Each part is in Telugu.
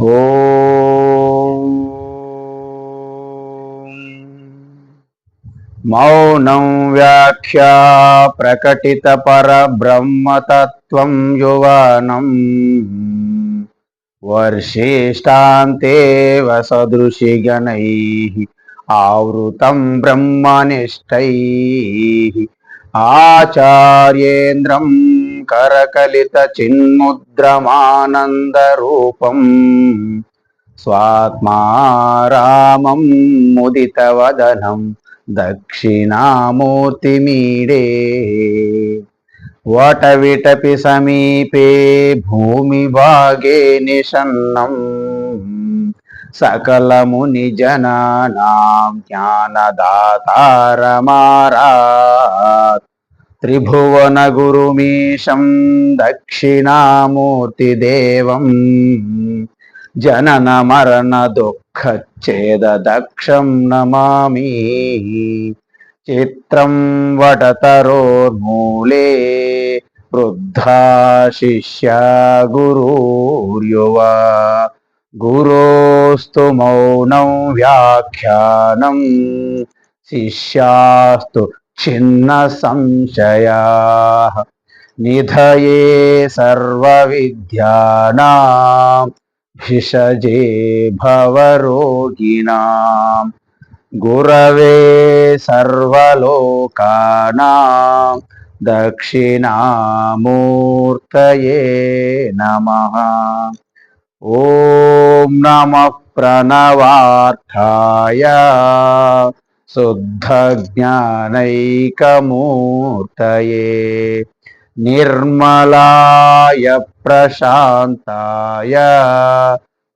ఓం మౌనం వ్యాఖ్యా ప్రకటిత పరబ్రహ్మతత్వం యువనం వర్షిష్టాంతేవ సదృశిగణైః ఆవృతం బ్రహ్మనిష్టైః ఆచార్యేంద్రం కరకలిత చిన్ముద్రమానందరూపం స్వాత్మారామం ముదితవదనం దక్షిణామూర్తిమీడే వటవిటపి సమీపే భూమిభాగే నిషన్నం సకలమునిజనానాం జ్ఞానదాతారమారాత్ త్రిభువనగురుమీశం దక్షిణామూర్తిదేవం జనన మరణ దుఃఖచ్ఛేదదక్షం నమామి చిత్రం వటతరోర్మూలే వృద్ధా శిష్యా గురుర్యువ గురోస్తు మౌనం వ్యాఖ్యానం శిష్యాస్తు చిన్న సంశయా నిధయే సర్వవిద్యానాం భిషజే భవరోగిణాం గురవే సర్వలోకానాం దక్షిణామూర్తయే నమః. ఓం నమః ప్రణవార్థాయ శుద్ధజ్ఞానైకమూర్తయే నిర్మలాయ ప్రశాంతాయ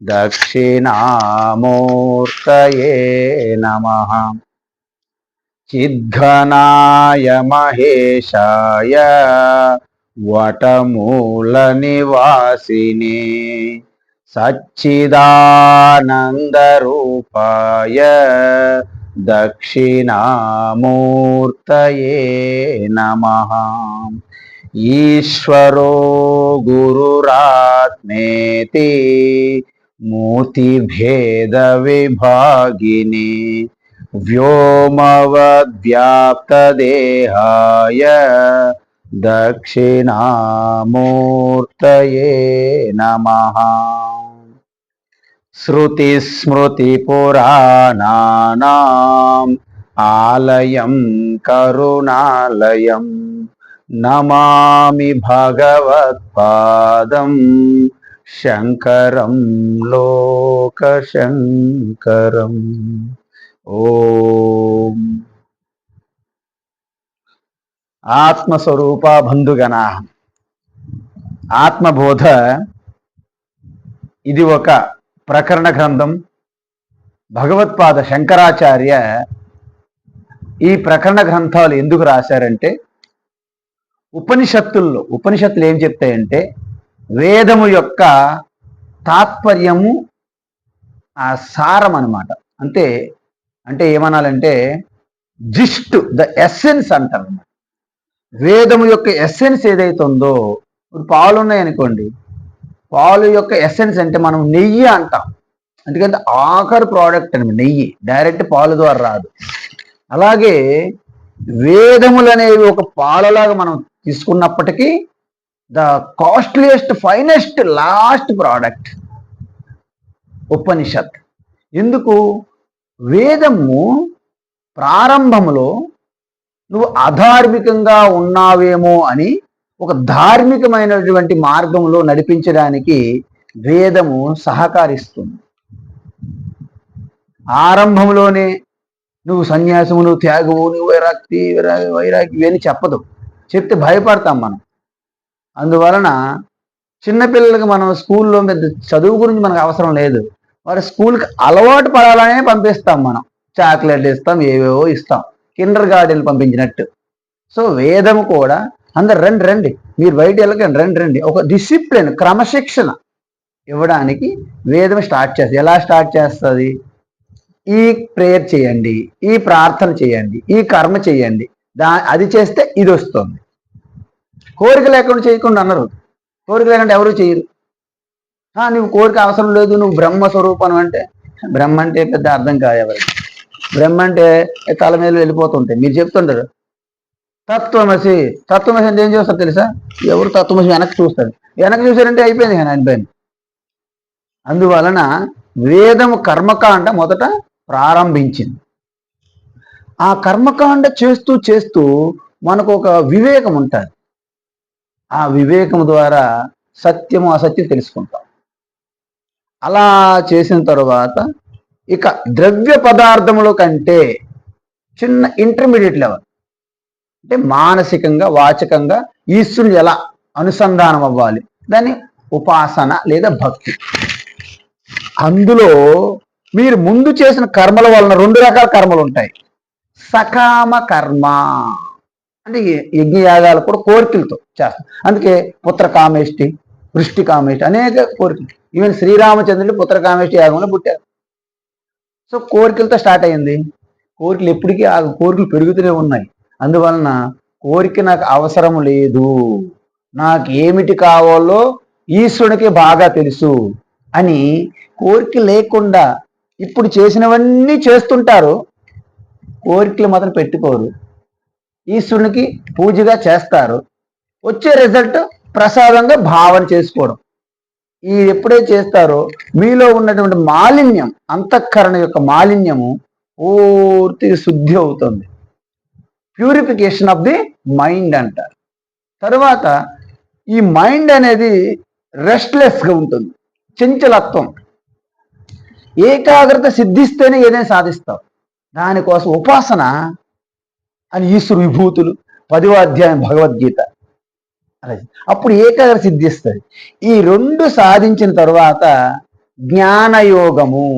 దక్షిణామూర్తయే నమః. చిద్ఘనాయ మహేశాయ వటమూలనివాసినే సచ్చిదానందరూపాయ దక్షిణామూర్తయే నమః. ఈశ్వరో గురురాత్మేతి మూర్తిభేద విభాగిని వ్యోమవద్వ్యాప్తదేహాయ దక్షిణామూర్తయే నమః. శృతిస్మృతిపురాణానాం ఆలయం కరుణాలయం నమామి భగవత్పాదం శంకరం లోకశంకరం. ఓం ఆత్మస్వరూప బంధుగణ. ఆత్మబోధ ఇది ఒక ప్రకరణ గ్రంథం. భగవత్పాద శంకరాచార్య ఈ ప్రకరణ గ్రంథాలు ఎందుకు రాశారంటే, ఉపనిషత్తులు ఏం చెప్తాయంటే వేదము యొక్క తాత్పర్యము, ఆ సారం అన్నమాట. అంటే ఏమనాలంటే జిస్ట్, ద ఎస్సెన్స్ అంటారు. వేదము యొక్క ఎస్సెన్స్ ఏదైతే ఉందో, ఇప్పుడు పాలు ఉన్నాయనుకోండి, పాలు యొక్క ఎస్సెన్స్ అంటే మనం నెయ్యి అంటాం. ఎందుకంటే ఆఖరి ప్రోడక్ట్ అనమాట నెయ్యి, డైరెక్ట్ పాలు ద్వారా రాదు. అలాగే వేదములు అనేవి ఒక పాలలాగా మనం తీసుకున్నప్పటికీ the costliest, finest, last product Upanishad. ఎందుకు? వేదము ప్రారంభంలో నువ్వు అధార్మికంగా ఉన్నావేమో అని ఒక ధార్మికమైనటువంటి మార్గంలో నడిపించడానికి వేదము సహకరిస్తుంది. ఆరంభంలోనే నువ్వు సన్యాసము, నువ్వు త్యాగము, నువ్వు వైరాగ్యం ఇవన్నీ చెప్పదు. చెప్తే భయపడతాం మనం. అందువలన చిన్నపిల్లలకి మనం స్కూల్లో పెద్ద చదువు గురించి మనకు అవసరం లేదు. వారి స్కూల్కి అలవాటు పడాలనే పంపిస్తాం. మనం చాక్లెట్లు ఇస్తాం, ఏవేవో ఇస్తాం, కిండర్ గార్డెన్ పంపించినట్టు. సో వేదము కూడా అందరు రండి, మీరు బయట వెళ్ళకండి, రండి, ఒక డిసిప్లిన్, క్రమశిక్షణ ఇవ్వడానికి వేదం స్టార్ట్ చేస్తుంది. ఎలా స్టార్ట్ చేస్తుంది? ఈ ప్రేయర్ చేయండి, ఈ ప్రార్థన చేయండి, ఈ కర్మ చేయండి, అది చేస్తే ఇది వస్తుంది. కోరిక లేకుండా చేయకుండా అన్నారు. కోరిక లేకుండా ఎవరు చేయరు. నువ్వు కోరిక అవసరం లేదు, నువ్వు బ్రహ్మ స్వరూపం అంటే, బ్రహ్మ అంటే పెద్ద అర్థం కాదు ఎవరికి. బ్రహ్మ అంటే తల మీద వెళ్ళిపోతుంటాయి. మీరు చెప్తుంటారు తత్వమసి, తత్వమసి అంటే ఏం చేస్తారు తెలుసా? ఎవరు తత్వమసి వెనక్కి చూస్తారు, వెనక్కి చూసారంటే అయిపోయింది కానీ అనిపోయింది. అందువలన వేదము కర్మకాండ మొదట ప్రారంభించింది. ఆ కర్మకాండ చేస్తూ చేస్తూ మనకు ఒక వివేకం ఉంటుంది. ఆ వివేకం ద్వారా సత్యము అసత్యం తెలుసుకుంటాం. అలా చేసిన తర్వాత ఇక ద్రవ్య పదార్థముల కంటే చిన్న ఇంటర్మీడియట్ లెవెల్, అంటే మానసికంగా వాచకంగా ఈశ్వరుని ఎలా అనుసంధానం అవ్వాలి, దాన్ని ఉపాసన లేదా భక్తి. అందులో మీరు ముందు చేసిన కర్మల వలన 2 రకాల కర్మలు ఉంటాయి. సకామ కర్మ అంటే యజ్ఞయాగాలు కూడా కోరికలతో చేస్తాం. అందుకే పుత్రకామేష్టి, వృష్టి కామేష్టి అనేక కోరికలు. ఈవెన్ శ్రీరామచంద్రుడు పుత్రకామేష్టి యాగంలో పుట్టారు. సో కోరికలతో స్టార్ట్ అయింది. కోరికలు ఎప్పటికీ ఆ కోరికలు పెరుగుతూనే ఉన్నాయి. అందువలన కోరిక నాకు అవసరం లేదు, నాకు ఏమిటి కావాలో ఈశ్వరునికి బాగా తెలుసు అని కోరిక లేకుండా ఇప్పుడు చేసినవన్నీ చేస్తుంటారు. కోరికలు మాత్రం పెట్టుకోరు, ఈశ్వరునికి పూజగా చేస్తారు. వచ్చే రిజల్ట్ ప్రసాదంగా భావన చేసుకోవడం. ఈ ఎప్పుడైతే చేస్తారో మీలో ఉన్నటువంటి మాలిన్యం, అంతఃకరణ యొక్క మాలిన్యము పూర్తిగా శుద్ధి అవుతుంది. ప్యూరిఫికేషన్ ఆఫ్ ది మైండ్ అంటారు. తర్వాత ఈ మైండ్ అనేది రెస్ట్లెస్గా ఉంటుంది, చంచలత్వం. ఏకాగ్రత సిద్ధిస్తేనే ఏదైనా సాధిస్తాం. దానికోసం ఉపాసన అని ఈశ్వరు విభూతులు 10వ అధ్యాయం భగవద్గీత. అలాగే అప్పుడు ఏకాగ్రత సిద్ధిస్తుంది. ఈ 2 సాధించిన తర్వాత జ్ఞానయోగము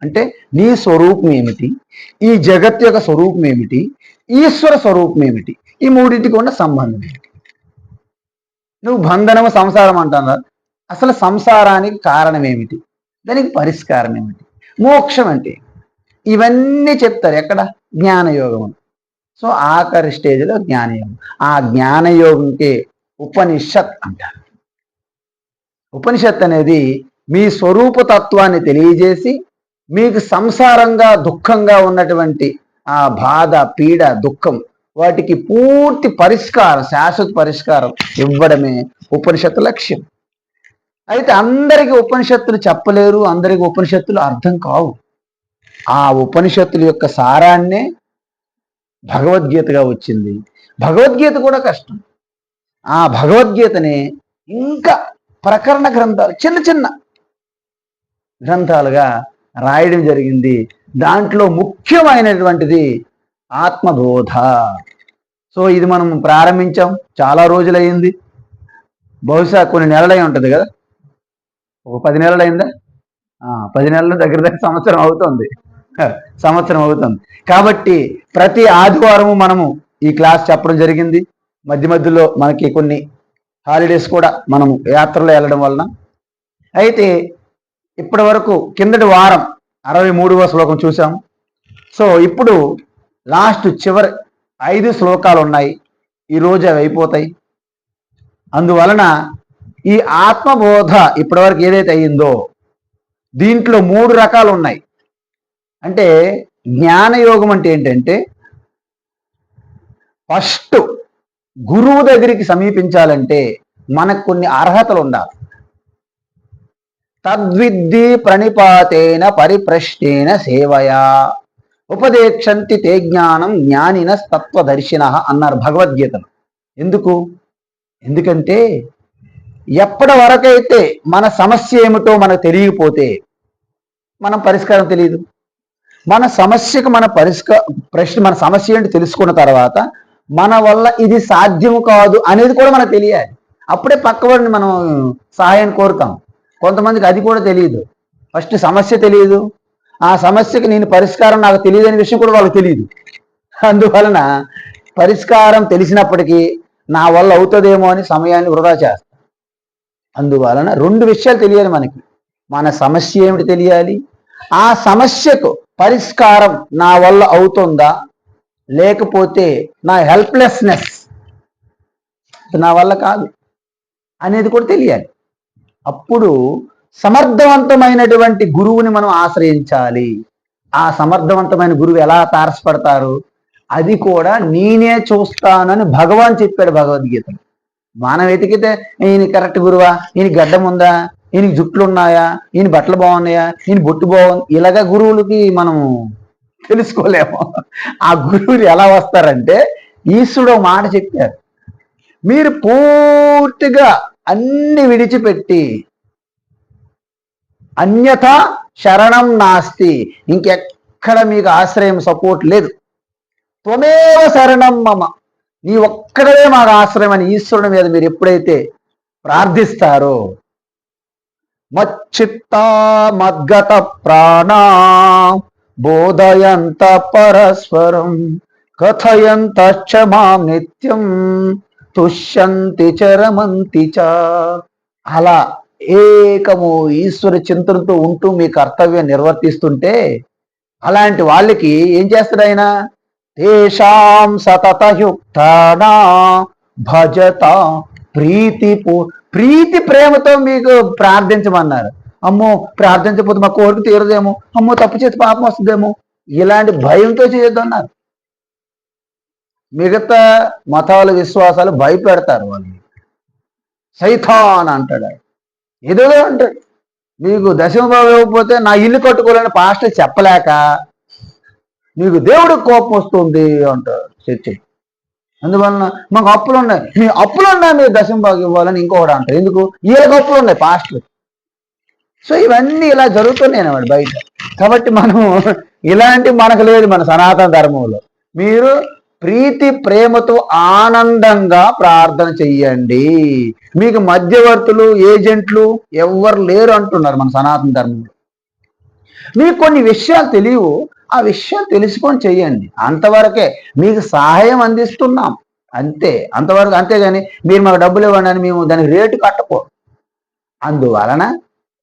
అంటే నీ స్వరూపం ఏమిటి, ఈ జగత్ యొక్క స్వరూపం ఏమిటి, ఈశ్వర స్వరూపం ఏమిటి, ఈ మూడింటికి ఉన్న సంబంధం ఏమిటి. నువ్వు బంధనము సంసారం అంటున్నారు, అసలు సంసారానికి కారణం ఏమిటి, దానికి పరిష్కారం ఏమిటి, మోక్షం అంటే ఇవన్నీ చెప్తారు. ఎక్కడ? జ్ఞానయోగం. సో ఆఖరి స్టేజ్లో జ్ఞానయోగం. ఆ జ్ఞానయోగంకి ఉపనిషత్ అంటారు. ఉపనిషత్ అనేది మీ స్వరూప తత్వాన్ని తెలియజేసి మీకు సంసారంగా దుఃఖంగా ఉన్నటువంటి ఆ బాధ, పీడ, దుఃఖం వాటికి పూర్తి పరిష్కారం, శాశ్వత పరిష్కారం ఇవ్వడమే ఉపనిషత్తు లక్ష్యం. అయితే అందరికీ ఉపనిషత్తులు చెప్పలేరు, అందరికీ ఉపనిషత్తులు అర్థం కావు. ఆ ఉపనిషత్తుల యొక్క సారాన్నే భగవద్గీతగా వచ్చింది. భగవద్గీత కూడా కష్టం. ఆ భగవద్గీతని ఇంకా ప్రకరణ గ్రంథాలు, చిన్న చిన్న గ్రంథాలుగా రాయడం జరిగింది. దాంట్లో ముఖ్యమైనటువంటిది ఆత్మబోధ. సో ఇది మనం ప్రారంభించాం, చాలా రోజులైంది, బహుశా కొన్ని నెలలై ఉంటుంది కదా, ఒక 10 నెలలైందా? 10 నెలల దగ్గర సంవత్సరం అవుతుంది. సంవత్సరం అవుతుంది. కాబట్టి ప్రతి ఆదివారము మనము ఈ క్లాస్ చెప్పడం జరిగింది. మధ్య మధ్యలో మనకి కొన్ని హాలిడేస్ కూడా మనము యాత్రలో వెళ్ళడం వలన. అయితే ఇప్పటి వరకు కిందటి వారం 63వ శ్లోకం చూసాం. సో ఇప్పుడు లాస్ట్ చివరి 5 శ్లోకాలు ఉన్నాయి. ఈరోజు అవి అయిపోతాయి. అందువలన ఈ ఆత్మబోధ ఇప్పటివరకు ఏదైతే అయ్యిందో దీంట్లో 3 రకాలు ఉన్నాయి. అంటే జ్ఞానయోగం అంటే ఏంటంటే ఫస్ట్ గురువు దగ్గరికి సమీపించాలంటే మనకు కొన్ని అర్హతలు ఉండాలి. తద్విద్ధి ప్రణిపాతేన పరిప్రశ్నేన సేవయా ఉపదేక్షంతి తే జ్ఞానం జ్ఞానిన తత్వదర్శిన అన్నారు భగవద్గీతలో. ఎందుకంటే ఎప్పటి వరకైతే మన సమస్య ఏమిటో మనకు తెలియకపోతే మనం పరిష్కారం తెలియదు. మన సమస్యకు మన మన సమస్య ఏంటి తెలుసుకున్న తర్వాత మన వల్ల ఇది సాధ్యం కాదు అనేది కూడా మనకు తెలియాలి. అప్పుడే పక్కవాడిని మనం సహాయాన్ని కోరుతాం. కొంతమందికి అది కూడా తెలియదు. ఫస్ట్ సమస్య తెలియదు, ఆ సమస్యకి నేను పరిష్కారం నాకు తెలియదు అనే విషయం కూడా వాళ్ళకి తెలియదు. అందువలన పరిష్కారం తెలిసినప్పటికీ నా వల్ల అవుతుందేమో అని సమయాన్ని వృధా చేస్తాం. అందువలన 2 విషయాలు తెలియాలి మనకి. మన సమస్య ఏమిటి తెలియాలి, ఆ సమస్యకు పరిష్కారం నా వల్ల అవుతుందా, లేకపోతే నా హెల్ప్లెస్నెస్ నా వల్ల కాదు అనేది కూడా తెలియాలి. అప్పుడు సమర్థవంతమైనటువంటి గురువుని మనం ఆశ్రయించాలి. ఆ సమర్థవంతమైన గురువు ఎలా తారసపడతారు? అది కూడా నేనే చూస్తానని భగవాన్ చెప్పాడు భగవద్గీతలో. మనం వెతికితే ఈయన కరెక్ట్ గురువా, ఈయన గడ్డం ఉందా, ఈయనకి జుట్లు ఉన్నాయా, ఈయన బట్టలు బాగున్నాయా, ఈయన బొట్టు బాగుంది, ఇలాగ గురువులకి మనం తెలుసుకోలేము. ఆ గురువులు ఎలా వస్తారంటే ఈశ్వరుడు ఒక మాట చెప్పారు, మీరు పూర్తిగా అన్ని విడిచిపెట్టి అన్యథ శరణం నాస్తి, ఇంకెక్కడ మీకు ఆశ్రయం సపోర్ట్ లేదు, త్వమేవ శరణం మమ, నీ ఒక్కడే మాకు ఆశ్రయం అని ఈశ్వరుని మీద మీరు ఎప్పుడైతే ప్రార్థిస్తారో, మచ్చిత్తా మద్గత ప్రాణా బోధయంత పరస్పరం కథయంత మాం నిత్యం తుష్యంతి చరమంతి చ. అలా ఏకము ఈశ్వర చింతనతో ఉంటూ మీ కర్తవ్యం నిర్వర్తిస్తుంటే అలాంటి వాళ్ళకి ఏం చేస్తాడు ఆయన? తేషాం సతతయుక్తానా భజత ప్రీతి ప్రేమతో మీకు ప్రార్థించమన్నారు. అమ్మో ప్రార్థించకపోతే మా కోరిక తీరదేమో, అమ్మో తప్పు చేసి పాపం వస్తుందేమో, ఇలాంటి భయంతో చేయొద్దన్నారు. మిగతా మతాలు విశ్వాసాలు భయపెడతారు వాళ్ళని. సైతాన్ అంటాడు, ఏదో అంటాడు. మీకు దశమ భాగం ఇవ్వకపోతే నా ఇల్లు కట్టుకోవాలని పాస్టర్ చెప్పలేక మీకు దేవుడికి కోపం వస్తుంది అంటారు చర్చి. అందువలన మాకు అప్పులు ఉన్నాయి, మీ అప్పులు ఉన్నాయి, మీరు దశమ భాగం ఇవ్వాలని ఇంకొకటి అంటారు. ఎందుకు? వీళ్ళకి అప్పులు ఉన్నాయి పాస్టర్. సో ఇవన్నీ ఇలా జరుగుతున్నాయి అన్నమాట బయట. కాబట్టి మనం ఇలాంటి మనకు లేదు మన సనాతన ధర్మంలో. మీరు ప్రీతి ప్రేమతో ఆనందంగా ప్రార్థన చెయ్యండి. మీకు మధ్యవర్తులు ఏజెంట్లు ఎవ్వరు లేరు అంటున్నారు మన సనాతన ధర్మంలో. మీకు కొన్ని విషయాలు తెలియవు, ఆ విషయాలు తెలుసుకొని చెయ్యండి, అంతవరకే. మీకు సహాయం అందిస్తున్నాం అంతే, అంతవరకు. అంతేగాని మీరు మాకు డబ్బులు ఇవ్వండి అని మేము దానికి రేటు కట్టకో. అందువలన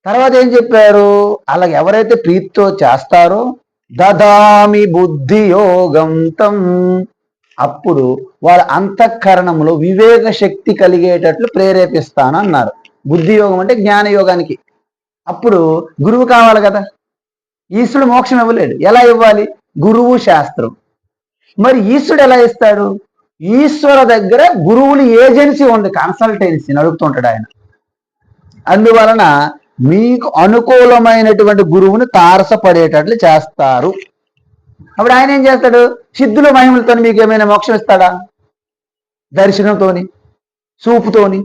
తర్వాత ఏం చెప్పారు? అలా ఎవరైతే ప్రీతితో చేస్తారో దదామి బుద్ధి యోగం తం, అప్పుడు వాళ్ళ అంతఃకరణంలో వివేక శక్తి కలిగేటట్లు ప్రేరేపిస్తాను అన్నారు. బుద్ధి యోగం అంటే జ్ఞాన యోగానికి. అప్పుడు గురువు కావాలి కదా. ఈశ్వరుడు మోక్షం ఇవ్వలేడు, ఎలా ఇవ్వాలి? గురువు శాస్త్రం. మరి ఈశ్వరుడు ఎలా ఇస్తాడు? ఈశ్వర దగ్గర గురువులు ఏజెన్సీ ఉంది, కన్సల్టెన్సీ నడుపుతుంటాడు ఆయన. అందువలన మీకు అనుకూలమైనటువంటి గురువుని తారసపడేటట్లు చేస్తారు. అప్పుడు ఆయన ఏం చేస్తాడు? సిద్ధుల మహిమలతో మీకు ఏమైనా మోక్షం ఇస్తాడా? దర్శనంతోని, చూపుతోని,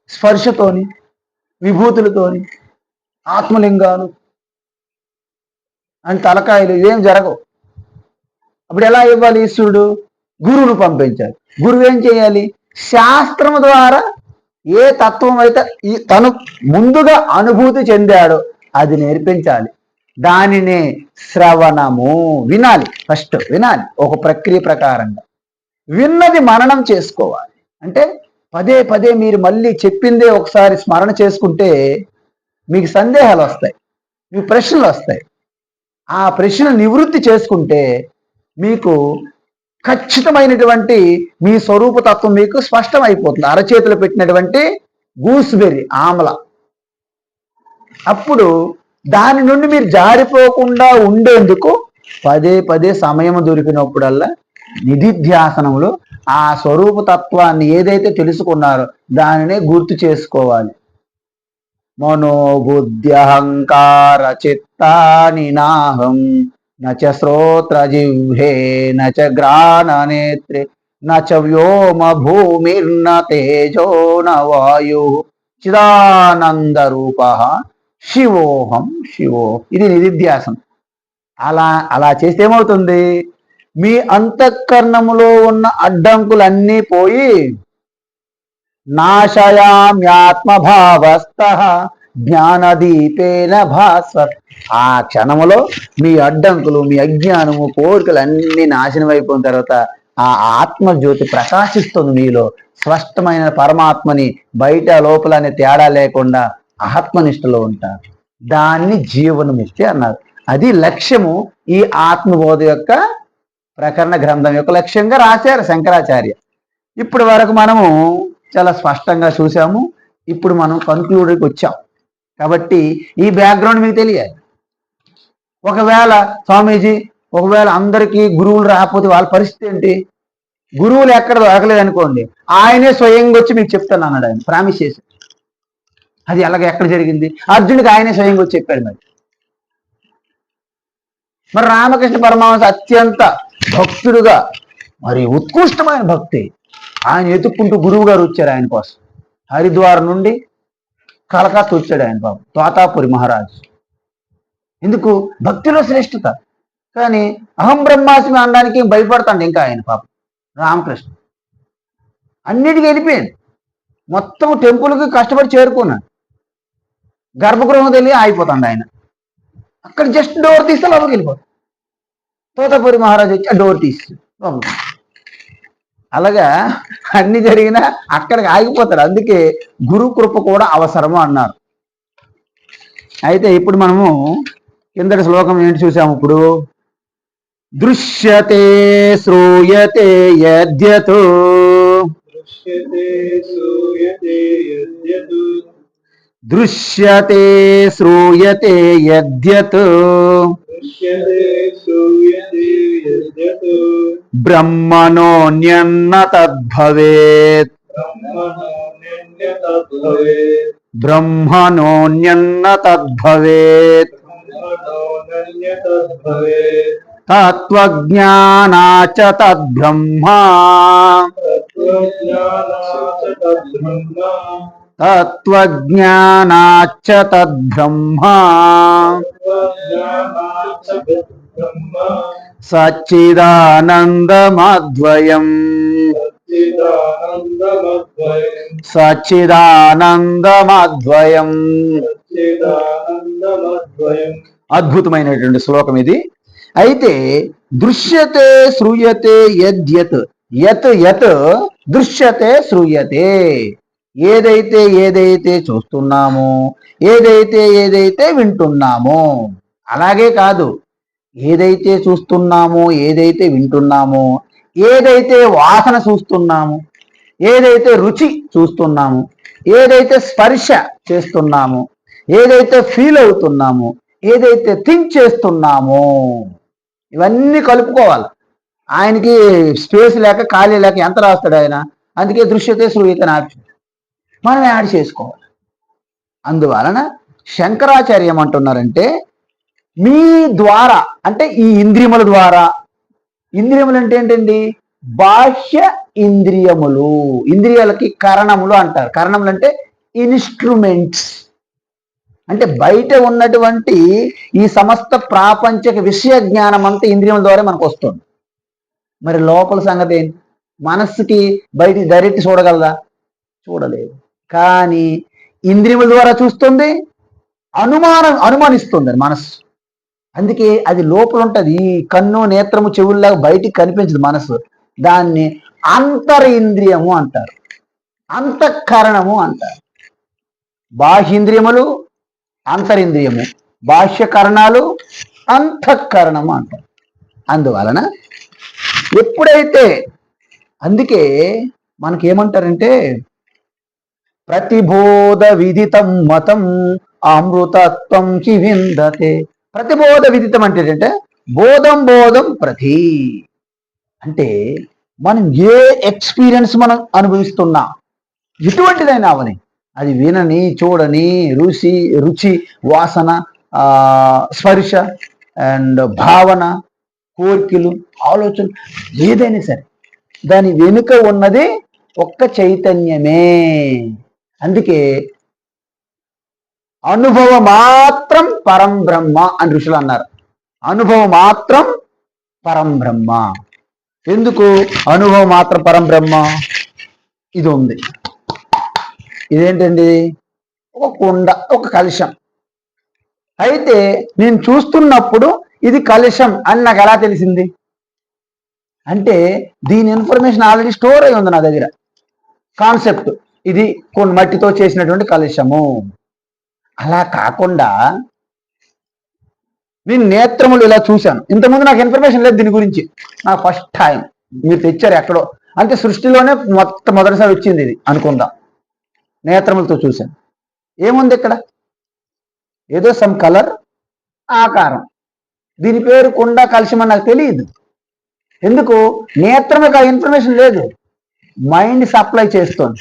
స్పర్శతోని, విభూతులతోని, ఆత్మలింగాలు అని తలకాయలు ఇవేం జరగవు. అప్పుడు ఎలా ఇవ్వాలి? ఈశ్వరుడు గురువును పంపించాలి. గురువు ఏం చేయాలి? శాస్త్రం ద్వారా ఏ తత్వం అయితే తను ముందుగా అనుభూతి చెందాడో అది నేర్పించాలి. దానినే శ్రవణము, వినాలి. ఫస్ట్ వినాలి, ఒక ప్రక్రియ ప్రకారంగా విన్నది మననం చేసుకోవాలి. అంటే పదే పదే మీరు మళ్ళీ చెప్పిందే ఒకసారి స్మరణ చేసుకుంటే మీకు సందేహాలు వస్తాయి, మీకు ప్రశ్నలు వస్తాయి. ఆ ప్రశ్నలు నివృత్తి చేసుకుంటే మీకు ఖచ్చితమైనటువంటి మీ స్వరూపతత్వం మీకు స్పష్టం అయిపోతుంది. అరచేతులు పెట్టినటువంటి గూస్బెర్రీ ఆమ్ల. అప్పుడు దాని నుండి మీరు జారిపోకుండా ఉండేందుకు పదే పదే సమయం దొరికినప్పుడల్లా నిధిధ్యాసనంలో ఆ స్వరూపతత్వాన్ని ఏదైతే తెలుసుకున్నారో దానినే గుర్తు చేసుకోవాలి. మనోబుద్ధ్యహంకార చిత్తాని నాహం నచ శ్రోత్ర జిహ్వే నచ గ్రాణ నేత్రే నచ వ్యోమ భూమిర్న తేజో న వాయు చిదానంద రూప శివోహం శివో. ఇది నిధిధ్యాసం. అలా చేస్తే ఏమవుతుంది? మీ అంతఃకరణములో ఉన్న అడ్డంకులన్నీ పోయి నాశయామ్యాత్మభావస్థ జ్ఞానదీపేన భాస్వత్. ఆ క్షణములో మీ అడ్డంకులు, మీ అజ్ఞానము, కోరికలు అన్ని నాశనం అయిపోయిన తర్వాత ఆ ఆత్మజ్యోతి ప్రకాశిస్తుంది మీలో. స్పష్టమైన పరమాత్మని బయట లోపల అనే తేడా లేకుండా ఆత్మనిష్టలో ఉంటారు. దాన్ని జీవనముక్తి అన్నారు. అది లక్ష్యము. ఈ ఆత్మబోధ యొక్క ప్రకరణ గ్రంథం యొక్క లక్ష్యంగా రాశారు శంకరాచార్య. ఇప్పటి వరకు మనము చాలా స్పష్టంగా చూసాము. ఇప్పుడు మనం కన్క్లూడ్కి వచ్చాం. కాబట్టి ఈ బ్యాక్గ్రౌండ్ మీకు తెలియాలి. ఒకవేళ స్వామీజీ అందరికీ గురువులు రాకపోతే వాళ్ళ పరిస్థితి ఏంటి? గురువులు ఎక్కడ దొరకలేదు అనుకోండి, ఆయనే స్వయంగా వచ్చి మీకు చెప్తాను అన్నాడు. ఆయన ప్రామిస్ చేసి. అది ఎక్కడ జరిగింది? అర్జునుడికి ఆయనే స్వయంగా వచ్చి చెప్పాడు. మరి రామకృష్ణ పరమహంస అత్యంత భక్తుడుగా, మరి ఉత్కృష్టమైన భక్తి, ఆయన ఎత్తుక్కుంటూ గురువు గారు వచ్చారు ఆయన కోసం. హరిద్వార్ నుండి కలకత్తా వచ్చాడు ఆయన పాపం, తోతాపురి మహారాజు. ఎందుకు? భక్తిలో శ్రేష్ఠత. కానీ అహం బ్రహ్మాస్మి అనడానికి భయపడతాడు ఇంకా ఆయన పాపం రామకృష్ణ. అన్నిటికీ వెళ్ళిపోయాడు. మొత్తం టెంపుల్కి కష్టపడి చేరుకున్నాడు. గర్భగృహం తెలియ ఆగిపోతాడు ఆయన. అక్కడ జస్ట్ డోర్ తీస్తే లోపలికి వెళ్ళిపోతాడు. తోతాపురి మహారాజు వచ్చి ఆ డోర్ తీసి అలాగా అన్ని జరిగినా అక్కడికి ఆగిపోతాడు. అందుకే గురు కృప కూడా అవసరము అన్నారు. అయితే ఇప్పుడు మనము కిందటి శ్లోకం ఏంటి చూసాము. ఇప్పుడు దృశ్యతే శ్రూయతే యద్యత్ దృశ్యతే శ్రూయతే యద్యత్ బ్రహ్మణోన్యన్న తద్భవేత్ బ్రహ్మణోన్యన్న తద్భవేత్ తత్వజ్ఞానాచ తద్బ్రహ్మ తత్వజ్ఞానాచ తద్బ్రహ్మ సచ్చిదానందమద్వయం సచ్చిదానందమద్వయం. అద్భుతమైనటువంటి శ్లోకం ఇది. అయితే దృశ్యతే శ్రూయతే యద్యత్, యత్ యత్ దృశ్యతే శ్రూయతే, ఏదైతే చూస్తున్నామో, ఏదైతే వింటున్నామో. అలాగే కాదు, ఏదైతే చూస్తున్నామో, ఏదైతే వింటున్నామో, ఏదైతే వాసన చూస్తున్నామో, ఏదైతే రుచి చూస్తున్నామో, ఏదైతే స్పర్శ చేస్తున్నామో, ఏదైతే ఫీల్ అవుతున్నామో, ఏదైతే థింక్ చేస్తున్నామో, ఇవన్నీ కలుపుకోవాలి. ఆయనకి స్పేస్ లేక ఖాళీ లేక ఎంత రాస్తాడు ఆయన. అందుకే దృశ్యతే శ్రూయతే మనం యాడ్ చేసుకోవాలి. అందువలన శంకరాచార్యం అంటున్నారంటే మీ ద్వారా, అంటే ఈ ఇంద్రియముల ద్వారా. ఇంద్రియములు అంటే ఏంటండి? బాహ్య ఇంద్రియములు. ఇంద్రియాలకి కరణములు అంటారు. కరణములు అంటే ఇన్స్ట్రుమెంట్స్. అంటే బయట ఉన్నటువంటి ఈ సమస్త ప్రాపంచిక విషయ జ్ఞానం అంతా ఇంద్రియముల ద్వారా మనకు వస్తుంది. మరి లోపల సంగతి ఏంటి? మనస్సుకి బయట డైరెక్ట్ చూడగలదా? చూడలేదు. కానీ ఇంద్రియముల ద్వారా చూస్తుంది, అనుమానిస్తుంది మనస్సు. అందుకే అది లోపల ఉంటుంది. ఈ కన్ను నేత్రము చెవుల్లాగా బయటికి కనిపించదు మనస్సు. దాన్ని అంతరింద్రియము అంటారు, అంతఃకరణము అంటారు. బాహ్యేంద్రియములు అంతరింద్రియము, బాహ్యకరణాలు అంతఃకరణము అంటారు. అందువలన ఎప్పుడైతే, అందుకే మనకేమంటారంటే ప్రతిబోధ విదితం మతం అమృతత్వం కి విందతే. ప్రతిబోధ విదితం అంటే ఏంటంటే బోధం ప్రతి, అంటే మనం ఏ ఎక్స్పీరియన్స్ మనం అనుభవిస్తున్నా, ఎటువంటిదైనా అవని, అది వినని, చూడని, రుచి, వాసన, స్పర్శ అండ్ భావన, కోరికలు, ఆలోచన, ఏదైనా సరే దాని వెనుక ఉన్నది ఒక్క చైతన్యమే. అందుకే అనుభవ మాత్రం పరం బ్రహ్మ అని ఋషులు అన్నారు. అనుభవం మాత్రం పరం బ్రహ్మ. ఎందుకు అనుభవం మాత్రం పరం బ్రహ్మ? ఇది ఉంది. ఇదేంటండి? ఒక కుండ, ఒక కలశం. అయితే నేను చూస్తున్నప్పుడు ఇది కలశం అని నాకు ఎలా తెలిసింది? అంటే దీని ఇన్ఫర్మేషన్ ఆల్రెడీ స్టోర్ అయి ఉంది నా దగ్గర. కాన్సెప్ట్, ఇది కొన్ని మట్టితో చేసినటువంటి కలశము. అలా కాకుండా నేను నేత్రములు ఇలా చూశాను. ఇంతకుముందు నాకు ఇన్ఫర్మేషన్ లేదు దీని గురించి. నాకు ఫస్ట్ టైం మీరు తెచ్చారు ఎక్కడో, అంటే సృష్టిలోనే మొదటిసారి వచ్చింది ఇది అనుకుందాం. నేత్రములతో చూశాను. ఏముంది ఇక్కడ? ఏదో సమ్ కలర్, ఆకారం. దీని పేరు కుండ, కలుషం అని నాకు తెలియదు. ఎందుకు? నేత్రములకు ఆ ఇన్ఫర్మేషన్ లేదు, మైండ్ సప్లై చేస్తోంది.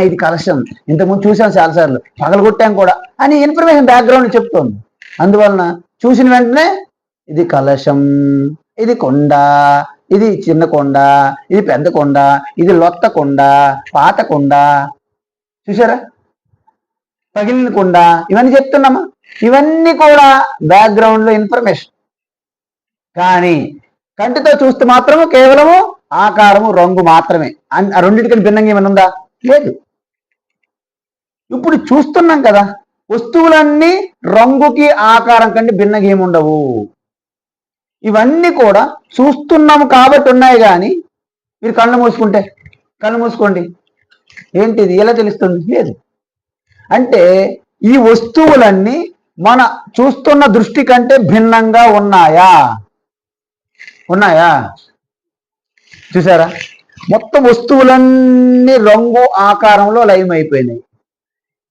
ఇది కలశం, ఇంతకుముందు చూసాం చాలాసార్లు, పగలగొట్టాం కూడా అని ఇన్ఫర్మేషన్ బ్యాక్గ్రౌండ్ చెప్తోంది. అందువలన చూసిన వెంటనే ఇది కలశం, ఇది కొండ, ఇది చిన్న కొండ, ఇది పెద్ద కొండ, ఇది లొత్త కొండ, పాత కొండ, చూసారా, పగిలిన కొండ, ఇవన్నీ చెప్తున్నామా? ఇవన్నీ కూడా బ్యాక్గ్రౌండ్లో ఇన్ఫర్మేషన్. కానీ కంటితో చూస్తే మాత్రము కేవలము ఆకారము, రంగు మాత్రమే. ఆ రెండింటికని భిన్నంగా ఏమైనా ఉందా? లేదు. ఇప్పుడు చూస్తున్నాం కదా, వస్తువులన్నీ రంగుకి ఆకారం కంటే భిన్నంగా ఏముండవు. ఇవన్నీ కూడా చూస్తున్నాము కాబట్టి ఉన్నాయి. కానీ మీరు కళ్ళు మూసుకోండి, ఏంటిది ఎలా తెలుస్తుంది? లేదు. అంటే ఈ వస్తువులన్నీ మన చూస్తున్న దృష్టి కంటే భిన్నంగా ఉన్నాయా? చూసారా, మొత్తం వస్తువులన్నీ రంగు ఆకారంలో లయమైపోయినాయి.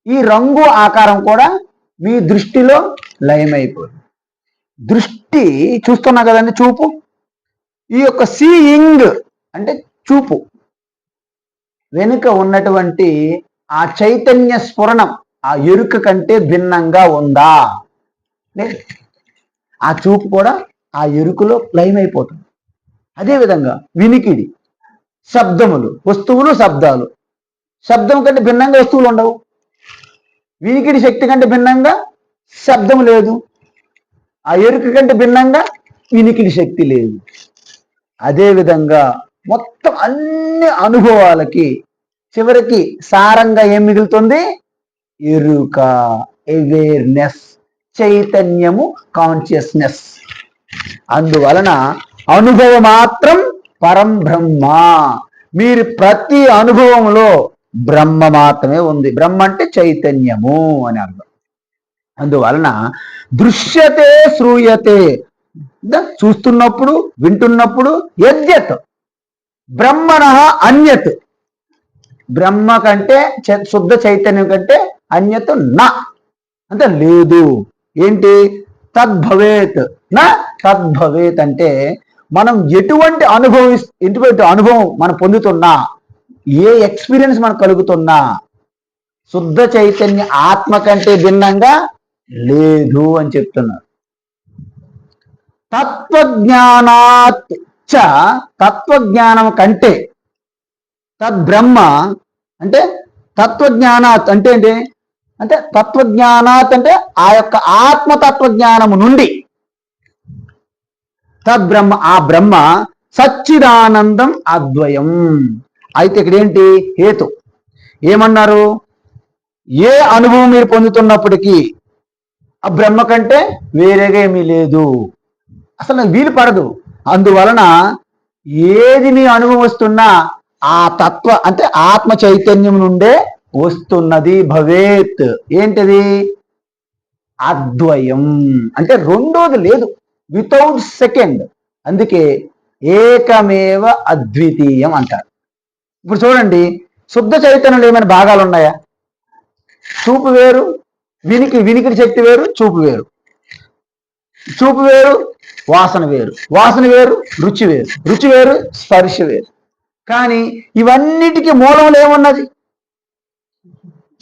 ఈ రంగు ఆకారం కూడా మీ దృష్టిలో లయమైపోయింది. దృష్టి చూస్తున్నా కదండి, చూపు. ఈ యొక్క సీయింగ్ అంటే చూపు వెనుక ఉన్నటువంటి ఆ చైతన్య స్ఫురణం, ఆ ఎరుక కంటే భిన్నంగా ఉందా? లేదు. ఆ చూపు కూడా ఆ ఎరుకలో లయమైపోతుంది. అదేవిధంగా వినికిడి, శబ్దములు, వస్తువులు, శబ్దాలు. శబ్దం కంటే భిన్నంగా వస్తువులు ఉండవు. వినికిడి శక్తి కంటే భిన్నంగా శబ్దం లేదు. ఆ ఎరుక కంటే భిన్నంగా వినికిడి శక్తి లేదు. అదేవిధంగా మొత్తం అన్ని అనుభవాలకి చివరికి సారంగా ఏం మిగులుతుంది? ఎరుక, అవేర్నెస్, చైతన్యము, కాన్షియస్నెస్. అందువలన అనుభవ మాత్రం పరం బ్రహ్మ. మీరు ప్రతి అనుభవంలో బ్రహ్మ మాత్రమే ఉంది. బ్రహ్మ అంటే చైతన్యము అని అర్థం. అందువలన దృశ్యతే శ్రూయతే, చూస్తున్నప్పుడు, వింటున్నప్పుడు యద్యత్ బ్రహ్మణ అన్యత్, బ్రహ్మ కంటే శుద్ధ చైతన్యం కంటే అన్యత్ నా, అంటే లేదు. ఏంటి? తద్భవేత్ నా తద్భవేత్ అంటే మనం ఎటువంటి అనుభవం మనం పొందుతున్నా, ఏ ఎక్స్పీరియన్స్ మనకు కలుగుతున్నా శుద్ధ చైతన్య ఆత్మ కంటే భిన్నంగా లేదు అని చెప్తున్నారు. తత్వజ్ఞానాత్ చ, తత్వజ్ఞానం కంటే, తద్బ్రహ్మ అంటే తత్వజ్ఞానాత్ అంటే ఏంటి? అంటే తత్వజ్ఞానాత్ అంటే ఆ యొక్క ఆత్మతత్వజ్ఞానము నుండి, తద్బ్రహ్మ ఆ బ్రహ్మ సచ్చిదానందం అద్వయం. అయితే ఇక్కడ ఏంటి హేతు? ఏమన్నారు? ఏ అనుభవం మీరు పొందుతున్నప్పటికీ ఆ బ్రహ్మ కంటే వేరేగా ఏమీ లేదు, అసలు నాకు వీలు పడదు. అందువలన ఏది మీ అనుభవం వస్తున్నా ఆ తత్వ అంటే ఆత్మ చైతన్యం నుండే వస్తున్నది. భవేత్ ఏంటిది? అద్వయం అంటే రెండోది లేదు, వితౌట్ సెకండ్. అందుకే ఏకమేవ అద్వితీయం అంటారు. ఇప్పుడు చూడండి, శుద్ధ చైతన్యంలో ఏమైనా భాగాలు ఉన్నాయా? చూపు వేరు, వినికిడి శక్తి వేరు, చూపు వేరు. చూపు వేరు, వాసన వేరు, వాసన వేరు, రుచి వేరు, రుచి వేరు, స్పర్శ వేరు. కానీ ఇవన్నిటికీ మూలంలో ఏమున్నది?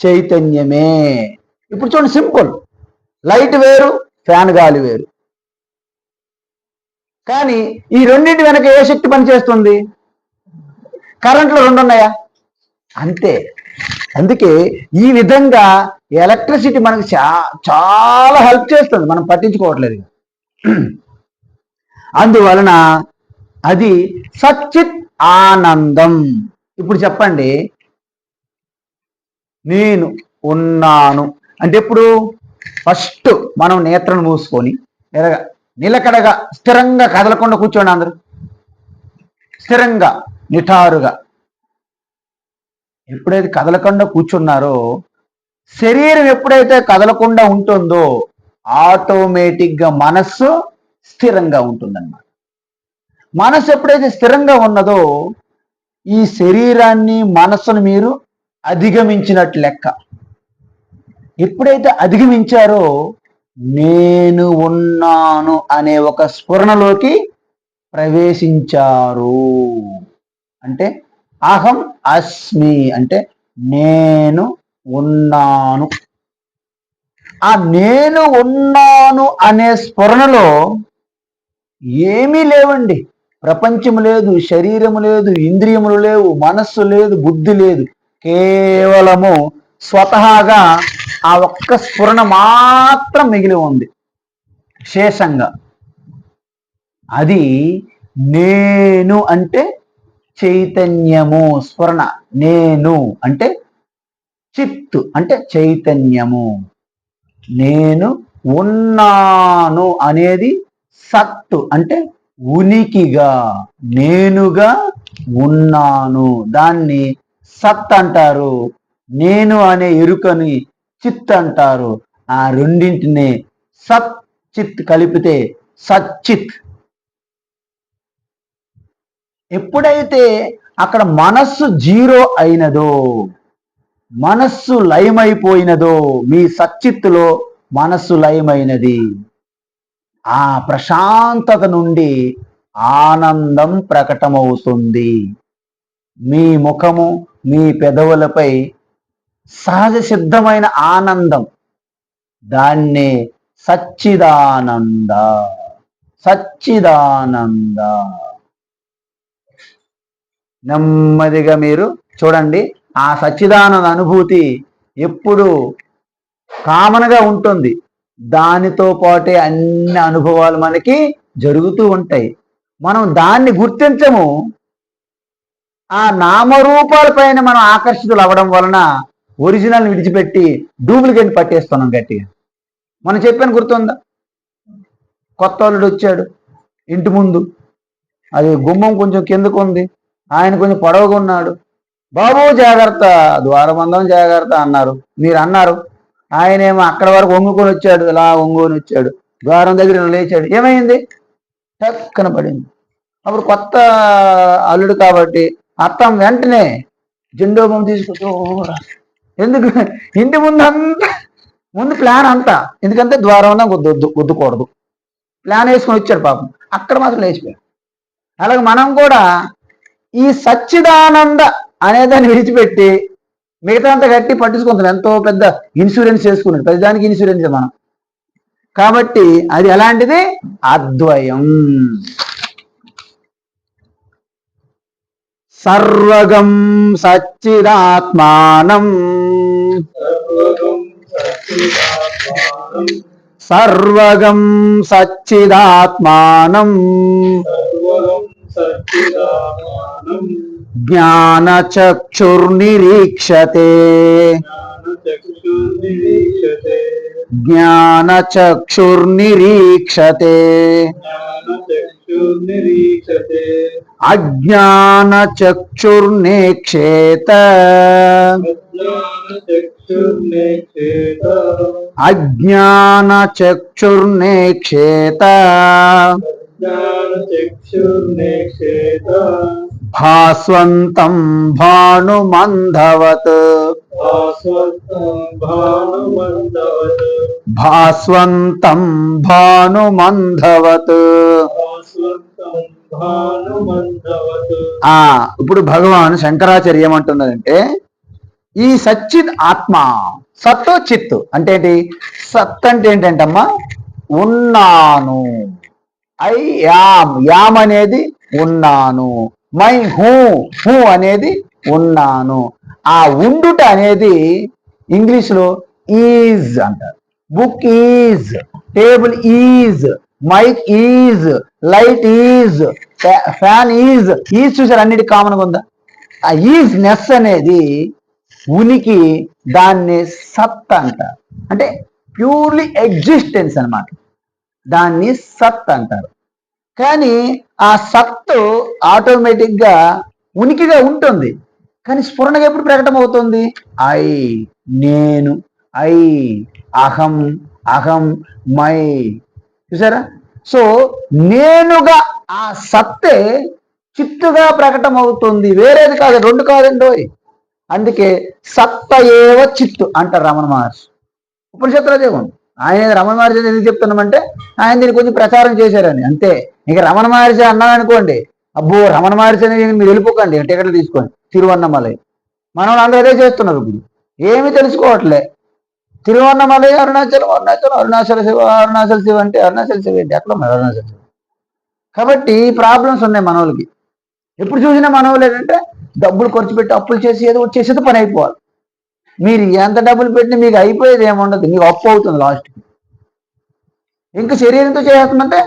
చైతన్యమే. ఇప్పుడు చూడండి, సింపుల్. లైట్ వేరు, ఫ్యాన్ గాలి వేరు. కానీ ఈ రెండింటి వెనక ఏ శక్తి పనిచేస్తుంది? కరెంట్లో రెండు ఉన్నాయా? అంతే. అందుకే ఈ విధంగా ఎలక్ట్రిసిటీ మనకు చాలా హెల్ప్ చేస్తుంది, మనం పట్టించుకోవట్లేదు. అందువలన అది సచ్చిత్ ఆనందం. ఇప్పుడు చెప్పండి, నేను ఉన్నాను అంటే ఎప్పుడు? ఫస్ట్ మనం నేత్రం మూసుకొని నిలకడగా స్థిరంగా కదలకుండా కూర్చోండి. అందరూ స్థిరంగా నిటారుగా. ఎప్పుడైతే కదలకుండా కూర్చున్నారో, శరీరం ఎప్పుడైతే కదలకుండా ఉంటుందో ఆటోమేటిక్గా మనస్సు స్థిరంగా ఉంటుందన్నమాట. మనస్సు ఎప్పుడైతే స్థిరంగా ఉన్నదో ఈ శరీరాన్ని, మనస్సును మీరు అధిగమించినట్లు లెక్క. ఎప్పుడైతే అధిగమించారో నేను ఉన్నాను అనే ఒక స్ఫురణలోకి ప్రవేశించారు. అంటే అహం అస్మి అంటే నేను ఉన్నాను. ఆ నేను ఉన్నాను అనే స్ఫురణలో ఏమీ లేవండి. ప్రపంచము లేదు, శరీరము లేదు, ఇంద్రియములు లేవు, మనస్సు లేదు, బుద్ధి లేదు. కేవలము స్వతహాగా ఆ ఒక్క స్ఫురణ మాత్రం మిగిలి ఉంది శేషంగా. అది నేను అంటే చైతన్యము. స్ఫురణ నేను అంటే చిత్తు అంటే చైతన్యము. నేను ఉన్నాను అనేది సత్తు అంటే ఉనికిగా, నేనుగా ఉన్నాను. దాన్ని సత్ అంటారు. నేను అనే ఎరుకని చిత్ అంటారు. ఆ రెండింటిని సత్ చిత్ కలిపితే సచ్చిత్. ఎప్పుడైతే అక్కడ మనస్సు జీరో అయినదో, మనస్సు లయమైపోయినదో, మీ సచ్చిత్తులో మనస్సు లయమైనది. ఆ ప్రశాంతత నుండి ఆనందం ప్రకటమవుతుంది. మీ ముఖము, మీ పెదవులపై సహజ సిద్ధమైన ఆనందం. దాన్నే సచ్చిదానంద, సచ్చిదానంద. నెమ్మదిగా మీరు చూడండి. ఆ సచ్చిదానంద అనుభూతి ఎప్పుడు కామన్గా ఉంటుంది. దానితో పాటే అన్ని అనుభవాలు మనకి జరుగుతూ ఉంటాయి. మనం దాన్ని గుర్తించము. ఆ నామరూపాల పైన మనం ఆకర్షితులు అవ్వడం వలన ఒరిజినల్ విడిచిపెట్టి డూప్లికేట్ పట్టేస్తున్నాం గట్టిగా. మనం చెప్పాను గుర్తుందా? కొత్త అల్లుడు వచ్చాడు ఇంటి ముందు, అది గుమ్మం కొంచెం కిందకు ఉంది, ఆయన కొంచెం పొడవుగా ఉన్నాడు. బాబు జాగ్రత్త, ద్వారబంధం జాగ్రత్త అన్నారు. మీరు అన్నారు. ఆయనేమో అక్కడ వరకు వంగుకొని వచ్చాడు, ఇలా వంగుకొని వచ్చాడు, ద్వారం దగ్గర లేచాడు. ఏమైంది? టక్కన పడింది. అప్పుడు కొత్త అల్లుడు కాబట్టి అత్తం వెంటనే జెండో బొమ్మ తీసుకొచ్చు. ఎందుకు? ఇంటి ముందు అంతా ముందు ప్లాన్ అంతా, ఎందుకంటే ద్వారం గుద్దకూడదు ప్లాన్ వేసుకొని వచ్చాడు పాపం. అక్కడ మాత్రం లేచిపోయాడు. అలాగే మనం కూడా ఈ సచ్చిదానంద అనేదాన్ని విడిచిపెట్టి మిగతా అంతా గట్టి పట్టించుకుంటున్నాం. ఎంతో పెద్ద ఇన్సూరెన్స్ చేసుకున్నాడు, ప్రతిదానికి ఇన్సూరెన్స్ మనం. కాబట్టి అది ఎలాంటిది? అద్వయం. సర్వగం సచ్చిదాత్మానం, సర్వగం సచ్చిదాత్మానం జ్ఞానచక్షుర్నిరీక్షతే, జ్ఞానచక్షుర్నిరీక్షతే, అజ్ఞానచక్షుర్నేక్షేత, అజ్ఞానచక్షుర్నేక్షేత, భాస్వంతం భానుమంధవత్, భాస్వంతం భానుమంధవత్. ఇప్పుడు భగవాన్ శంకరాచార్య ఏమంటున్నారంటే, ఈ సచ్చిత్ ఆత్మ, సత్తు చిత్తు అంటే ఏంటి? సత్ అంటే ఏంటంటమ్మా ఉన్నాను. ఐ యామ్, యామ్ అనేది ఉన్నాను. మై హూ, హూ అనేది ఉన్నాను. ఆ ఉండుట అనేది ఇంగ్లీష్లో ఈజ్ అంటారు. Book is, table is, mic is, light is, fan is. Is చూసారు, అన్నిటి కామన్గా ఉందా? ఆ ఈజ్ నెస్ అనేది ఉనికి, దాన్ని సత్ అంటారు. అంటే ప్యూర్లీ ఎగ్జిస్టెన్స్ అన్నమాట. దాన్ని సత్ అంటారు. కానీ ఆ సత్తు ఆటోమేటిక్గా ఉనికిగా ఉంటుంది. కానీ స్ఫురణగా ఎప్పుడు ప్రకటమవుతుంది? ఐ, నేను, ఐ, అహం, అహం, మై. చూసారా? సో నేనుగా ఆ సత్తే చిత్తుగా ప్రకటమవుతుంది, వేరేది కాదు, రెండు కాదండి. అందుకే సత్త ఏవ చిత్తు అంటారు రమణ మహర్షి. ఉపనిషత్తులో అదే ఉంది. ఆయన రమణ మహర్షి ఎందుకు చెప్తున్నామంటే ఆయన దీన్ని కొంచెం ప్రచారం చేశారని అంతే. ఇక రమణ మహర్షి అన్నాను అనుకోండి, అబ్బో రమణ మహర్షి అని మీరు వెళ్ళిపోకండి టికెట్లు తీసుకొని తిరువన్నమలై. మన వాళ్ళు అదే చేస్తున్నారు ఇప్పుడు, ఏమి తెలుసుకోవట్లే. తిరువన్నమలై అరుణాచలం, అరుణాచలం, అరుణాచల శివ, అరుణాచల శివ అంటే అరుణాచల శివ ఏంటి ఎట్లా ఉన్నారు అరుణాచల శివ. కాబట్టి ప్రాబ్లమ్స్ ఉన్నాయి మన వాళ్ళకి. ఎప్పుడు చూసినా మన వాళ్ళు ఏంటంటే డబ్బులు ఖర్చు పెట్టి అప్పులు చేసి ఏదో వచ్చేసేది పని అయిపోవాలి. మీరు ఎంత డబ్బులు పెట్టినా మీకు అయిపోయేది ఏముండదు, మీకు అప్పు అవుతుంది లాస్ట్కి. ఇంకా శరీరంతో చేస్తుందంటే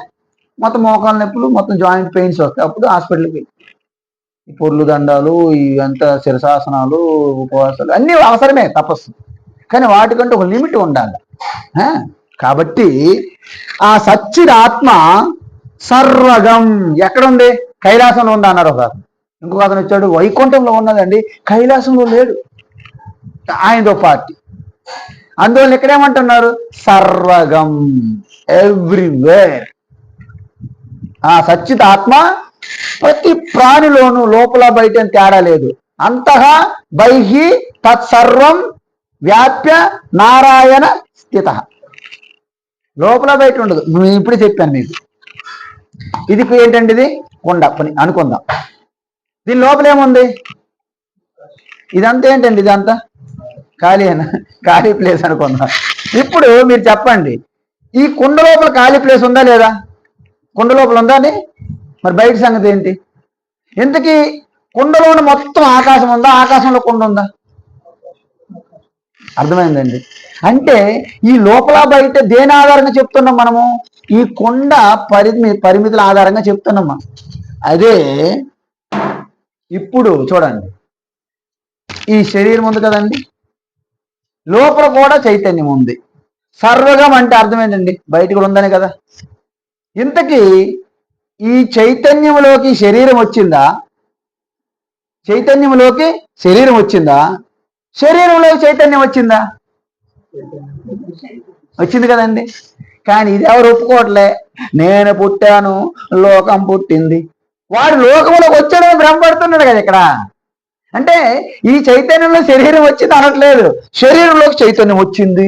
మొత్తం మోకాలు నొప్పులు, మొత్తం జాయింట్ పెయిన్స్ వస్తాయి. అప్పుడు హాస్పిటల్కి ఈ పొర్లు దండాలు, ఇవంతా శిరశాసనాలు, ఉపవాసాలు అన్నీ అవసరమే, తపస్సు. కానీ వాటికంటే ఒక లిమిట్ ఉండాలి. కాబట్టి ఆ సచ్చిదాత్మ సర్వగం ఎక్కడుంది? కైలాసంలో ఉంది అన్నాడు ఒక అతను. ఇంకొక అతను వచ్చాడు, వైకుంఠంలో ఉన్నదండి, కైలాసంలో లేడు. ఆయనతో పార్టీ. అందువల్ల ఇక్కడేమంటున్నారు? సర్వగం, ఎవ్రీవేర్. ఆ సచ్చిదాత్మ ప్రతి ప్రాణిలోనూ లోపల బయట తేడా లేదు. అంతః బైహి తత్సర్వం వ్యాప్య నారాయణ స్థిత. లోపల బయట ఉండదు. నేను ఇప్పుడు చెప్పాను మీకు. ఇది ఏంటంటే ఇది కొండ పని అనుకుందాం. దీని లోపల ఏముంది? ఇదంతా ఏంటండి? ఇదంతా ఖాళీ ఖాళీ ప్లేస్ అనుకుందాం. ఇప్పుడు మీరు చెప్పండి, ఈ కుండ లోపల ఖాళీ ప్లేస్ ఉందా లేదా? కుండ లోపల ఉందా అని? మరి బయట సంగతి ఏంటి? ఇంతకీ కుండలోని మొత్తం ఆకాశం ఉందా? ఆకాశంలో కుండ ఉందా? అర్థమైందండి. అంటే ఈ లోపల బయట దేని ఆధారంగా చెప్తున్నాం మనము? ఈ కుండ పరిమితుల ఆధారంగా చెప్తున్నాం మనం. అదే ఇప్పుడు చూడండి, ఈ శరీరం ఉంది కదండి, లోపల కూడా చైతన్యం ఉంది. సర్వగం అంటే అర్థమైందండి, బయట కూడా ఉందని కదా. ఇంతకీ ఈ చైతన్యంలోకి శరీరం వచ్చిందా? చైతన్యంలోకి శరీరం వచ్చిందా? శరీరంలోకి చైతన్యం వచ్చిందా? వచ్చింది కదండి. కానీ ఇది ఎవరు ఒప్పుకోవట్లే. నేను పుట్టాను, లోకం పుట్టింది. వాడు లోకంలోకి వచ్చాడని భ్రమపడుతున్నాడు కదా ఇక్కడ. అంటే ఈ చైతన్యంలో శరీరం వచ్చింది అనట్లేదు, శరీరంలోకి చైతన్యం వచ్చింది.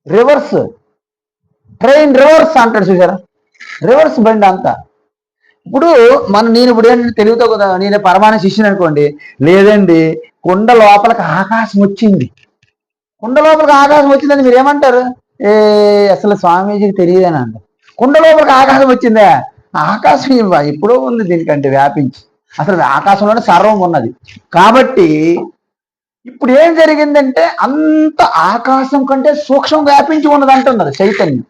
రివర్స్ ట్రైన్ రివర్స్ అంటాడు చూసారా, రివర్స్ బండి అంతా. ఇప్పుడు నేను ఇప్పుడు ఏంటంటే తెలివితో కదా, నేను పరమాణ శిష్యుని అనుకోండి, లేదండి కుండ లోపలికి ఆకాశం వచ్చింది, కుండ లోపలికి ఆకాశం వచ్చిందని మీరు ఏమంటారు? అసలు స్వామీజీకి తెలియదని అంట. కుండ లోపలికి ఆకాశం వచ్చిందా? ఆకాశం ఎప్పుడో ఉంది దీనికంటే వ్యాపించి. అసలు ఆకాశంలోనే సర్వం ఉన్నది. కాబట్టి ఇప్పుడు ఏం జరిగిందంటే అంత ఆకాశం కంటే సూక్ష్మం వ్యాపించి ఉన్నది అంటున్నది చైతన్యం.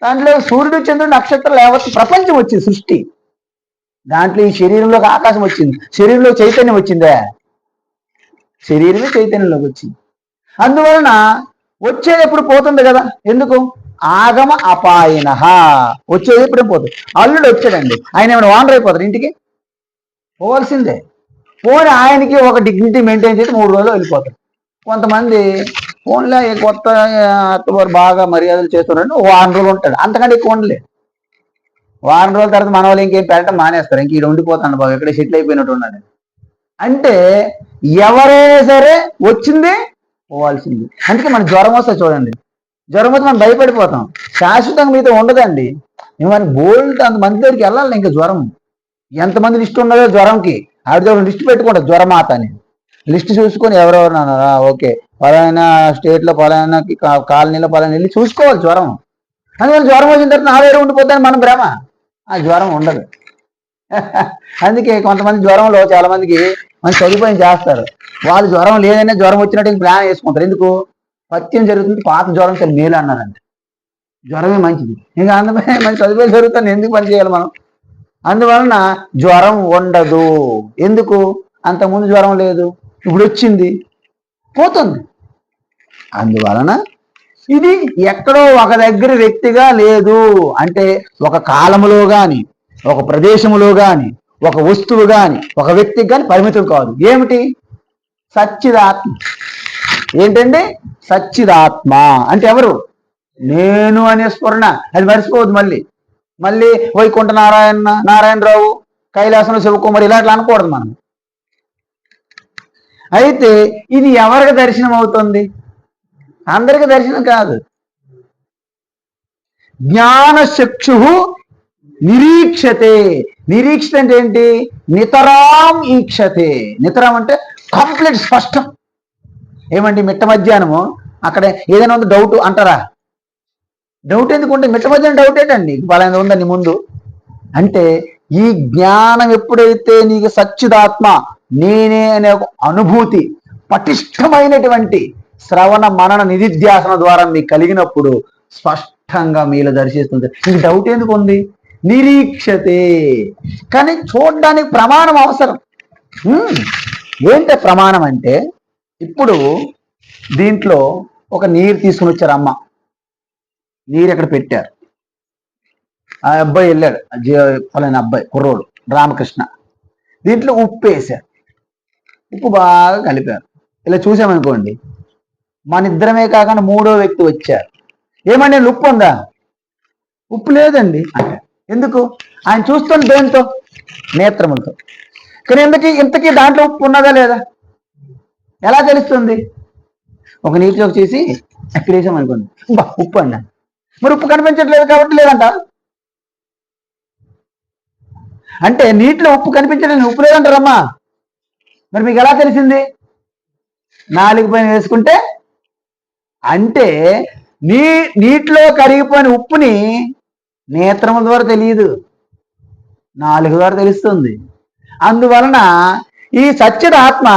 దాంట్లో సూర్యుడు, చంద్రుడు, నక్షత్రాలు యావత్ ప్రపంచం వచ్చింది సృష్టి. దాంట్లో ఈ శరీరంలోకి ఆకాశం వచ్చింది, శరీరంలో చైతన్యం వచ్చిందా? శరీరమే చైతన్యంలోకి వచ్చింది. అందువలన వచ్చేది ఎప్పుడు పోతుంది కదా. ఎందుకు? ఆగమ అపాయన. వచ్చేది ఎప్పుడు పోతుంది. అల్లుడు వచ్చాడండి, ఆయన ఏమైనా వానర్ అయిపోతారు? ఇంటికి పోవాల్సిందే. పోనీ ఆయనకి ఒక డిగ్నిటీ మెయింటైన్ చేసి 3 రోజులు వెళ్ళిపోతారు. కొంతమంది ఫోన్లో కొత్త అత్తవారు బాగా మర్యాదలు చేస్తున్నారంటే 1 వారం రోజులు ఉంటాడు, అంతకంటే ఎక్కువ ఉండలేదు. 1 వారం రోజుల తర్వాత మన వాళ్ళు ఇంకేం పెట్టడం మానేస్తారు, ఇంక ఈడు ఉండిపోతాను బాగా ఇక్కడ సెటిల్ అయిపోయినట్టు ఉన్నాడు. అంటే ఎవరైనా సరే వచ్చింది పోవాల్సింది. అందుకే మన జ్వరం వస్తే చూడండి, జ్వరం వస్తే మనం భయపడిపోతాం, శాశ్వతంగా మీతో ఉండదండి. మన బోల్డ్ అంతమంది దగ్గరికి వెళ్ళాలి. ఇంకా జ్వరం ఎంతమంది లిస్ట్ ఉన్నదో జ్వరంకి, ఆవిడ లిస్ట్ పెట్టుకుంటారు జ్వరమాత అని. లిస్ట్ చూసుకొని ఎవరెవరు అన్నారా, ఓకే పలానా స్టేట్లో పలానా కాలనీలో పలానా వెళ్ళి చూసుకోవాలి జ్వరం. అందువల్ల జ్వరం వచ్చిన తర్వాత నా వేరే ఉండిపోతాను మనం భ్రమ. ఆ జ్వరం ఉండదు. అందుకే కొంతమంది జ్వరంలో చాలా మందికి మంచి సదుపాయం చేస్తారు. వాళ్ళు జ్వరం లేదనే జ్వరం వచ్చినట్టు ప్లాన్ వేసుకుంటారు. ఎందుకు? పత్యం జరుగుతుంది, పాత జ్వరం చాలా మేలు అన్నారంటే జ్వరమే మంచిది. ఇంకా అందుకనే మంచి సదుపాయం జరుగుతుంది, ఎందుకు పని చేయాలి మనం? అందువలన జ్వరం ఉండదు. ఎందుకు? అంతకుముందు జ్వరం లేదు, ఇప్పుడు వచ్చింది పోతుంది. అందువలన ఇది ఎక్కడో ఒక దగ్గర వ్యక్తిగా లేదు. అంటే ఒక కాలములో కానీ, ఒక ప్రదేశములో కానీ, ఒక వస్తువు కానీ, ఒక వ్యక్తికి కానీ పరిమితం కాదు. ఏమిటి? సచ్చిదాత్మ. ఏంటండి? సచ్చిదాత్మ అంటే ఎవరు? నేను అనే స్ఫురణ. అది మర్చిపోవద్దు. మళ్ళీ వైకుంఠ నారాయణరావు, కైలాసంలో శివకుమారి ఇలాంటి అనకూడదు మనం. అయితే ఇది ఎవరికి దర్శనం అవుతుంది? అందరికీ దర్శనం కాదు. జ్ఞానచక్షు నిరీక్షతే. నిరీక్షత అంటే ఏంటి? నితరాం ఈక్షతే. నితరాం అంటే కంప్లీట్ స్పష్టం. ఏమండి మిట్ట మధ్యాహ్నము అక్కడ ఏదైనా ఉంది డౌట్ అంటారా? డౌట్ ఎందుకుంటే మిట్ట మధ్యాహ్నం డౌట్ ఏంటండి పలానా ఉందని ముందు అంటే ఈ జ్ఞానం ఎప్పుడైతే నీకు సచ్చిదాత్మ నేనే అనే ఒక అనుభూతి పటిష్టమైనటువంటి శ్రవణ మనన నిధిధ్యాసన ద్వారా మీకు కలిగినప్పుడు స్పష్టంగా మీలో దర్శిస్తుంది. నీకు డౌట్ ఎందుకు ఉంది? నిరీక్షతే. కానీ చూడడానికి ప్రమాణం అవసరం. ఏంటి ప్రమాణం అంటే, ఇప్పుడు దీంట్లో ఒక నీరు తీసుకుని వచ్చారు అమ్మ. నీరు ఎక్కడ పెట్టారు, ఆ అబ్బాయి వెళ్ళాడు, పలానా అబ్బాయి కుర్రోడు రామకృష్ణ. దీంట్లో ఉప్పు వేశారు, ఉప్పు బాగా కలిపారు. ఇలా చూసామనుకోండి, మన ఇద్దరమే కాకుండా మూడో వ్యక్తి వచ్చారు. ఏమండి ఉప్పు ఉందా? ఉప్పు లేదండి అంటే ఎందుకు? ఆయన చూస్తుంది దేంతో? నేత్రములతో. కానీ ఇంతకీ దాంట్లో ఉప్పు ఉన్నదా లేదా? ఎలా తెలుస్తుంది? ఒక నీటిలోకి చేసి ఎక్కడ వేసామనుకోండి, ఉప్పు అన్నా, మరి ఉప్పు కనిపించట్లేదు కాబట్టి లేదంట. అంటే నీటిలో ఉప్పు కనిపించడానికి ఉప్పు లేదంటారమ్మా. మరి మీకు ఎలా తెలిసింది? నాలుగు పైన వేసుకుంటే. అంటే నీటిలో కరిగిపోయిన ఉప్పుని నేత్రముల ద్వారా తెలియదు, నాలుగు ద్వారా తెలుస్తుంది. అందువలన ఈ సత్యద ఆత్మ,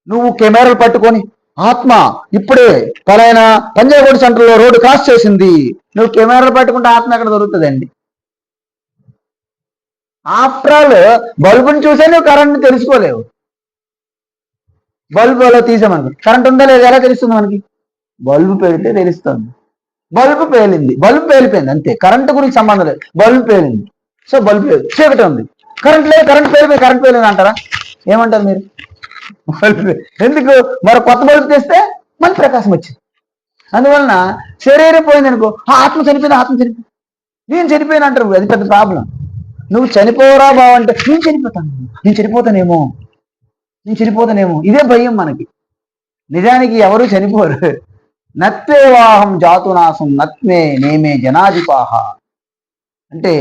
నువ్వు కెమెరాలు పట్టుకొని ఆత్మ ఇప్పుడే పలానా పంజాగూడ సెంటర్లో రోడ్డు క్రాస్ చేసింది, నువ్వు కెమెరాలు పట్టుకుంటే ఆత్మ ఎక్కడ దొరుకుతుందండి? ఆఫ్టర్ ఆల్ బల్బుని చూసే నువ్వు కరెంట్ని తెలుసుకోలేవు. బల్బు అలా తీసామనుకో, కరెంట్ ఉందా లేదా ఎలా తెలుస్తుంది మనకి? బల్బు పెడితే తెలుస్తుంది. బల్బు పేలింది, బల్బు పేలిపోయింది, అంతే. కరెంటు గురించి సంబంధం లేదు, బల్బు పేలింది. సో బల్బు లేదు, చీకటి ఉంది, కరెంట్ లేదు, కరెంట్ పేలింది అంటారా? ఏమంటారు మీరు? ఎందుకు? మరి కొత్త బల్బు తెస్తే మళ్ళీ ప్రకాశం వచ్చింది. అందువలన శరీరం పోయింది అనుకో, ఆత్మ చనిపోయింది, నేను చనిపోయిన అంటారు. అది పెద్ద ప్రాబ్లం. నువ్వు చనిపోరా బావంటే నేను చనిపోతానేమో, ఇదే భయం మనకి. నిజానికి ఎవరు చనిపోరు. నత్వేవాహం జాతునాశం నత్మే నేమే జనాధిపాహ. అంటే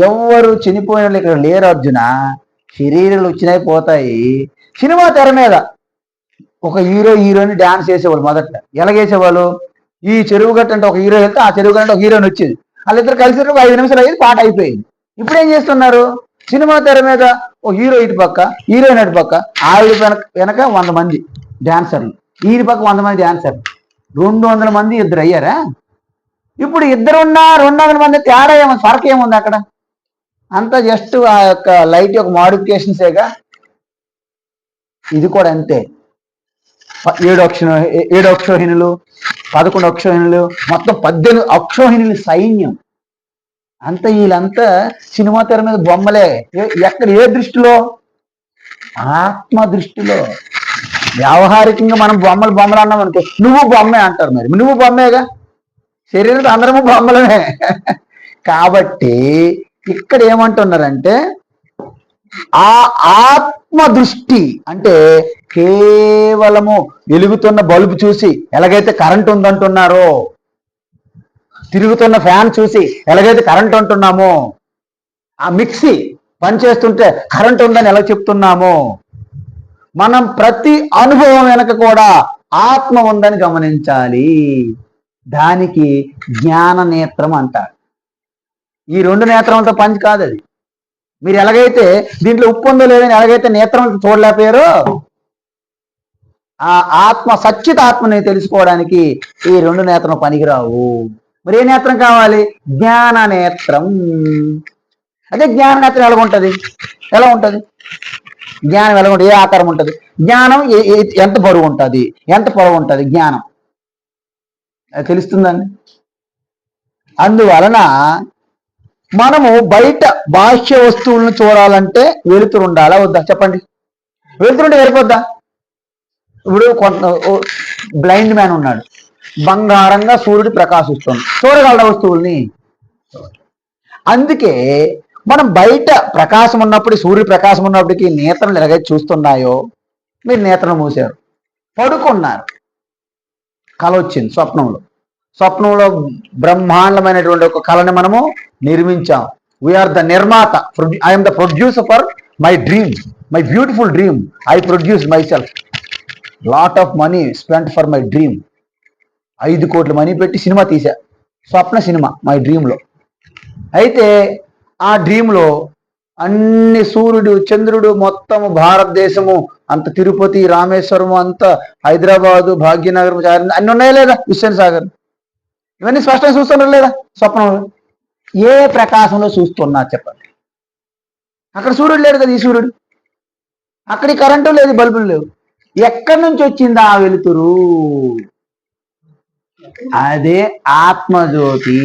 ఎవరు చనిపోయిన ఇక్కడ లేరు అర్జున. శరీరాలు వచ్చినాయి పోతాయి. సినిమా తెర మీద ఒక హీరోని డాన్స్ చేసేవాళ్ళు. మొదట ఎలాగేసేవాళ్ళు? ఈ చెరువు గట్టు అంటే ఒక హీరో వెళ్తే ఆ చెరువు గట్టు ఒక హీరోని వచ్చేది, వాళ్ళిద్దరు కలిసి 5 నిమిషాలు అయ్యేది, పాట అయిపోయింది. ఇప్పుడు ఏం చేస్తున్నారు? సినిమా తెర మీద ఒక హీరో ఇటు పక్క, హీరోయిన్ అటు పక్క, ఆవిడ వెనక 100 మంది డాన్సర్లు, ఈయన పక్క 100 మంది డాన్సర్లు, 200 మంది ఇద్దరు అయ్యారా? ఇప్పుడు ఇద్దరున్న 200 మంది తేడా ఫరక్ ఏముంది అక్కడ? అంతా జస్ట్ ఆ యొక్క లైట్ యొక్క మాడిఫికేషన్సేగా. ఇది కూడా అంతే. 7 అక్షోహిణులు, 11 అక్షోహిణులు, మొత్తం 18 అక్షోహిణులు సైన్యం. అంత వీళ్ళంతా సినిమా తెర మీద బొమ్మలే. ఎక్కడ? ఏ దృష్టిలో? ఆత్మ దృష్టిలో. వ్యావహారికంగా మనం బొమ్మలు అన్నాం అనుకో, నువ్వు బొమ్మే అంటారు. మరి నువ్వు బొమ్మేగా, శరీరం అందరము బొమ్మలమే. కాబట్టి ఇక్కడ ఏమంటున్నారంటే, ఆ ఆత్మ దృష్టి అంటే కేవలము వెలుగుతున్న బల్బు చూసి ఎలాగైతే కరెంట్ ఉందంటున్నారో, తిరుగుతున్న ఫ్యాన్ చూసి ఎలాగైతే కరెంట్ అంటున్నామో, ఆ మిక్సీ పనిచేస్తుంటే కరెంట్ ఉందని ఎలా చెప్తున్నామో, మనం ప్రతి అనుభవం వెనక కూడా ఆత్మ ఉందని గమనించాలి. దానికి జ్ఞాన నేత్రం అంటారు. ఈ 2 నేత్రములతో పని కాదు అది. మీరు ఎలాగైతే దీంట్లో ఉప్పు ఉందో లేదని ఎలాగైతే నేత్రం చూడలేకపోయారో, ఆ ఆత్మ సచ్చిత ఆత్మని తెలుసుకోవడానికి ఈ 2 నేత్రం పనికిరావు. మరి ఏ నేత్రం కావాలి? జ్ఞాన నేత్రం. అదే జ్ఞాన నేత్రం ఎలా ఉంటుంది? జ్ఞానం ఎలా ఉంటుంది? ఏ ఆకారం ఉంటుంది? జ్ఞానం ఎంత బరువు ఉంటుంది, ఎంత పొడవు ఉంటుంది? జ్ఞానం అది తెలుస్తుందండి. అందువలన మనము బయట బాహ్య వస్తువులను చూడాలంటే వెలుతురు ఉండాలా వద్దా? చెప్పండి. వెలుతురుంటే వెళ్ళిపోద్దా? ఇప్పుడు కొంత బ్లైండ్ మ్యాన్ ఉన్నాడు, బంగారంగా సూర్యుడు ప్రకాశిస్తుంది, చూడగలరా వస్తువుల్ని? అందుకే మనం బయట ప్రకాశం ఉన్నప్పుడు, సూర్యుడు ప్రకాశం ఉన్నప్పటికీ నేత్రలు ఎలాగైతే చూస్తున్నాయో, మీరు నేత్రం మూసారు, పడుకున్నారు, కళ వచ్చింది స్వప్నంలో బ్రహ్మాండమైనటువంటి ఒక కళని మనము నిర్మించాం. వీఆర్ ద నిర్మాత. I'm the producer for my dream, my beautiful dream. I produce my self. Lot of money spent for my dream. 5 కోట్ల మనీ పెట్టి సినిమా తీసా, స్వప్న సినిమా మై డ్రీమ్లో. అయితే ఆ డ్రీమ్లో అన్ని సూర్యుడు చంద్రుడు మొత్తము భారతదేశము అంత తిరుపతి రామేశ్వరము అంత హైదరాబాదు భాగ్యనగరం అన్ని ఉన్నాయా లేదా, హుస్సేన్ సాగర్, ఇవన్నీ స్పష్టంగా చూస్తున్నారు లేదా స్వప్నంలో? ఏ ప్రకాశంలో చూస్తున్నా చెప్పండి? అక్కడ సూర్యుడు లేడు కదా, ఈ సూర్యుడు. అక్కడి కరెంటు లేదు, బల్బులు లేవు. ఎక్కడి నుంచి వచ్చింది ఆ వెలుతురు? అదే ఆత్మజ్యోతి.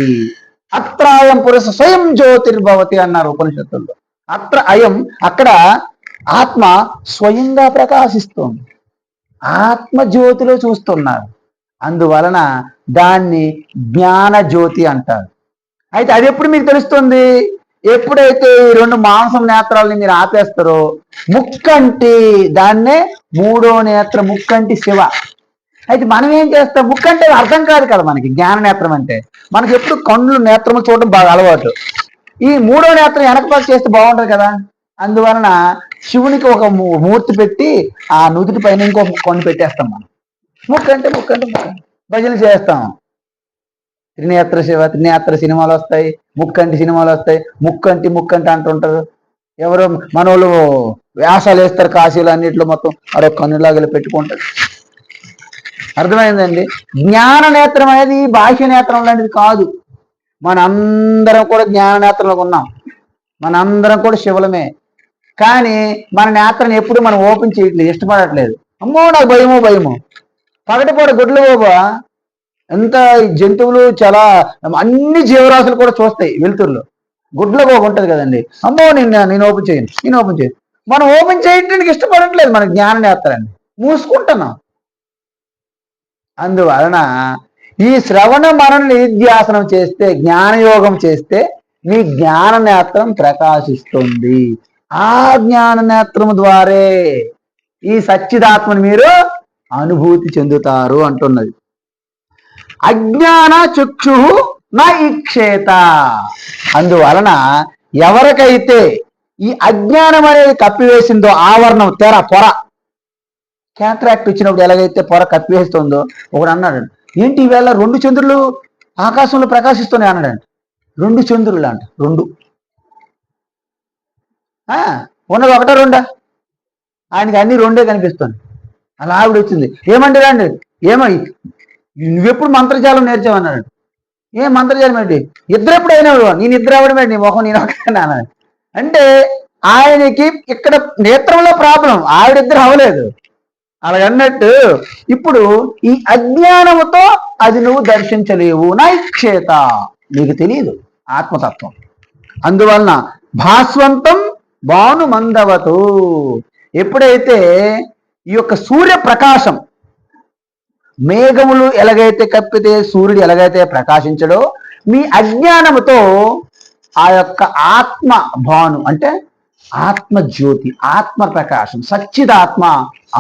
అత్రాయం పురుష స్వయం జ్యోతిర్భవతి అన్నారు ఉపనిషత్తుల్లో. అక్కడ ఆత్మ స్వయంగా ప్రకాశిస్తుంది, ఆత్మజ్యోతిలో చూస్తున్నారు. అందువలన దాన్ని జ్ఞాన జ్యోతి అంటారు. అయితే అది ఎప్పుడు మీకు తెలుస్తుంది? ఎప్పుడైతే ఈ 2 మాంసం నేత్రాలని మీరు ఆపేస్తారో, ముక్కంటి, దాన్నే 3వ నేత్ర ముక్కంటి శివ. అయితే మనం ఏం చేస్తాం? ముక్కంటే అర్థం కాదు కదా మనకి. జ్ఞాన నేత్రం అంటే మనకి ఎప్పుడు కళ్ళు నేత్రము చూడడం బాగా అలవాటు. ఈ 3వ నేత్రం వెనకపాటు చేస్తే బాగుంటుంది కదా. అందువలన శివునికి ఒక మూర్తి పెట్టి ఆ నుదుటి పైన ఇంకొక కొన్ని పెట్టేస్తాం మనం. ముక్కంటే భజన చేస్తాం. త్రినేత్ర శివ, త్రినేత్ర సినిమాలు వస్తాయి, ముక్కంటి సినిమాలు వస్తాయి. ముక్కంటి అంటుంటారు. ఎవరో మనోళ్ళు వ్యాసాలు వేస్తారు కాశీలు అన్నింటిలో, మొత్తం అరొక కన్నులాగా పెట్టుకుంటారు. అర్థమైందండి? జ్ఞాన నేత్రం అనేది బాహ్య నేత్రం లాంటిది కాదు. మనందరం కూడా జ్ఞాన నేత్రంలో ఉన్నాం, మనందరం కూడా శివులమే. కానీ మన నేత్రాన్ని ఎప్పుడు మనం ఓపెన్ చేయట్లేదు, ఇష్టపడట్లేదు. అమ్మో నాకు భయమో. పగటిపూట గుడ్లు బాబా, ఎంత జంతువులు, చాలా అన్ని జీవరాశులు కూడా చూస్తాయి వెలుతురులో. గుడ్ల బాబు ఉంటుంది కదండి. అమ్మో నేను ఓపెన్ చేయను. మనం ఓపెన్ చేయడానికి ఇష్టపడట్లేదు మన జ్ఞాన నేత్రాన్ని, మూసుకుంటున్నాం. అందువలన ఈ శ్రవణ మనన నిధ్యాసనం చేస్తే, జ్ఞానయోగం చేస్తే మీ జ్ఞాన నేత్రం ప్రకాశిస్తుంది. ఆ జ్ఞాన నేత్రం ద్వారే ఈ సచ్చిదాత్మని మీరు అనుభూతి చెందుతారు అంటున్నది. అజ్ఞాన చక్షు నా ఈక్షేత. అందువలన ఎవరికైతే ఈ అజ్ఞానం అనేది కప్పివేసిందో, ఆవరణం, తెర, పొర, క్యాట్రాక్ట్ వచ్చినప్పుడు ఎలాగైతే పొర కప్పివేస్తుందో, ఒకడు అన్నాడు, ఏంటి ఈవేళ 2 చంద్రులు ఆకాశంలో ప్రకాశిస్తున్నాయి అన్నాడంట. 2 చంద్రులు అంట, 2 ఉన్నది 1, 2? ఆయనకి అన్ని 2 కనిపిస్తుంది. అలా ఆవిడ వచ్చింది, ఏమండి రండి, నువ్వెప్పుడు మంత్రజాలం నేర్చావన్నాడు. ఏం మంత్రజాలం ఏంటి? ఇద్దరు ఎప్పుడు అయినాడు, నేను ఇద్దరు అవ్వడం ఏంటి, నీ మొహం నేను ఒకటే అన్నాడు. అంటే ఆయనకి ఇక్కడ నేత్రంలో ప్రాబ్లం, ఆవిడిద్దరు అవ్వలేదు. అలాగన్నట్టు ఇప్పుడు ఈ అజ్ఞానముతో అది నువ్వు దర్శించలేవు. నైక్షేత, నీకు తెలియదు ఆత్మతత్వం. అందువలన భాస్వంతం భానుమందవతు. ఎప్పుడైతే ఈ యొక్క సూర్యప్రకాశం, మేఘములు ఎలాగైతే కప్పితే సూర్యుడు ఎలాగైతే ప్రకాశించడో, మీ అజ్ఞానముతో ఆ యొక్క ఆత్మ భాను అంటే ఆత్మజ్యోతి, ఆత్మ ప్రకాశం, సచ్చిదాత్మ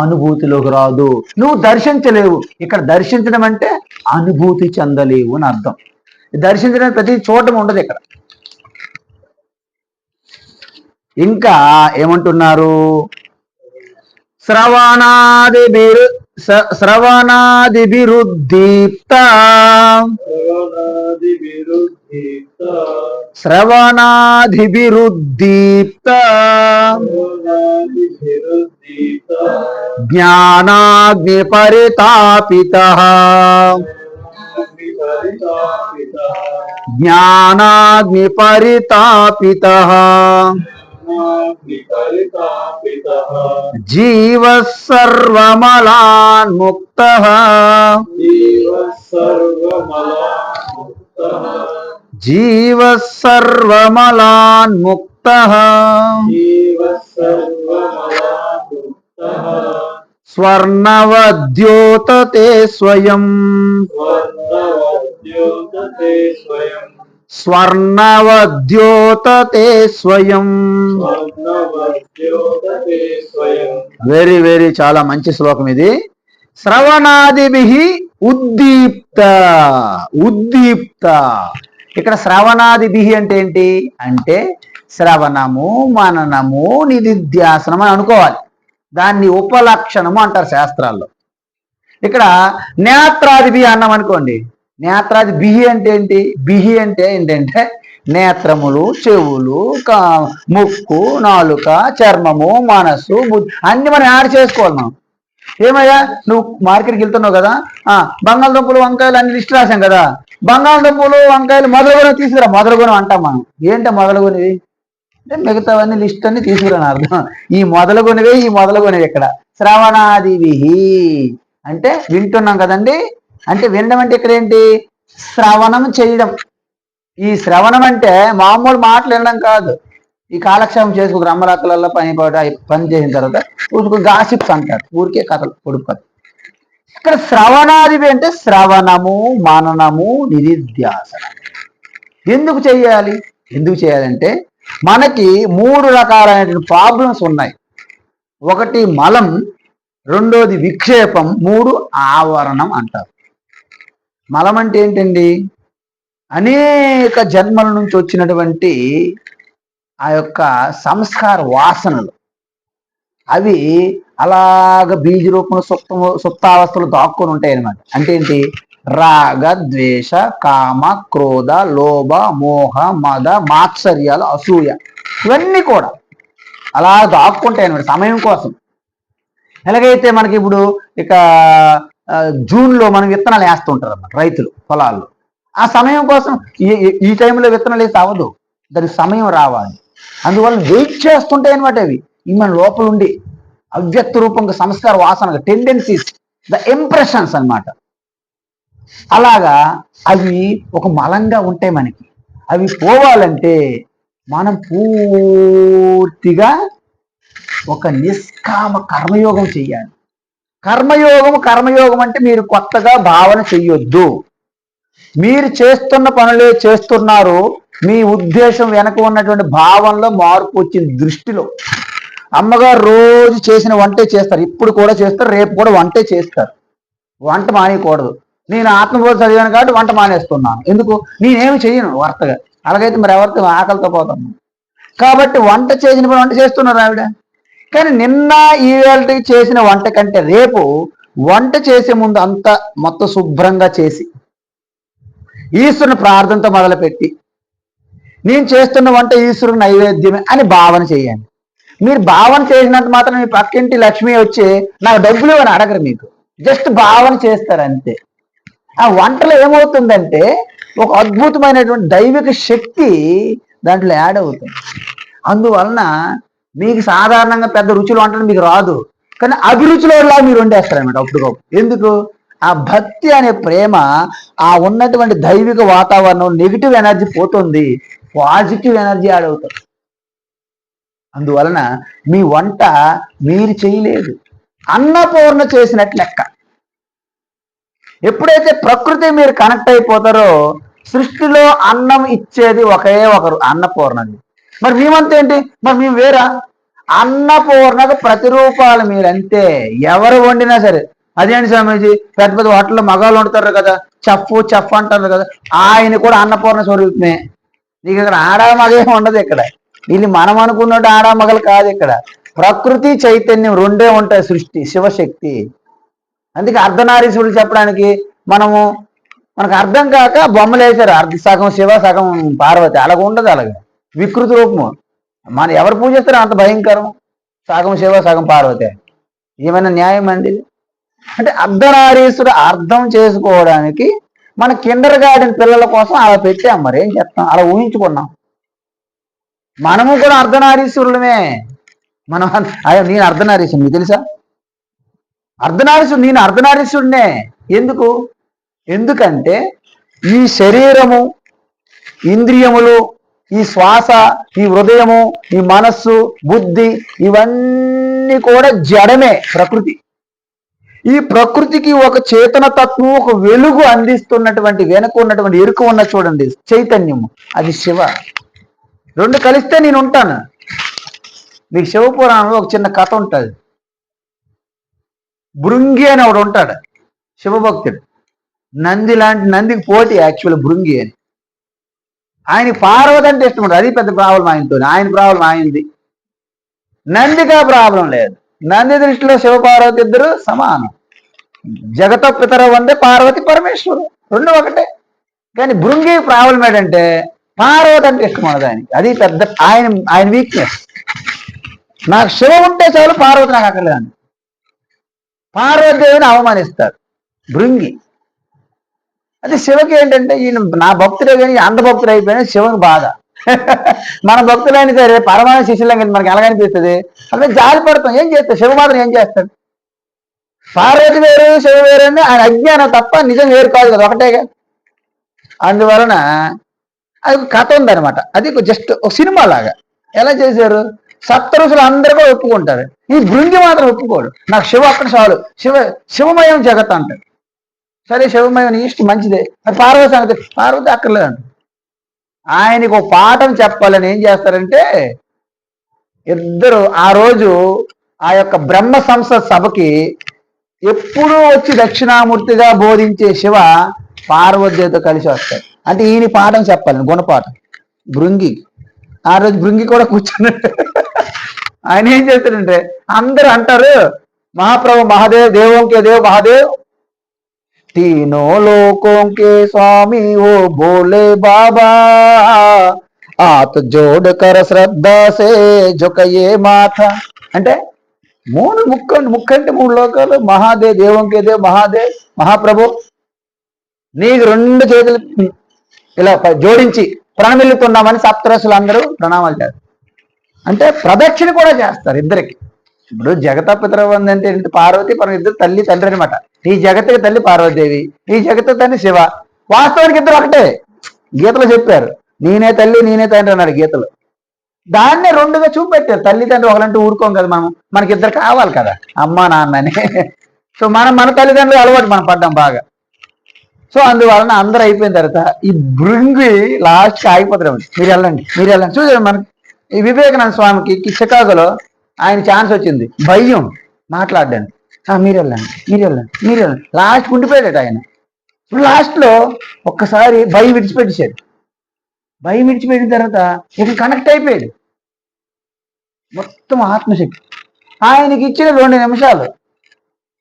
అనుభూతిలోకి రాదు. నువ్వు దర్శించలేవు. ఇక్కడ దర్శించడం అంటే అనుభూతి చెందలేవు అని అర్థం. దర్శించడం ప్రతి చోట ఉండదు ఇక్కడ. ఇంకా ఏమంటున్నారు? శ్రవణాదిభిరుద్దీప్త జ్ఞానాగ్ని పరితాపిత జీవ సర్వమలాన్ముక్త స్వర్ణవద్యోతతే స్వయం వెరీ వెరీ చాలా మంచి శ్లోకం ఇది. శ్రవణాదిభి ఉద్దీప్త. ఉద్దీప్త. ఇక్కడ శ్రవణాదిభి అంటే ఏంటి అంటే శ్రవణము, మననము, నిధిధ్యాసనం అని అనుకోవాలి. దాన్ని ఉపలక్షణము అంటారు శాస్త్రాల్లో. ఇక్కడ నేత్రాదిభి అన్నాం అనుకోండి. నేత్రాది బిహి అంటే ఏంటి? బిహి అంటే ఏంటంటే నేత్రములు, చెవులు, ముక్కు, నాలుక, చర్మము, మనస్సు, బుద్ధి అన్ని మనం యాడ్ చేసుకోవాలి. మనం ఏమయ్యా నువ్వు మార్కెట్కి వెళ్తున్నావు కదా, బంగాళదుంపలు, వంకాయలు అన్ని లిస్ట్ రాసాం కదా, బంగాళదుంపలు, వంకాయలు మొదలుగునవి తీసుకురా. మొదలుగునం అంటాం మనం. ఏంటో మొదలుగునివి అంటే మిగతావన్నీ లిస్ట్ అన్ని తీసుకురాని అర్థం. ఈ మొదలుగునివే ఈ మొదలుగునివి ఇక్కడ శ్రవణాదివి అంటే వింటున్నాం కదండి. అంటే వినడం అంటే ఇక్కడ ఏంటి? శ్రవణం చేయడం. ఈ శ్రవణం అంటే మామూలు మాటలు వినడం కాదు. ఈ కాలక్షేపం చేసుకు రమ్మలక్కలలో పని చేసిన తర్వాత ఊరికి గాసిప్స్ అంటారు. ఊరికే కథలు, పొడుపు కథ. ఇక్కడ శ్రవణాదివి అంటే శ్రవణము, మననము, నిధిధ్యాసనం. ఎందుకు చేయాలి? ఎందుకు చేయాలంటే మనకి 3 రకాలైనటువంటి ప్రాబ్లమ్స్ ఉన్నాయి. ఒకటి మలం, రెండోది విక్షేపం, 3 ఆవరణం అంటారు. మలం అంటే ఏంటండి? అనేక జన్మల నుంచి వచ్చినటువంటి ఆ యొక్క సంస్కార వాసనలు. అవి అలాగ బీజ రూపంలో సుప్తావస్థలు దాక్కుని ఉంటాయి అన్నమాట. అంటే ఏంటి? రాగ, ద్వేష, కామ, క్రోధ, లోభ, మోహ, మద, మాత్సర్యాలు, అసూయ ఇవన్నీ కూడా అలా దాక్కుంటాయి అన్నమాట సమయం కోసం. ఎలాగైతే మనకి ఇప్పుడు ఇక జూన్లో మనం విత్తనాలు వేస్తుంటారు అన్నమాట రైతులు పొలాల్లో. ఆ సమయం కోసం ఈ టైంలో విత్తనాలు వేసి అవ్వదు, దానికి సమయం రావాలి. అందువల్ల వెయిట్ చేస్తుంటాయి అనమాట. అవి మన లోపల ఉండి అవ్యక్త రూపంగా సంస్కార వాసన, టెండెన్సీస్, ద ఇంప్రెషన్స్ అన్నమాట. అలాగా అవి ఒక మలంగా ఉంటాయి మనకి. అవి పోవాలంటే మనం పూర్తిగా ఒక నిష్కామ కర్మయోగం చెయ్యాలి. కర్మయోగం అంటే మీరు కొత్తగా భావన చెయ్యొద్దు. మీరు చేస్తున్న పనులే చేస్తున్నారు. మీ ఉద్దేశం వెనక ఉన్నటువంటి భావనలో మార్పు వచ్చింది. దృష్టిలో అమ్మగారు రోజు చేసిన వంటే చేస్తారు, ఇప్పుడు కూడా చేస్తారు, రేపు కూడా వంటే చేస్తారు. వంట మానేయకూడదు. నేను ఆత్మబోధ చదివాను కాబట్టి వంట మానేస్తున్నాను. ఎందుకు? నేనేమి చెయ్యను వర్తగా. అలాగైతే మరి ఎవరితో ఆకలితో పోతాను. కాబట్టి వంట చేసిన పని వంట చేస్తున్నారు ఆవిడ. కానీ నిన్న ఈవేళ చేసిన వంట కంటే రేపు వంట చేసే ముందు అంతా మొత్తం శుభ్రంగా చేసి ఈశ్వరుని ప్రార్థనతో మొదలుపెట్టి నేను చేస్తున్న వంట ఈశ్వరుని నైవేద్యమే అని భావన చేయండి. మీరు భావన చేసినంత మాత్రం మీ పక్కింటి లక్ష్మి వచ్చి నాకు డబ్బులు అని అడగరు. మీకు జస్ట్ భావన చేస్తారు అంతే. ఆ వంటలో ఏమవుతుందంటే ఒక అద్భుతమైనటువంటి దైవిక శక్తి దాంట్లో యాడ్ అవుతుంది. అందువలన మీకు సాధారణంగా పెద్ద రుచులు వంటలు మీకు రాదు, కానీ అభిరుచిలోలా మీరు వండేస్తారన్నమాట అప్పుడుకప్పుడు. ఎందుకు? ఆ భక్తి అనే ప్రేమ, ఆ ఉన్నటువంటి దైవిక వాతావరణం, నెగిటివ్ ఎనర్జీ పోతుంది, పాజిటివ్ ఎనర్జీ యాడ్ అవుతుంది. అందువలన మీ వంట మీరు చేయలేదు, అన్నపూర్ణ చేసినట్టు లెక్క. ఎప్పుడైతే ప్రకృతి మీరు కనెక్ట్ అయిపోతారో సృష్టిలో అన్నం ఇచ్చేది ఒకే ఒకరు, అన్నపూర్ణది. మరి మేమంతా ఏంటి? మరి మేము వేరా? అన్నపూర్ణకు ప్రతిరూపాలు మీరంతే. ఎవరు వండినా సరే. అదేంటి స్వామీజీ, పెద్ద పెద్ద హోటల్లో మగాళ్ళు వండుతారు కదా, చెఫ్ అంటారు కదా, ఆయన కూడా అన్నపూర్ణ స్వరూపమే. నీకు ఇక్కడ ఆడా మగేం ఉండదు. ఇక్కడ ఇది మనం అనుకున్నట్టు ఆడా మగలు కాదు. ఇక్కడ ప్రకృతి చైతన్యం రెండే ఉంటాయి. సృష్టి శివశక్తి. అందుకే అర్ధనారీశ్వరుడు చెప్పడానికి మనకు అర్థం కాక బొమ్మలు వేశారు. సగం శివ సగం పార్వతి. అలాగ ఉండదు. అలాగే వికృతి రూపము. మనం ఎవరు పూజిస్తారో అంత భయంకరం. సగం శివ సగం పార్వతి. ఏమైనా న్యాయం అండి? అంటే అర్ధనారీశ్వరుడు అర్థం చేసుకోవడానికి మన కిండర్ గార్డెన్ పిల్లల కోసం అలా పెట్టాం. మరి ఏం చెప్తాం? అలా ఊహించుకున్నాం. మనము కూడా అర్ధనారీశ్వరులమే. నేను అర్ధనారీశ్వరుడు, మీకు తెలుసా? నేను అర్ధనారీశ్వరుడినే. ఎందుకంటే ఈ శరీరము, ఇంద్రియములు, ఈ శ్వాస, ఈ హృదయము, ఈ మనస్సు, బుద్ధి ఇవన్నీ కూడా జడమే. ప్రకృతి. ఈ ప్రకృతికి ఒక చేతన తత్వం, ఒక వెలుగు అందిస్తున్నటువంటి వెనక ఉన్నటువంటి ఎరుక ఉన్న చూడండి చైతన్యము, అది శివ. రెండు కలిస్తే నేను ఉంటాను. మీకు శివపురాణంలో ఒక చిన్న కథ ఉంటుంది. భృంగి అని ఒకడు ఉంటాడు, శివభక్తుడు. నంది లాంటి, నందికి పోటీ యాక్చువల్ భృంగి అని. ఆయన పార్వతి అంటే ఇష్టం ఉంటుంది, అది పెద్ద ప్రాబ్లం ఆయనతో. ఆయన ప్రాబ్లం ఆయనది, నందికి ఆ ప్రాబ్లం లేదు. నంది దృష్టిలో శివపార్వతి ఇద్దరు సమానం. జగత పితర వందే పార్వతి పరమేశ్వరు, రెండు ఒకటే. కానీ భృంగి ప్రాబ్లం ఏంటంటే పార్వతి అంటే ఇష్టం ఉండదు ఆయనకి, అది పెద్ద ఆయన వీక్నెస్. నాకు శివ ఉంటే చాలు, పార్వతి నాకు అక్కర్లేదండి. పార్వతీదేవిని అవమానిస్తారు భృంగి. అది శివకి ఏంటంటే ఈయన నా భక్తుడే కానీ అంత భక్తుడు అయిపోయినా శివకి బాధ. మన భక్తులైన సరే పరమాన శిష్యులం కానీ మనకి ఎలాగనిపిస్తుంది, అదే జాలి పడతాం. ఏం చేస్తాడు శివ మాత్రం, ఏం చేస్తాడు? పార్వతి వేరు శివ వేరు అని ఆయన అజ్ఞానం తప్ప నిజం వేరు కాదు కదా, ఒకటేగా. అందువలన అది ఒక కథ ఉందనమాట. అది జస్ట్ ఒక సినిమా లాగా. ఎలా చేశారు, సప్తఋషులు అందరూ కూడా ఒప్పుకుంటారు, ఈ భృంగి మాత్రం ఒప్పుకోడు. నాకు శివ అక్కడ చాలు, శివమయం జగత్ అంటాడు. సరే శివమయం ఇష్టం, మంచిదే. మరి పార్వతి సంగతి, పార్వతి అక్కర్లేదంట. ఆయనకు ఒక పాఠం చెప్పాలని ఏం చేస్తారంటే, ఇద్దరు ఆ రోజు ఆ యొక్క బ్రహ్మ సంసద్ సభకి ఎప్పుడూ వచ్చి దక్షిణామూర్తిగా బోధించే శివ పార్వతీతో కలిసి వస్తాడు. అంటే ఈయన పాఠం చెప్పాలని, గుణపాఠం భృంగి. ఆ రోజు భృంగి కూడా కూర్చున్నాడు. ఆయన ఏం చేస్తాడంటే, అందరూ అంటారు महाप्रभु महादेव देवों के देव महादेव, तीनों लोकों के स्वामी वो बोले बाबा, हाथ जोड़ कर श्रद्धा से झुकये माथा. అంటే మూడు ముక్కంటే మూడు లోకాలు, మహాదేవ్ దేవం కే దేవ్ మహాదేవ్ మహాప్రభు, నీకు రెండు చేతులు ఇలా జోడించి ప్రణమిల్లుతున్నామని సప్తరసులు అందరూ ప్రణామాలు చేస్తారు. అంటే ప్రదక్షిణ కూడా చేస్తారు ఇద్దరికి. ఇప్పుడు జగత పితరవంది అంటే పార్వతి పరమ ఇద్దరు తల్లి తండ్రి అనమాట. ఈ జగత్తుకి తల్లి పార్వతీదేవి, ఈ జగత్తు తండ్రి శివ. వాస్తవానికి ఇద్దరు ఒకటే, గీతలో చెప్పారు. నేనే తల్లి నేనే తండ్రి అన్నాడు గీతలో. దాన్నే రెండుగా చూపెట్టారు. తల్లి తండ్రి ఒకలంటే ఊరుకోం కదా మనం, మనకి ఇద్దరు కావాలి కదా, అమ్మ నాన్నని. సో మన తల్లిదండ్రులు అలవాటు మనం పడ్డాం బాగా. సో అందువలన అందరూ అయిపోయిన తర్వాత ఈ భృంగి లాస్ట్కి ఆగిపోతారు. మీరు వెళ్ళండి చూసారు. మనకి ఈ వివేకానంద స్వామికి చికాగోలో ఆయన ఛాన్స్ వచ్చింది, భయం మాట్లాడడానికి. మీరు వెళ్ళండి లాస్ట్ ఉండిపోయాడట ఆయన. లాస్ట్లో ఒక్కసారి భయం విడిచిపెట్టేశాడు. భయం విడిచిపెట్టిన తర్వాత ఇక కనెక్ట్ అయిపోయాడు మొత్తం ఆత్మశక్తి. ఆయనకి ఇచ్చిన 2 నిమిషాలు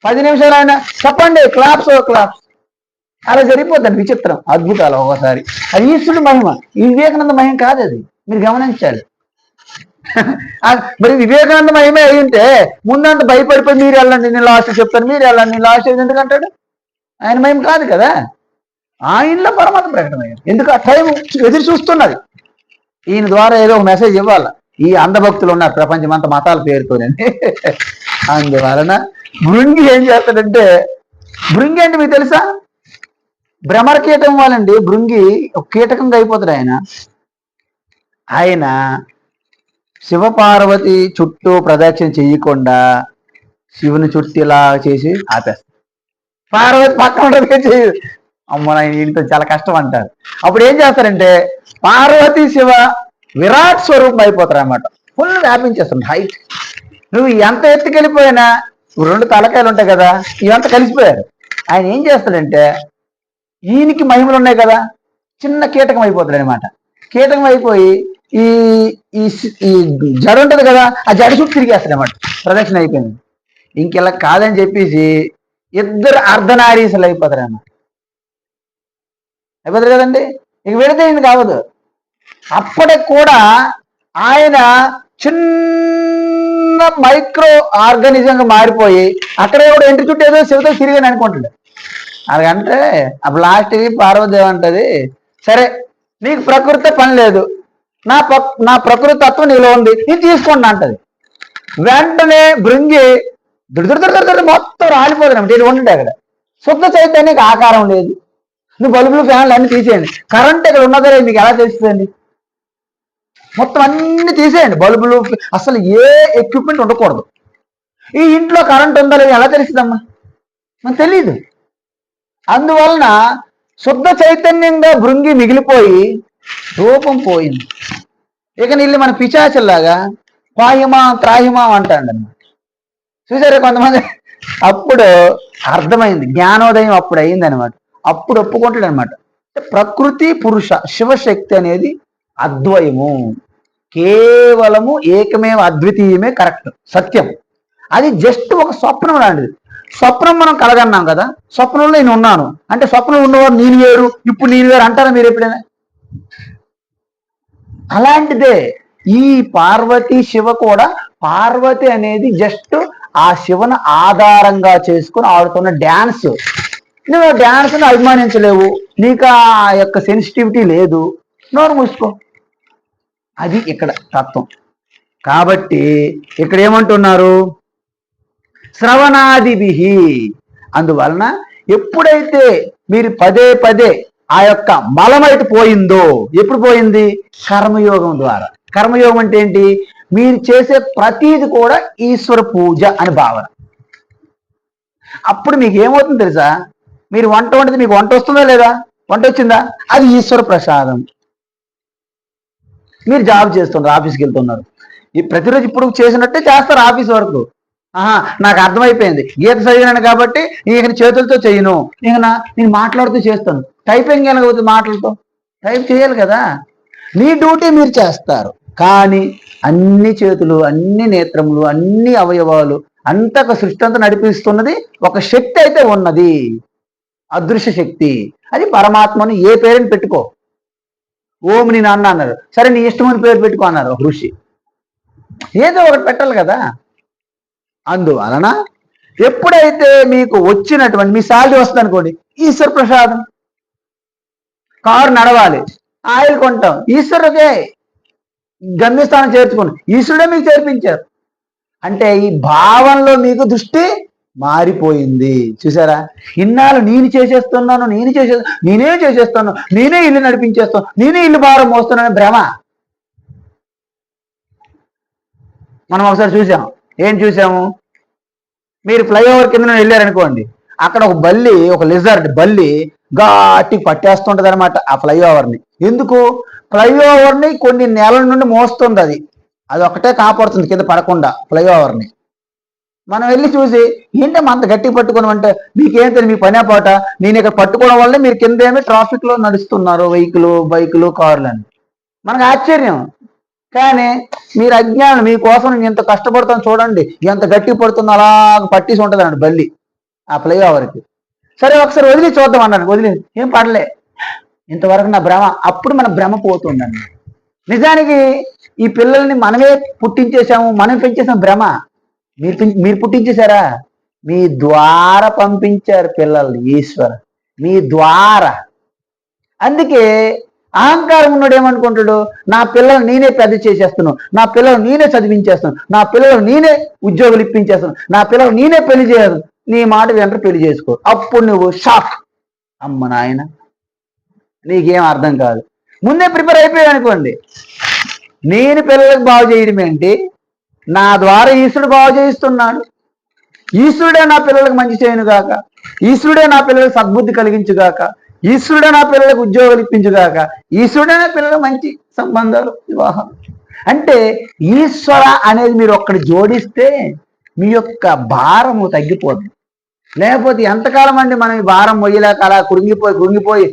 10 నిమిషాలు ఆయన చెప్పండి క్లాప్స్ అలా జరిగిపోతుంది. విచిత్రం, అద్భుతాలు ఒకసారి. అది ఈశ్వరుడు మహిమ, ఈ వివేకానంద మహిమ కాదు, అది మీరు గమనించాలి. మరి వివేకానంద మహిమే అయి ఉంటే ముందంత భయపడిపోయి మీరు వెళ్ళండి నేను లాస్ట్ చెప్తాను, మీరు వెళ్ళండి నేను లాస్ట్ ఎందుకంటాడు? ఆయన మహిమ కాదు కదా, ఆయనలో పరమాత్మ ప్రకటమయ్యాడు. ఎందుకు ఆ టైం ఎదురు చూస్తున్నది, ఈయన ద్వారా ఏదో ఒక మెసేజ్ ఇవ్వాలి. ఈ అంధభక్తులు ఉన్నారు ప్రపంచమంతా మతాల పేరుతోనండి. అందువలన భృంగి ఏం చేస్తాడంటే, భృంగి అంటే మీకు తెలుసా, భ్రమర కీటకం వాళ్ళండి. భృంగి ఒక కీటకంగా అయిపోతాడు ఆయన శివపార్వతి చుట్టూ ప్రదక్షిణ చెయ్యకుండా శివుని చుట్టూ ఇలా చేసి ఆపేస్తాడు. పార్వతి పక్కన చేయదు. అమ్మ ఇంట్లో చాలా కష్టం అంటారు. అప్పుడు ఏం చేస్తారంటే పార్వతి శివ విరాట్ స్వరూపం అయిపోతారు అన్నమాట. ఫుల్ వ్యాపించేస్తుంది హైట్. నువ్వు ఎంత ఎత్తుకెళ్ళిపోయినా 2 తలకాయలు ఉంటాయి కదా, ఇవంతా కలిసిపోయారు. ఆయన ఏం చేస్తాడంటే ఈయనకి మహిమలు ఉన్నాయి కదా, చిన్న కీటకం అయిపోతాడు అనమాట. కీటకం అయిపోయి ఈ ఈ జడ ఉంటుంది కదా, ఆ జడ చుట్టూ తిరిగేస్తాడు అనమాట. ప్రదక్షిణ అయిపోయింది. ఇంకెలా కాదని చెప్పేసి ఇద్దరు అర్ధనారీసులు అయిపోతారు అన్నమాట. అయిపోతారు కదండి. ఇక వెళితే ఈయన కావదు. అప్పటికి కూడా ఆయన చిన్న మైక్రో ఆర్గానిజంగా మారిపోయి అక్కడే కూడా ఇంటి చుట్టూ ఏదో శివతో తిరిగాని అనుకుంటాడు. అలాగంటే అప్పుడు లాస్ట్కి పార్వదేవి అంటది, సరే నీకు ప్రకృతి పని లేదు, నా ప్రకృతి తత్వం నీలో ఉంది, ఇది తీసుకోండి అంటది. వెంటనే భృంగి దుడిదుడు మొత్తం రాలిపోతున్నాం. ఇది ఉండే అక్కడ శుద్ధ చైతన్యకి ఆకారం లేదు. నువ్వు బల్బులు ఫ్యాన్లు అన్ని తీసేయండి, కరెంట్ ఇక్కడ ఉన్నదో మీకు ఎలా తెలుస్తుందండి? మొత్తం అన్ని తీసేయండి, బల్బులు అసలు ఏ ఎక్విప్మెంట్ ఉండకూడదు. ఈ ఇంట్లో కరెంట్ ఉందో లేదు ఎలా తెలుస్తుందమ్మా? మనకు తెలియదు. అందువలన శుద్ధ చైతన్యంగా భృంగి మిగిలిపోయి రూపం పోయింది. ఇక నీళ్ళు మన పిచాచల్లాగా పాహిమా త్రాహిమా అంటాడు అన్నమాట. చూసారా కొంతమంది అప్పుడు అర్థమైంది, జ్ఞానోదయం అప్పుడు అయింది అనమాట. అప్పుడు ఒప్పుకుంటాడు అనమాట. ప్రకృతి పురుష శివశక్తి అనేది అద్వయము, కేవలము ఏకమేవ అద్వితీయమే కరెక్ట్ సత్యం. అది జస్ట్ ఒక స్వప్నం లాంటిది. స్వప్నం మనం కలగన్నాం కదా, స్వప్నంలో నేను ఉన్నాను అంటే స్వప్నం ఉన్నవారు నేను వేరు ఇప్పుడు నేను వేరు అంటారా మీరు ఎప్పుడైనా? అలాంటిదే ఈ పార్వతి శివ కూడా. పార్వతి అనేది జస్ట్ ఆ శివను ఆధారంగా చేసుకుని ఆడుతున్న డ్యాన్స్. నువ్వు డ్యాన్స్ని అభిమానించలేవు, నీకు ఆ యొక్క సెన్సిటివిటీ లేదు, నోరు మూసుకో. అది ఇక్కడ తత్వం. కాబట్టి ఇక్కడ ఏమంటున్నారు, శ్రవణాదిభి. అందువలన ఎప్పుడైతే మీరు పదే పదే ఆ యొక్క మలమైతే పోయిందో, ఎప్పుడు పోయింది? కర్మయోగం ద్వారా. కర్మయోగం అంటే ఏంటి? మీరు చేసే ప్రతీది కూడా ఈశ్వర పూజ అని భావన. అప్పుడు మీకు ఏమవుతుంది తెలుసా? మీరు వంట వండితే మీకు వంట వస్తుందా లేదా? వంట వచ్చిందా? అది ఈశ్వర ప్రసాదం. మీరు జాబ్ చేస్తున్నారు, ఆఫీస్కి వెళ్తున్నారు, ఈ ప్రతిరోజు ఇప్పుడు చేసినట్టే చేస్తారు ఆఫీస్ వరకు. నాకు అర్థమైపోయింది, గీత చదివినాను కాబట్టి ఇక చేతులతో చేయను, ఇక నేను మాట్లాడుతూ చేస్తాను. టైపింగ్ కనుక మాటలతో టైప్ చేయాలి కదా. మీ డ్యూటీ మీరు చేస్తారు, కానీ అన్ని చేతులు, అన్ని నేత్రములు, అన్ని అవయవాలు అంతా ఒక సృష్టి అంతా నడిపిస్తున్నది ఒక శక్తి అయితే ఉన్నది, అదృశ్య శక్తి. అది పరమాత్మను ఏ పేరుని పెట్టుకో. ఓం నీ నాన్న అన్నారు, సరే నీ ఇష్టమైన పేరు పెట్టుకో అన్నారు ఒక ఋషి. ఏదో ఒకటి పెట్టాలి కదా. అందువలన ఎప్పుడైతే మీకు వచ్చినటువంటి మీ శాలరీ వస్తుంది అనుకోండి, ఈశ్వర ప్రసాదం. కారు నడవాలి, ఆయిల్ కొంటాం, ఈశ్వరుడే. గమ్యస్థానం చేర్చుకోండి, ఈశ్వరుడే మీకు చేర్పించారు. అంటే ఈ భావంలో మీకు దృష్టి మారిపోయింది. చూసారా? ఇన్నాళ్ళు నేనే చేసేస్తాను, నేనే ఇల్లు నడిపించేస్తాను, నేనే ఇల్లు భారం మోస్తున్నాను భ్రమ. మనం ఒకసారి చూసాం. ఏం చూసాము? మీరు ఫ్లైఓవర్ కింద వెళ్ళారనుకోండి, అక్కడ ఒక బల్లి, ఒక లిజర్డ్ బల్లి గాటి పట్టేస్తుంటది అనమాట ఆ ఫ్లైఓవర్ని. ఎందుకు? ఫ్లైఓవర్ని కొన్ని నెలల నుండి మోస్తుంది, అది ఒకటే కాపాడుతుంది కింద పడకుండా ఫ్లైఓవర్ని. మనం వెళ్ళి చూసి ఏంటమ్మా అంత గట్టి పట్టుకోవడం అంటే, మీకేం తెలియదు, మీ పనే పాట, నేను ఇక్కడ పట్టుకోవడం వల్లే మీరు కింద ఏమి ట్రాఫిక్లో నడుస్తున్నారు, వెహికల్, బైకులు, కార్లు అని. మనకు ఆశ్చర్యం. కానీ మీరు అజ్ఞానం, మీకోసం నేను ఎంత కష్టపడతాను చూడండి, ఎంత గట్టి పడుతుందో అలా పట్టేసి ఉంటుంది అండి బల్లి ఆ ఫ్లైఓవర్కి. సరే ఒకసారి వదిలి చూద్దాం అన్నాను, వదిలి ఏం పడలే, ఇంతవరకు నా భ్రమ. అప్పుడు మన భ్రమ పోతుందండి. నిజానికి ఈ పిల్లల్ని మనమే పుట్టించేసాము, మనం పెంచేసాం భ్రమ. మీరు పుట్టించేశారా? మీ ద్వారా పంపించారు పిల్లల్ని ఈశ్వర, మీ ద్వారా. అందుకే అహంకారం ఉన్నాడు ఏమనుకుంటాడు, నా పిల్లలు నేనే పెద్ద చేసేస్తున్నాను, నా పిల్లలు నేనే చదివించేస్తాను, నా పిల్లలు నేనే ఉద్యోగులు ఇప్పించేస్తాను, నా పిల్లలు నేనే పెళ్లి చేయను. నీ మాట వెంటనే పెళ్లి చేసుకో. అప్పుడు నువ్వు షాక్, అమ్మ నాయన నీకేం అర్థం కాదు. ముందే ప్రిపేర్ అయిపోయావు అనుకోండి. నేను పిల్లలకు బాగు చేయడం ఏంటి, నా ద్వారా ఈశ్వరుడు బాగు చేయిస్తున్నాడు. ఈశ్వరుడే నా పిల్లలకు మంచి చేయనుగాక, ఈశ్వరుడే నా పిల్లలకు సద్బుద్ధి కలిగించుగాక, ఈశ్వరుడే నా పిల్లలకు ఉద్యోగాలు ఇప్పించుగాక, ఈశ్వరుడే నా పిల్లలకు మంచి సంబంధాలు, వివాహం. అంటే ఈశ్వర అనేది మీరు ఒక్కడి జోడిస్తే మీ యొక్క భారము తగ్గిపోతుంది. లేకపోతే ఎంతకాలం అండి మనం ఈ భారం మొయ్యలేక అలా కృంగిపోయి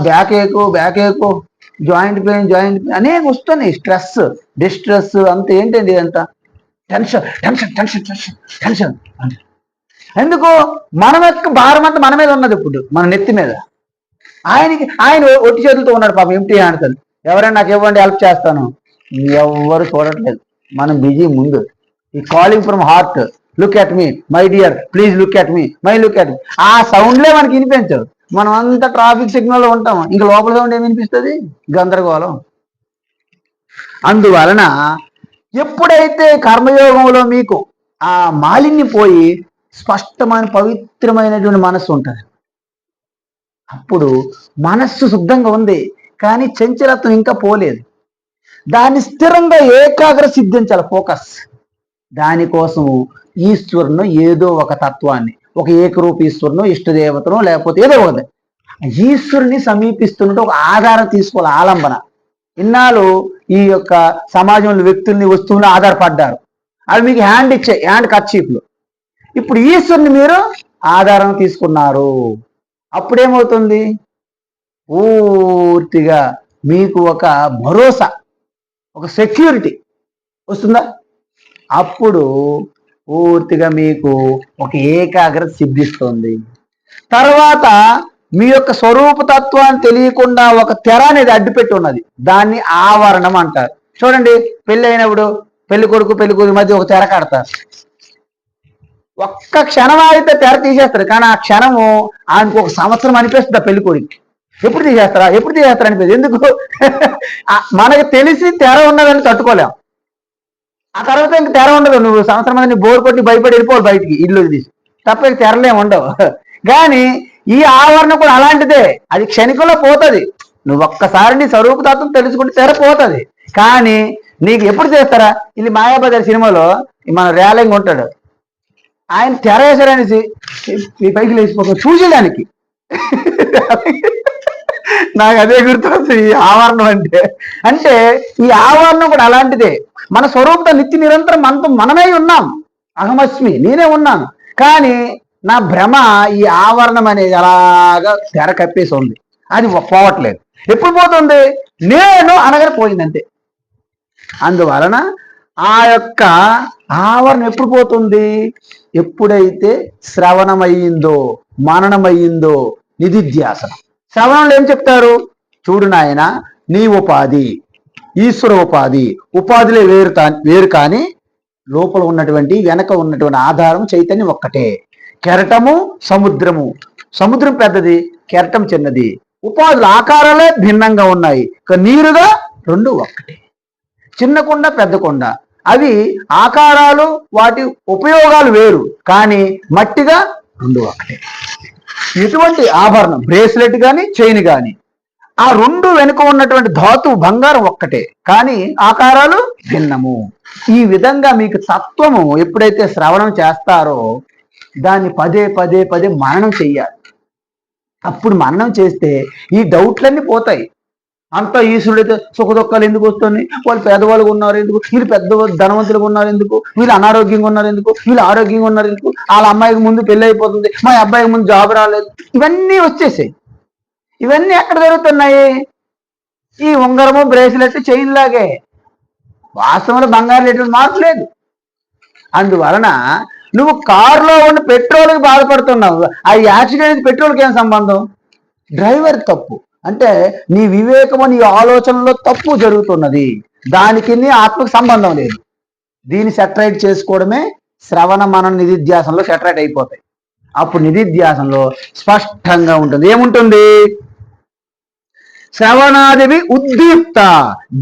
బ్యాక్ ఏకు, జాయింట్ పెయిన్ అనేక వస్తున్నాయి. స్ట్రెస్, డిస్ట్రెస్ అంత ఏంటండి ఇదంతా? టెన్షన్. ఎందుకు? మన యొక్క భారం అంతా మన మీద ఉన్నది, ఇప్పుడు మన నెత్తి మీద. ఆయన ఒట్టి చేతులతో ఉన్నాడు పాపం, ఎంటీ హ్యాండ్స్. ఎవరైనా నాకు ఇవ్వండి, హెల్ప్ చేస్తాను, ఎవరు చూడట్లేదు. మనం బిజీ. ముందు ఈ calling from heart, look at me my dear, please look at me, look at me. ఆ సౌండ్లే మనకి వినిపించవు. మనం అంతా ట్రాఫిక్ సిగ్నల్లో ఉంటాం, ఇంకా లోపల సౌండ్ ఏమి వినిపిస్తుంది? గందరగోళం. అందువలన ఎప్పుడైతే కర్మయోగంలో మీకు ఆ మాలిన్యం పోయి స్పష్టమైన పవిత్రమైనటువంటి మనస్సు ఉంటుంది, అప్పుడు మనస్సు శుద్ధంగా ఉంది, కానీ చంచలత్వం ఇంకా పోలేదు. దాన్ని స్థిరంగా ఏకాగ్ర సిద్ధించాలి, ఫోకస్. దానికోసము ఈశ్వరును, ఏదో ఒక తత్వాన్ని, ఒక ఏకరూప ఈశ్వరును, ఇష్టదేవతను, లేకపోతే ఏదో ఒకటి ఈశ్వరుని సమీపిస్తున్నట్టు ఒక ఆధారం తీసుకోవాలి, ఆలంబన. ఇన్నాళ్ళు ఈ యొక్క సమాజంలో వ్యక్తుల్ని, వస్తువులను ఆధారపడ్డారు. అవి మీకు హ్యాండ్ ఇచ్చే హ్యాండ్ కర్చీఫ్లు. ఇప్పుడు ఈశ్వరుని మీరు ఆధారం తీసుకున్నారు. అప్పుడేమవుతుంది? పూర్తిగా మీకు ఒక భరోసా, ఒక సెక్యూరిటీ వస్తుందా? అప్పుడు పూర్తిగా మీకు ఒక ఏకాగ్రత సిద్ధిస్తుంది. తర్వాత మీ యొక్క స్వరూపతత్వాన్ని తెలియకుండా ఒక తెర అనేది అడ్డుపెట్టి ఉన్నది, దాన్ని ఆవరణం అంటారు. చూడండి, పెళ్ళి అయినప్పుడు పెళ్లి కొడుకు పెళ్లి కూతురు మధ్య ఒక తెర కడతారు. ఒక్క క్షణం అయితే తెర తీసేస్తారు, కానీ ఆ క్షణము ఆయనకు ఒక సంవత్సరం అనిపిస్తుంది ఆ పెళ్లి కొడుకు. ఎప్పుడు తీసేస్తారా అనిపిస్తుంది. ఎందుకు? మనకు తెలిసి తెర ఉన్నదని తట్టుకోలేం. ఆ తర్వాత ఇంక తెర ఉండదు. నువ్వు సంవత్సరం మంది బోర్ కొట్టి భయపడి వెళ్ళిపోవాలి బయటికి, ఇల్లు తీసి తప్ప తెరలే ఉండవు. కానీ ఈ ఆవరణ కూడా అలాంటిదే, అది క్షణికంలో పోతుంది. నువ్వు ఒక్కసారి నీ స్వరూపతత్వం తెలుసుకుంటే తెర పోతుంది. కానీ నీకు ఎప్పుడు చేస్తారా? ఇది మాయాబజార్ సినిమాలో మన రేలంగి ఉంటాడు, ఆయన తెర వేసారనేసి ఈ పైకి లేచిపోతాడు చూసేదానికి. నాకు అదే గుర్తొస్తుంది ఈ ఆవరణం అంటే. అంటే ఈ ఆవరణం కూడా అలాంటిదే. మన స్వరూపత నిత్య నిరంతరం మనతో మనమే ఉన్నాం. అహమస్మి, నేనే ఉన్నాను. కానీ నా భ్రమ ఈ ఆవరణం అనేది అలాగా తెర కప్పేసి ఉంది, అది పోవట్లేదు. ఎప్పుడు పోతుంది? నేను అనగానే పోయిందంతే. అందువలన ఆ యొక్క ఆవరణ ఎప్పుడు పోతుంది? ఎప్పుడైతే శ్రవణమయ్యిందో, మననమయ్యిందో, నిధిధ్యాసనం. శ్రవణంలో ఏం చెప్తారు? చూడు నాయన, నీ ఉపాధి ఈశ్వర ఉపాధి, ఉపాధిలో వేరు కానీ లోపల ఉన్నటువంటి వెనక ఉన్నటువంటి ఆధారం చైతన్యం ఒక్కటే. కెరటము సముద్రము, సముద్రం పెద్దది, కెరటం చిన్నది. ఉపాధులు ఆకారాలే భిన్నంగా ఉన్నాయి, నీరుగా రెండు ఒక్కటే. చిన్న కొండ పెద్ద కొండ, అవి ఆకారాలు వాటి ఉపయోగాలు వేరు, కానీ మట్టిగా రెండు ఒకటే. ఎటువంటి ఆభరణం, బ్రేస్లెట్ కానీ చైన్ కానీ, ఆ రెండు వెనుక ఉన్నటువంటి ధాతు బంగారం ఒక్కటే, కానీ ఆకారాలు భిన్నము. ఈ విధంగా మీకు తత్వము ఎప్పుడైతే శ్రవణం చేస్తారో దాన్ని పదే పదే పదే మననం చెయ్యాలి. అప్పుడు మననం చేస్తే ఈ డౌట్లన్నీ పోతాయి. అంతా ఈశ్వరుడైతే సుఖదుఖాలు ఎందుకు వస్తున్నాయి? వాళ్ళు పేదవాళ్ళుగా ఉన్నారు ఎందుకు? వీళ్ళు పెద్ద ధనవంతులుగా ఉన్నారు ఎందుకు? వీళ్ళు అనారోగ్యంగా ఉన్నారు ఎందుకు? వీళ్ళు ఆరోగ్యంగా ఉన్నారు ఎందుకు? వాళ్ళ అమ్మాయికి ముందు పెళ్ళి అయిపోతుంది, మా అబ్బాయికి ముందు జాబ్ రాలేదు, ఇవన్నీ వచ్చేసాయి. ఇవన్నీ ఎక్కడ జరుగుతున్నాయి? ఈ ఉంగరము బ్రేస్లెట్ చైన్ లాగే. వాస్తవంలో బంగారు ఎటువంటి మార్పు లేదు. అందువలన నువ్వు కారులో ఉన్న పెట్రోల్కి బాధపడుతున్నావు. ఆ యాక్సిడెంట్ పెట్రోల్కి ఏం సంబంధం? డ్రైవర్ తప్పు. అంటే నీ వివేకము, నీ ఆలోచనలో తప్పు జరుగుతున్నది, దానికి నీ ఆత్మకు సంబంధం లేదు. దీన్ని సెటరైట్ చేసుకోవడమే శ్రవణ మన నిధిధ్యాసంలో సెటరైట్ అయిపోతాయి. అప్పుడు నిధిధ్యాసంలో స్పష్టంగా ఉంటుంది. ఏముంటుంది? శ్రవణాదివి ఉద్దీప్త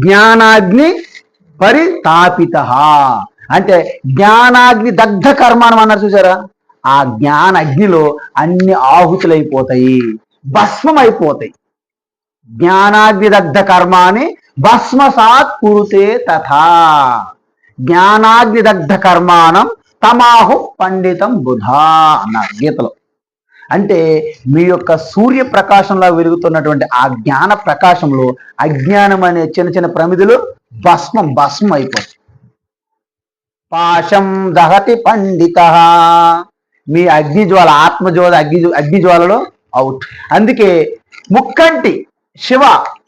జ్ఞానాగ్ని పరితాపిత. అంటే జ్ఞానాగ్ని దగ్ధ కర్మానం అన్నారు చూసారా? ఆ జ్ఞాన అగ్నిలో అన్ని ఆహుతులైపోతాయి, భస్మం అయిపోతాయి. జ్ఞానాగ్ని దగ్ధ కర్మాని భస్మసాత్ కురుతే తథా జ్ఞానాగ్ని దగ్ధ కర్మానం తమాహు పండితం బుధా అన్నారు గీతలో. అంటే మీ యొక్క సూర్యప్రకాశంలో వెలుగుతున్నటువంటి ఆ జ్ఞాన ప్రకాశంలో అజ్ఞానం అనే చిన్న చిన్న ప్రమిదలు భస్మం అయిపోతాయి. పాశం దహతి పండిత, మీ అగ్నిజ్వాల ఆత్మజ్వాల అగ్నిజ్వాలలో అవుట్. అందుకే ముక్కంటి శివ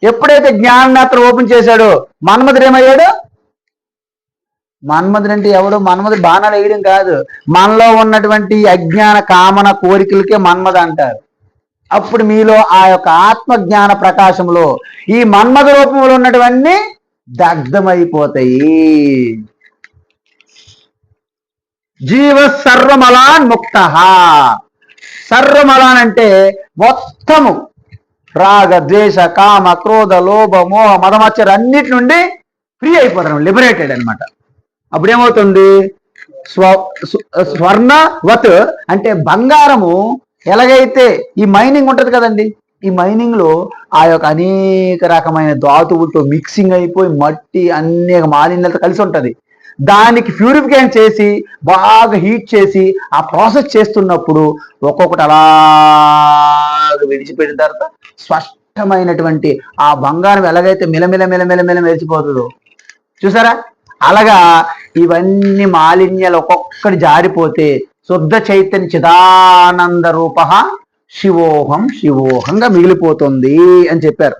ఎప్పుడైతే జ్ఞాననేత్రం ఓపెన్ చేశాడో మన్మధుడు ఏమయ్యాడు? మన్మధుడు అంటే ఎవడు? మన్మధుడు బాణాలు వేయడం కాదు, మనలో ఉన్నటువంటి అజ్ఞాన కామన కోరికలకే మన్మధ అంటారు. అప్పుడు మీలో ఆ యొక్క ఆత్మజ్ఞాన ప్రకాశంలో ఈ మన్మధ రూపంలో ఉన్నటువన్నీ దగ్ధమైపోతాయి. జీవ సర్వమలాన్ ముక్త. సర్వమలాన్ అంటే మొత్తము రాగ ద్వేష కామ క్రోధ లోభ మోహ మదమచ్చర అన్నిటి నుండి ఫ్రీ అయిపోతారు, లిబరేటెడ్ అనమాట. అప్పుడేమవుతుంది? స్వర్ణవత్ అంటే బంగారము ఎలాగైతే ఈ మైనింగ్ ఉంటుంది కదండి, ఈ మైనింగ్ లో ఆ యొక్క అనేక రకమైన ధాతువులతో మిక్సింగ్ అయిపోయి మట్టి అనేక మాలిన్యాలతో కలిసి ఉంటది. దానికి ప్యూరిఫికేషన్ చేసి బాగా హీట్ చేసి ఆ ప్రాసెస్ చేస్తున్నప్పుడు ఒక్కొక్కటి అలా విడిచిపెట్టిన తర్వాత స్పష్టమైనటువంటి ఆ బంగారం ఎలాగైతే మిలమిల మెరిచిపోతుందో చూసారా? అలాగా ఇవన్నీ మాలిన్యాలు ఒక్కొక్కటి జారిపోతే శుద్ధ చైతన్య చిదానంద రూప శివోహం శివోహంగా మిగిలిపోతుంది అని చెప్పారు.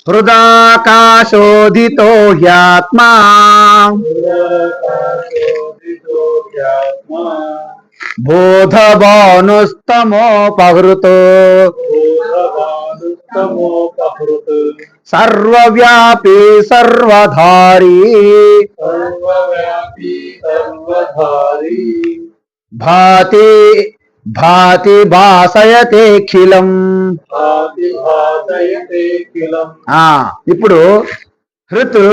హృదాకాశోదితో హ్యాత్మా బోధభానుస్తమోపహృతో సర్వవ్యాపీ సర్వధారీ భాతి భాతి భాసయతేఖిలం. ఇప్పుడు హృత్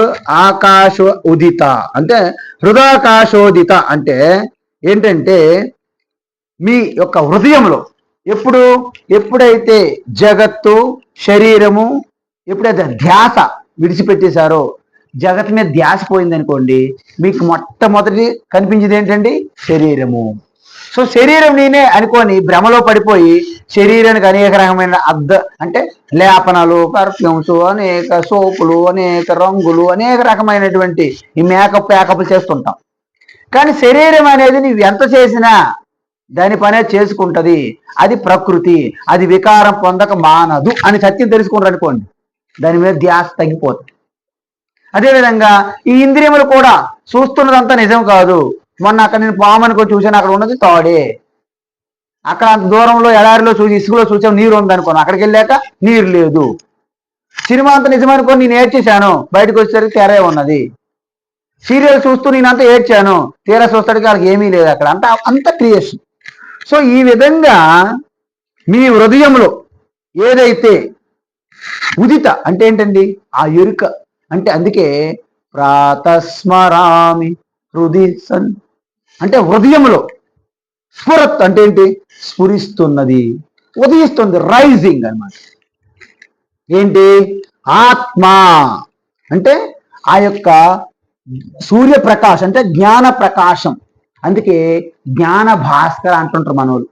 ఆకాశ ఉదిత అంటే హృదాకాశోదిత అంటే ఏంటంటే మీ యొక్క హృదయంలో ఎప్పుడైతే జగత్తు శరీరము ఎప్పుడైతే ధ్యాస విడిచిపెట్టేశారో, జగత్ మీద ధ్యాస పోయిందనుకోండి, మీకు మొట్టమొదటి కనిపించేది ఏంటండి? శరీరము. సో శరీరం నేనే అనుకొని భ్రమలో పడిపోయి శరీరానికి అనేక రకమైన అంటే లేపనాలు, పర్ఫ్యూమ్స్, అనేక సోపులు, అనేక రంగులు, అనేక రకమైనటువంటి ఈ ప్యాకప్లు చేస్తుంటాం. కానీ శరీరం అనేది నీవు ఎంత చేసినా దాని పనే చేసుకుంటది. అది ప్రకృతి, అది వికారం పొందక మానదు అని సత్యం తెలుసుకుంటారు అనుకోండి, దాని మీద ధ్యాస తగ్గిపోతుంది. అదేవిధంగా ఈ ఇంద్రియములు కూడా చూస్తున్నదంతా నిజం కాదు. మొన్న అక్కడ నేను పామునుకో చూశాను, అక్కడ ఉన్నది తాడే. అక్కడ అంత దూరంలో ఎడారిలో చూసి ఇసుకలో చూసాను నీరు ఉందనుకోను, అక్కడికి వెళ్ళాక నీరు లేదు. సినిమా అంత నిజమనుకోని నేను ఏడ్చేశాను, బయటకు వచ్చేసరికి తెరే ఉన్నది. సీరియల్ చూస్తూ నేనంతా ఏడ్చాను, తీరా చూస్తాడికి వాళ్ళకి ఏమీ లేదు అక్కడ, అంత క్రియేషన్. సో ఈ విధంగా మీ హృదయంలో ఏదైతే ఉదిత అంటే ఏంటండి? ఆ ఎరుక అంటే, అందుకే ప్రాతస్మరామి హృది సన్ అంటే హృదయంలో స్ఫురత్ అంటే ఏంటి? స్ఫురిస్తున్నది, ఉదయిస్తుంది, రైజింగ్ అన్నమాట. ఏంటి? ఆత్మ అంటే ఆ యొక్క సూర్యప్రకాశం అంటే జ్ఞాన ప్రకాశం. అందుకే జ్ఞాన భాస్కర అంటుంటారు మనోళ్ళు.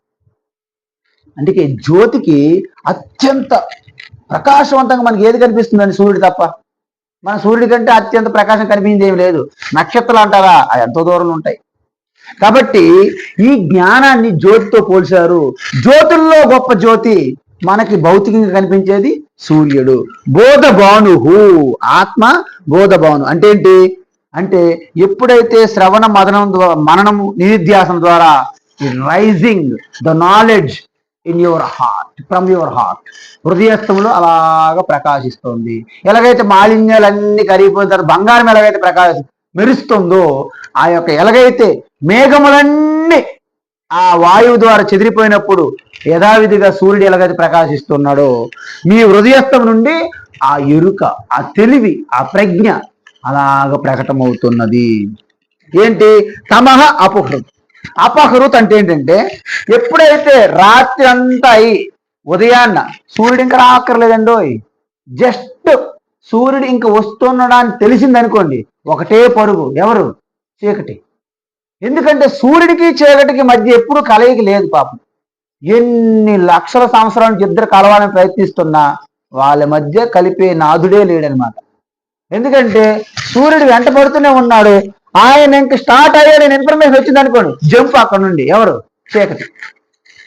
అందుకే జ్యోతికి అత్యంత ప్రకాశవంతంగా మనకి ఏది కనిపిస్తుందండి? సూర్యుడు తప్ప. మన సూర్యుడి కంటే అత్యంత ప్రకాశం కనిపించేది ఏమి లేదు. నక్షత్రాలు అంటారా, అవి ఎంతో దూరంలో ఉంటాయి. కాబట్టి ఈ జ్ఞానాన్ని జ్యోతితో పోల్చారు. జ్యోతుల్లో గొప్ప జ్యోతి మనకి భౌతికంగా కనిపించేది సూర్యుడు. బోధభాను ఆత్మ బోధభాను అంటే ఏంటి? అంటే ఎప్పుడైతే శ్రవణ మననము నిధిధ్యాసన ద్వారా rising the knowledge in your heart, from your heart, హృదయస్థంలో అలాగా ప్రకాశిస్తుంది. ఎలాగైతే మాలిన్యాలన్నీ కరిగిపోయిన తర్వాత బంగారం ఎలాగైతే మెరుస్తుందో, ఆ యొక్క ఎలాగైతే మేఘములన్నీ ఆ వాయువు ద్వారా చెదిరిపోయినప్పుడు యథావిధిగా సూర్యుడు ఎలాగైతే ప్రకాశిస్తున్నాడో, మీ హృదయస్థం నుండి ఆ ఎరుక, ఆ తెలివి, ఆ ప్రజ్ఞ అలాగ ప్రకటమవుతున్నది. ఏంటి? తమః అపహృత్. అపహృత్ అంటే ఏంటంటే ఎప్పుడైతే రాత్రి అంతా అయి ఉదయాన్న సూర్యుడు ఇంకా రాక్కర్లేదండో, జస్ట్ సూర్యుడు ఇంకా వస్తున్నాడని తెలిసిందనుకోండి, ఒకటే పరుగు. ఎవరు? చీకటి. ఎందుకంటే సూర్యుడికి చీకటికి మధ్య ఎప్పుడు కలయిక లేదు పాపం. ఎన్ని లక్షల సంవత్సరాల నుంచి ఇద్దరు కలవాలని ప్రయత్నిస్తున్నా వాళ్ళ మధ్య కలిపే నాదుడే లేడనమాట. ఎందుకంటే సూర్యుడు వెంట పడుతూనే ఉన్నాడు. ఆయన ఇంక స్టార్ట్ అయ్యాడని ఇన్ఫర్మేషన్ వచ్చింది అనుకోండి, జంప్ అక్కడ నుండి. ఎవరు? చీకటి.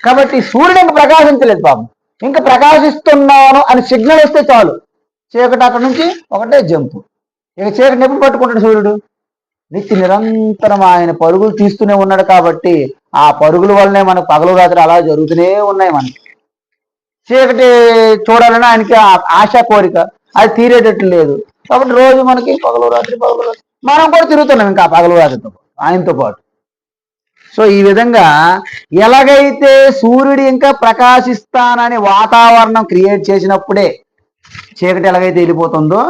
కాబట్టి సూర్యుడు ఇంక ప్రకాశించలేదు పాపం. ఇంకా ప్రకాశిస్తున్నాను అని సిగ్నల్ వస్తే చాలు, చీకటి అక్కడ నుంచి ఒకటే జంపు. ఇక చీకటిని ఎప్పుడు పట్టుకుంటాడు సూర్యుడు? నిత్య నిరంతరం ఆయన పరుగులు తీస్తూనే ఉన్నాడు. కాబట్టి ఆ పరుగుల వల్లనే మనకు పగలు రాత్రి అలా జరుగుతూనే ఉన్నాయి. మనకి చీకటి చూడాలని ఆయనకి ఆశ, కోరిక, అది తీరేటట్లు లేదు. కాబట్టి రోజు మనకి పగలు రాత్రి మనం కూడా తిరుగుతున్నాం ఇంకా పగలు రాత్రితో ఆయనతో పాటు. సో ఈ విధంగా ఎలాగైతే సూర్యుడు ఇంకా ప్రకాశిస్తానని వాతావరణం క్రియేట్ చేసినప్పుడే చీకటి ఎలాగైతే వెళ్ళిపోతుందో,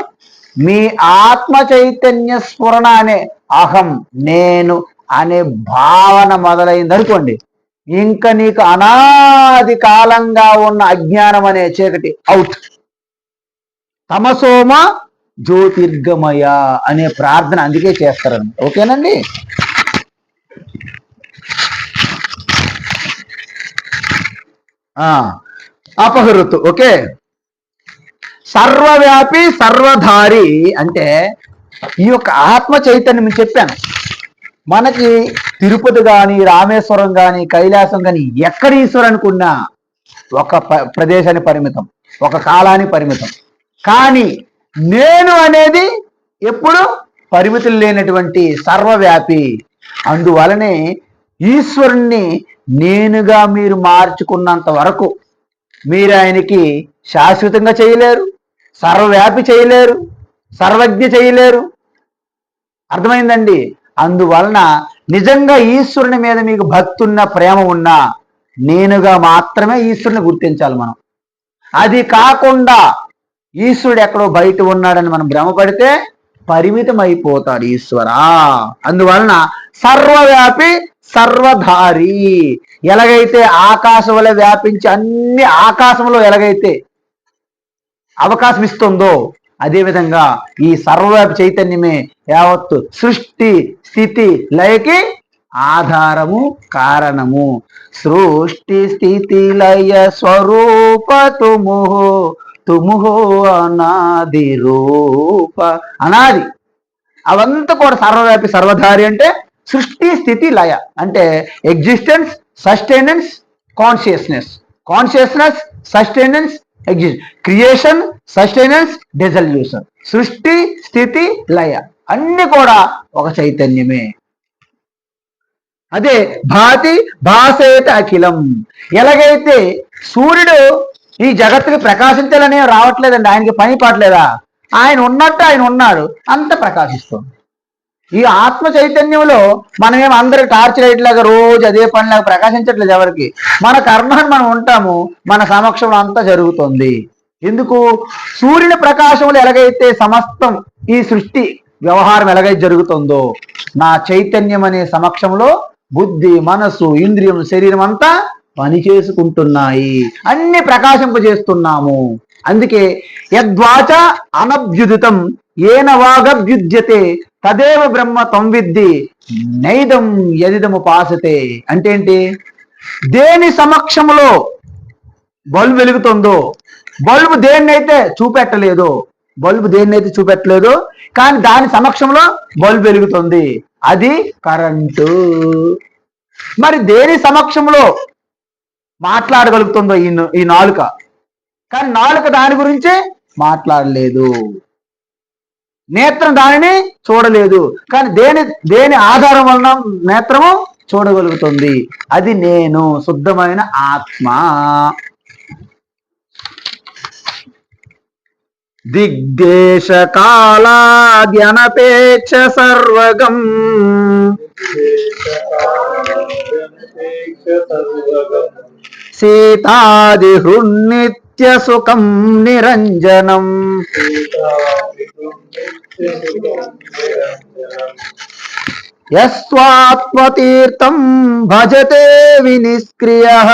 మీ ఆత్మ చైతన్య స్ఫురణ అనే అహం, నేను అనే భావన మొదలైంది అనుకోండి, ఇంకా నీకు అనాది కాలంగా ఉన్న అజ్ఞానం అనే చీకటి అవుట్. తమసోమ జ్యోతిర్గమయ అనే ప్రార్థన అందుకే చేస్తారని. ఓకేనండి? అపహృతు. ఓకే. సర్వవ్యాపి సర్వధారి అంటే ఈ యొక్క ఆత్మ చైతన్యం చెప్పాను. మనకి తిరుపతి కానీ, రామేశ్వరం కానీ, కైలాసం కానీ ఎక్కడ ఈశ్వరానికి ఉన్నా ఒక ప్రదేశాన్ని పరిమితం, ఒక కాలానికి పరిమితం. కానీ నేను అనేది ఎప్పుడు పరిమితులు లేనటువంటి సర్వవ్యాపి. అందువలనే ఈశ్వరుణ్ణి నేనుగా మీరు మార్చుకున్నంత వరకు మీరు ఆయనకి శాశ్వతంగా చేయలేరు, సర్వవ్యాపి చేయలేరు, సర్వజ్ఞ చేయలేరు. అర్థమైందండి? అందువలన నిజంగా ఈశ్వరుని మీద మీకు భక్తి ఉన్న, ప్రేమ ఉన్నా నేనుగా మాత్రమే ఈశ్వరుని గుర్తించాలి మనం. అది కాకుండా ఈశ్వరుడు ఎక్కడో బయట ఉన్నాడని మనం భ్రమపడితే పరిమితం అయిపోతాడు ఈశ్వరా. అందువలన సర్వవ్యాపి సర్వధారి. ఎలాగైతే ఆకాశం వల్ల వ్యాపించి అన్ని ఆకాశంలో ఎలాగైతే అవకాశం ఇస్తుందో అదేవిధంగా ఈ సర్వవ్యాపి చైతన్యమే యావత్తు సృష్టి స్థితి లయకి ఆధారము, కారణము. సృష్టి స్థితి లయ స్వరూప తుముహో తుముహో అనాది రూప. అనాది అవంతా కూడా సర్వవ్యాపి సర్వధారి అంటే సృష్టి స్థితి లయ అంటే existence, sustenance, consciousness. Consciousness, sustenance, creation, sustenance, dissolution. సృష్టి స్థితి లయ అన్ని కూడా ఒక చైతన్యమే. అదే భాతి భాసేత అఖిలం. ఎలాగైతే సూర్యుడు ఈ జగత్తుకి ప్రకాశించాలని రావట్లేదండి, ఆయనకి పని పాటలేదా? ఆయన ఉన్నట్టు ఆయన ఉన్నాడు, అంత ప్రకాశిస్తుంది. ఈ ఆత్మ చైతన్యంలో మనమేం అందరికి టార్చ్ లైట్ లాగా రోజు అదే పనిలాగా ప్రకాశించట్లేదు ఎవరికి. మన కర్మని మనం ఉంటాము, మన సమక్షంలో అంతా జరుగుతుంది. ఎందుకు? సూర్యుని ప్రకాశంలో ఎలాగైతే సమస్తం ఈ సృష్టి వ్యవహారం ఎలాగైతే జరుగుతుందో నా చైతన్యం అనే సమక్షంలో బుద్ధి, మనసు, ఇంద్రియం, శరీరం అంతా పని చేసుకుంటున్నాయి, అన్ని ప్రకాశింపజేస్తున్నాము. అందుకే యద్వాచ అనభ్యుదితం ఏన వాగభ్యుజ్యతే తదేవ బ్రహ్మ తం విద్ది నైదం యదిదము పాసతే. అంటే ఏంటి? దేని సమక్షంలో బల్బు వెలుగుతుందో, బల్బు దేన్నైతే చూపెట్టలేదో, బల్బు దేన్నైతే చూపెట్టలేదో కానీ దాని సమక్షంలో బల్బు వెలుగుతుంది, అది కరెంటు. మరి దేని సమక్షంలో మాట్లాడగలుగుతుందో ఈ నాలుక, కానీ నాలుక దాని గురించి మాట్లాడలేదు. నేత్రం దానిని చూడలేదు, కానీ దేని ఆధారం వలన నేత్రము చూడగలుగుతుంది, అది నేను, శుద్ధమైన ఆత్మ. దిగ్దేశ కాలాద్యనపేక్ష సర్వగం సీతాదిహృన్నిత్య సుఖం నిరంజనం యస్వాత్మతీర్థం భజతే వినిష్క్రియః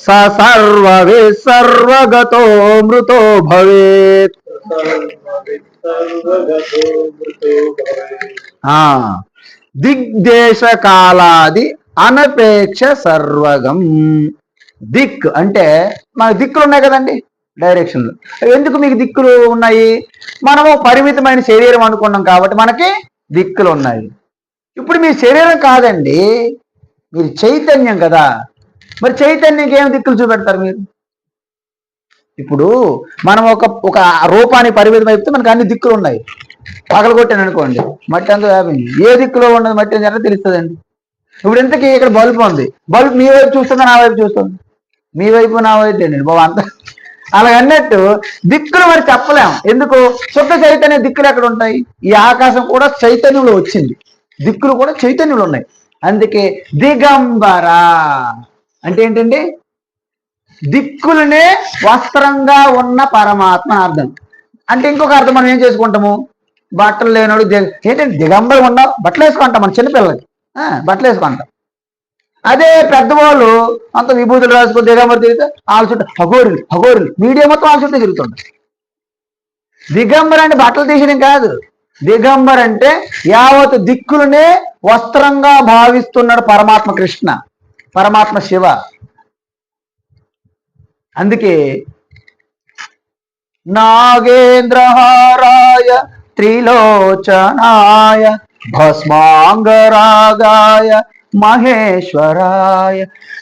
స సర్వగతో మృతో భవేత్. దిగ్దేశ కాలాది అనపేక్ష సర్వగం. దిక్ అంటే మన దిక్కులు ఉన్నాయి కదండి, డైరెక్షన్లు. ఎందుకు మీకు దిక్కులు ఉన్నాయి? మనము పరిమితమైన శరీరం అనుకున్నాం కాబట్టి మనకి దిక్కులు ఉన్నాయి. ఇప్పుడు మీ శరీరం కాదండి, మీరు చైతన్యం కదా. మరి చైతన్యంకి ఏం దిక్కులు చూపెడతారు మీరు? ఇప్పుడు మనం ఒక రూపానికి పరిమితం అయిపోతే మనకు అన్ని దిక్కులు ఉన్నాయి. పగలగొట్టాను అనుకోండి, మట్టి అంతా వ్యాపింది, ఏ దిక్కులో ఉన్నది మట్టి అని తెలుస్తుందండి. ఇప్పుడు ఇంతకీ ఇక్కడ బల్బు ఉంది, బల్బు మీ వైపు చూస్తుందా నా వైపు చూస్తుంది? మీ వైపు నా వైపు అండి బాబు అంత. అలాగన్నట్టు దిక్కులు మరి చెప్పలేం. ఎందుకు? శుద్ధ చైతన్య దిక్కులు ఎక్కడ ఉంటాయి? ఈ ఆకాశం కూడా చైతన్యంలో వచ్చింది, దిక్కులు కూడా చైతన్యంలో ఉన్నాయి. అందుకే దిగంబర అంటే ఏంటండి? దిక్కులనే వస్త్రంగా ఉన్న పరమాత్మ అర్థం. అంటే ఇంకొక అర్థం మనం ఏం చేసుకుంటాము? బట్టలు లేనోడు ఏంటంటే దిగంబరం ఉండవు, బట్టలు వేసుకుంటాం. మన చిన్నపిల్లలకి బట్టలు వేసుకుంటాం. అదే పెద్దవాళ్ళు అంత విభూతులు రాసుకుని దిగంబరం తిరిగితే వాళ్ళ చుట్టూ హగోరులు మీడియా మొత్తం వాళ్ళ చుట్టూ తిరుగుతుంటారు. దిగంబర్ అంటే బట్టలు తీయడం కాదు. దిగంబర్ అంటే యావత్ దిక్కులనే వస్త్రంగా భావిస్తున్నాడు పరమాత్మ కృష్ణ, పరమాత్మ శివ. అందుకే నాగేంద్రహారాయ త్రిలోచనాయ భస్మాంగరాగాయ మహేశ్వరాయ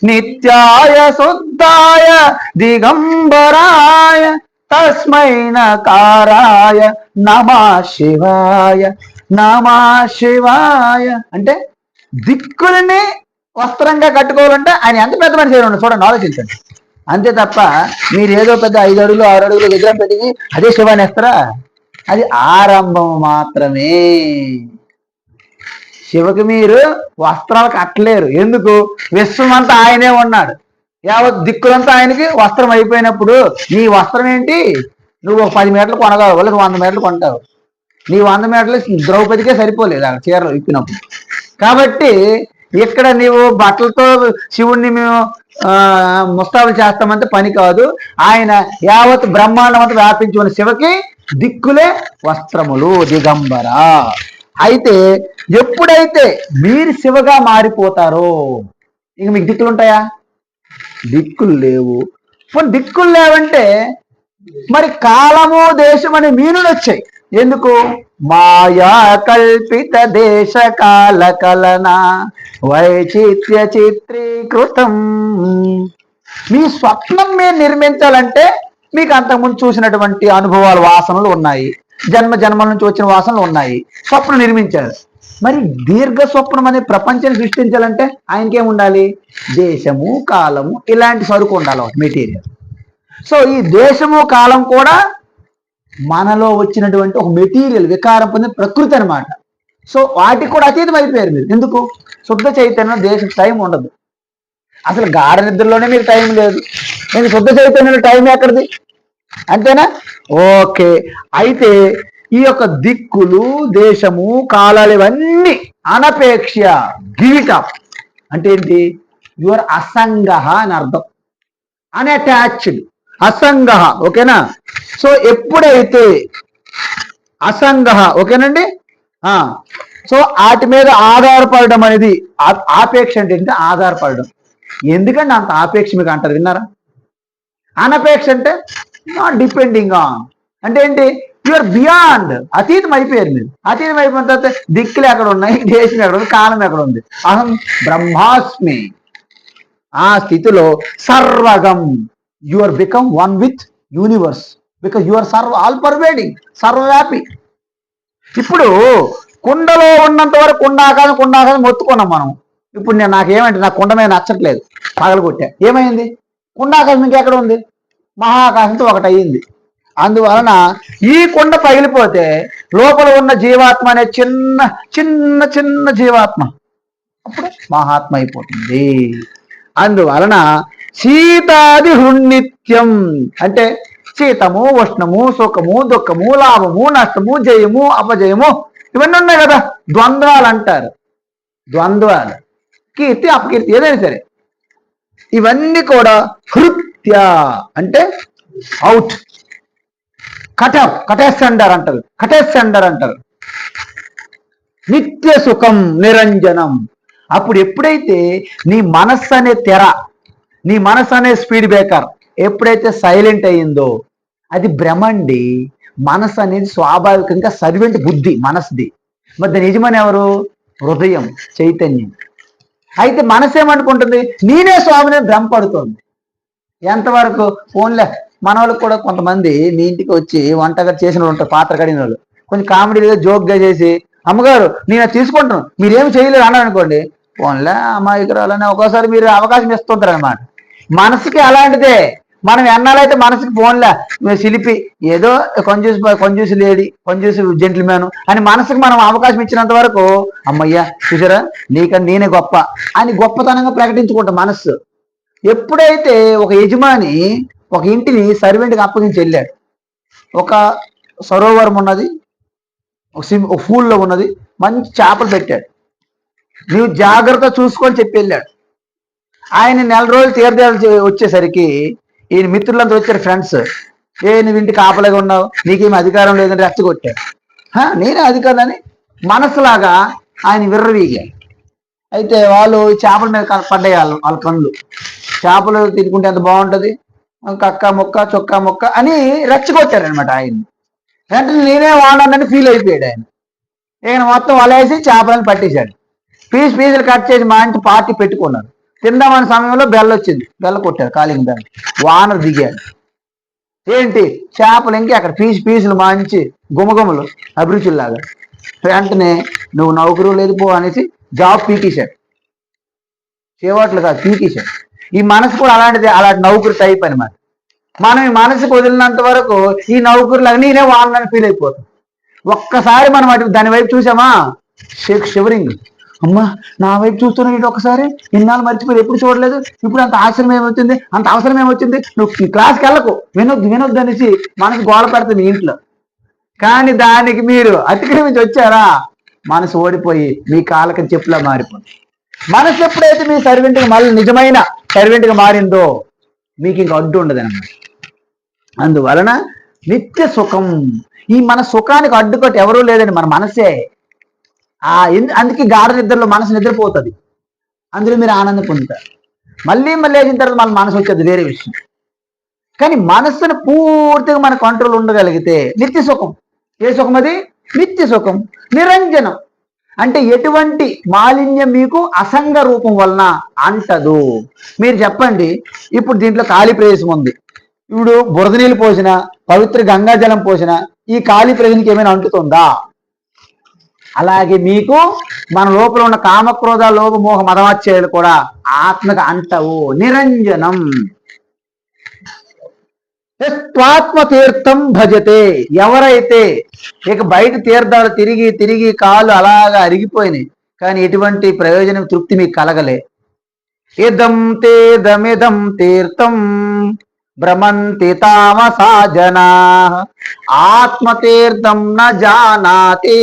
నిత్యాయ శుద్ధాయ దిగంబరాయ తస్మై నకారాయ నమః శివాయ నమః శివాయ. అంటే దిక్కులని వస్త్రంగా కట్టుకోవాలంటే ఆయన ఎంత పెద్ద మనిషి అయినా చూడండి, ఆలోచించండి. అంతే తప్ప మీరు ఏదో పెద్ద 5 అడుగులు 6 అడుగులు విగ్రహం పెట్టి అదే శివాని వేస్తారా? అది ఆరంభం మాత్రమే. శివకి మీరు వస్త్రాలు కట్టలేరు. ఎందుకు? విశ్వమంతా ఆయనే ఉన్నాడు. యావత్ దిక్కులంతా ఆయనకి వస్త్రం అయిపోయినప్పుడు నీ వస్త్రం ఏంటి? నువ్వు ఒక 10 మీటర్లు కొనగలవు, వాళ్ళకి 100 మీటర్లు కొంటావు. నీ 100 మీటర్లు ద్రౌపదికే సరిపోలేదు ఆ చీరలు ఇప్పినప్పుడు. కాబట్టి ఇక్కడ నీవు బట్టలతో శివుణ్ణి మేము ముస్తాబులు చేస్తామంటే పని కాదు. ఆయన యావత్ బ్రహ్మాండం అంతా వ్యాపించి ఉన్న శివకి దిక్కులే వస్త్రములు, దిగంబర. అయితే ఎప్పుడైతే మీరు శివగా మారిపోతారో ఇంక మీకు దిక్కులు ఉంటాయా? దిక్కులు లేవు. పోనీ దిక్కులు లేవంటే మరి కాలము దేశం అనే మీనులు వచ్చాయి. ఎందుకు? మాయా కల్పిత దేశ కాల కలన వైచిత్య చిత్రీకృతం. మీ స్వప్నం మీరు నిర్మించాలంటే మీకు అంతకుముందు చూసినటువంటి అనుభవాలు, వాసనలు ఉన్నాయి, జన్మ జన్మల నుంచి వచ్చిన వాసనలు ఉన్నాయి. స్వప్నం నిర్మించారు. మరి దీర్ఘ స్వప్నం అనే ప్రపంచాన్ని సృష్టించాలంటే ఆయనకేం ఉండాలి? దేశము కాలము ఇలాంటి సరుకు ఉండాలి, మెటీరియల్. సో ఈ దేశము కాలం కూడా మనలో వచ్చినటువంటి ఒక మెటీరియల్, వికారం పొందిన ప్రకృతి అనమాట. సో వాటికి కూడా అతీతం అయిపోయారు మీరు. ఎందుకు? శుద్ధ చైతన్యం దేశం టైం ఉండదు. అసలు గాఢ నిద్రలోనే మీకు టైం లేదు. నేను శుద్ధ చైతన్యంలో టైం ఎక్కడిది? అంతేనా? ఓకే. అయితే ఈ యొక్క దిక్కులు, దేశము, కాలాలు ఇవన్నీ అనపేక్ష, గివిటప్ అంటే ఏంటి? యువర్ అసంగ అని అర్థం. అన్అటాచ్డ్, అసంగ. ఓకేనా? సో ఎప్పుడైతే అసంగ, ఓకేనండి, సో వాటి మీద ఆధారపడడం అనేది ఆపేక్ష. అంటే ఏంటంటే ఆధారపడడం. ఎందుకంటే అంత ఆపేక్ష మీకు అంటారు, విన్నారా? అనపేక్ష అంటే నాట్ డిపెండింగ్ ఆన్. అంటే ఏంటి? యువర్ బియాండ్, అతీతం అయిపోయారు మీరు. అతీతం అయిపోయిన తర్వాత దిక్కులు ఎక్కడ ఉన్నాయి, దేశం ఎక్కడ ఉంది, కాలం ఎక్కడ ఉంది? అహం బ్రహ్మాస్మి. ఆ స్థితిలో సర్వగం, you are become one with universe, because you are all pervading, సర్వవ్యాపి. ఇప్పుడు కుండలో ఉన్నంత వరకు కుండాకాశం మొత్తుకున్నాం మనం. ఇప్పుడు నాకేమంటే నా కుండ మీద నచ్చట్లేదు, పగలగొట్టా. ఏమైంది? కుండాకాశం ఇంకెక్కడ ఉంది? మహాకాశంతో ఒకటి అయ్యింది. అందువలన ఈ కుండ పగిలిపోతే లోపల ఉన్న జీవాత్మ అనే చిన్న చిన్న చిన్న జీవాత్మ అప్పుడు మహాత్మ అయిపోతుంది. అందువలన శీతాది హృన్నిత్యం అంటే శీతము, ఉష్ణము, సుఖము, దుఃఖము, లాభము, నష్టము, జయము, అపజయము ఇవన్నీ ఉన్నాయి కదా, ద్వంద్వాలు అంటారు. ద్వంద్వాలు, కీర్తి, అపకీర్తి, ఏదైనా సరే ఇవన్నీ కూడా హృత్య అంటే అవుట్, కటప్, కటేస్సండర్ అంటారు, కటేస్సండర్ అంటారు. నిత్య సుఖం నిరంజనం. అప్పుడు ఎప్పుడైతే నీ మనస్సు అనే తెర, నీ మనస్సు అనే స్పీడ్ బ్రేకర్ ఎప్పుడైతే సైలెంట్ అయ్యిందో అది భ్రమండి. మనసు అనేది స్వాభావికంగా సర్వెంట్ బుద్ధి మనసుది. మరి దాని యజమాని ఎవరు? హృదయం, చైతన్యం. అయితే మనసు ఏమనుకుంటుంది? నేనే స్వామిని భ్రమపడుతోంది. ఎంతవరకు? ఫోన్లే. మన వాళ్ళకి కూడా కొంతమంది మీ ఇంటికి వచ్చి వంటగా చేసిన వాళ్ళు ఉంటారు, పాత్ర కడిగిన వాళ్ళు. కొంచెం కామెడీగా జోక్గా చేసి, అమ్మగారు నేను తీసుకుంటాను మీరేమి చేయలేరు అన్నారు అనుకోండి, ఫోన్లే అమాయకురాలని ఒక్కోసారి మీరు అవకాశం ఇస్తుంటారు అనమాట. మనసుకి అలాంటిదే. మనం ఎన్నాలైతే మనసుకి ఫోన్లే సిలిపి ఏదో కొంజూసి లేడీ, కొంజూసి జెంటిల్మ్యాన్ అని మనసుకి మనం అవకాశం ఇచ్చినంత వరకు అమ్మయ్యా చూసారా నీకని నేనే గొప్ప అని గొప్పతనంగా ప్రకటించుకుంటాం మనస్సు. ఎప్పుడైతే ఒక యజమాని ఒక ఇంటిని సర్వెంట్కి అప్పగించి వెళ్ళాడు, ఒక సరోవరం ఉన్నది, ఒక పూల్లో ఉన్నది, మంచి చేపలు పెట్టాడు, నీవు జాగ్రత్త చూసుకొని చెప్పి వెళ్ళాడు. ఆయన నెల రోజులు తీర్థయాలు వచ్చేసరికి ఈయన మిత్రులంతా వచ్చారు, ఫ్రెండ్స్. నువ్వు ఇంటికి ఆపలేగా ఉన్నావు, నీకేమి అధికారం లేదని రెచ్చగొట్టాడు. నేనే అధికారాన్ని మనసులాగా ఆయన విర్రవీగా. అయితే వాళ్ళు చేపల మీద పడ్డాయి వాళ్ళ కళ్ళు. చేపలు తినుకుంటే ఎంత బాగుంటుంది, కక్క ముక్క చొక్కా ముక్క అని రెచ్చగొట్టారనమాట ఆయన్ని. వెంటనే నేనే వాడినని ఫీల్ అయిపోయాడు ఆయన. ఈయన మొత్తం వలేసి చేపలను పట్టేశాడు. పీసులు కట్ చేసి మంచి పార్టీ పెట్టుకున్నారు. తిందామనే సమయంలో బెల్ల వచ్చింది, బెల్ల కొట్టారు కాలింగ్ బెల్ల. వానర్ దిగాడు. ఏంటి చేపలు ఇంకే అక్కడ పీసులు మంచి గుమగుమలు అభిరుచుల్లాగా. వెంటనే నువ్వు నౌకరు లేదు పో అనేసి జాబ్ పీకేశాడు. చేవట్లు కాదు, పీకేశాడు. ఈ మనసు కూడా అలాంటిది, అలాంటి నౌకరు టైప్ అనమాట. మనం ఈ మనసుకు వదిలినంత వరకు ఈ నౌకరులాగా నేనే వాళ్ళని ఫీల్ అయిపోతాం. ఒక్కసారి మనం దాని వైపు చూసామా షివరింగ్, అమ్మా నా వైపు చూస్తున్నాడు ఒకసారి, ఇన్నాళ్ళు మర్చిపోయి ఎప్పుడు చూడలేదు, ఇప్పుడు అంత ఆశ్రమం ఏమవుతుంది, అంత అవసరం ఏమొచ్చింది, నువ్వు క్లాస్కి వెళ్ళకు, వినొద్దు అనేసి మనసు గోడ పెడుతుంది ఇంట్లో. కానీ దానికి మీరు అతిక్రమించి వచ్చారా, మనసు ఓడిపోయి మీ కాళ్ళకి చెప్పులా మారిపోతుంది. మనసు ఎప్పుడైతే మీ సర్వెంట్గా మళ్ళీ నిజమైన సర్వెంట్గా మారిందో మీకు ఇంక అడ్డు ఉండదు అన్నమాట. అందువలన నిత్య సుఖం, ఈ మన సుఖానికి అడ్డుకట్టు ఎవరూ లేదండి, మన మనసే. అందుకే గాఢ నిద్రలో మనసు నిద్రపోతుంది, అందులో మీరు ఆనందం పొందుతారు. మళ్ళీ లేచిన తర్వాత మన మనసు వచ్చేది వేరే విషయం. కానీ మనస్సును పూర్తిగా మన కంట్రోల్ ఉండగలిగితే నిత్య సుఖం. ఏ సుఖం అది? నిత్య సుఖం. నిరంజనం అంటే ఎటువంటి మాలిన్యం మీకు అసంగ రూపం వలన అంటదు. మీరు చెప్పండి, ఇప్పుడు దీంట్లో ఖాళీ ప్రదేశం ఉంది, ఇప్పుడు బురద నీళ్ళు పోసిన, పవిత్ర గంగాజలం పోసిన ఈ ఖాళీ ప్రదేశానికి ఏమైనా అంటుతుందా? అలాగే మీకు మన లోపల ఉన్న కామక్రోధ లోభ మోహ మదమాచ్యాలు కూడా ఆత్మకు అంటవు. నిరంజనం. త్వాత్మ తీర్థం భజతే. ఎవరైతే ఇక బయట తీర్థాలు తిరిగి తిరిగి కాళ్ళు అలాగా అరిగిపోయినాయి, కానీ ఎటువంటి ప్రయోజనం తృప్తి మీకు కలగలే. ఇదం తేదమిదం తీర్థం భ్రమంతి తామసా జనా ఆత్మతీర్థం న జానాతి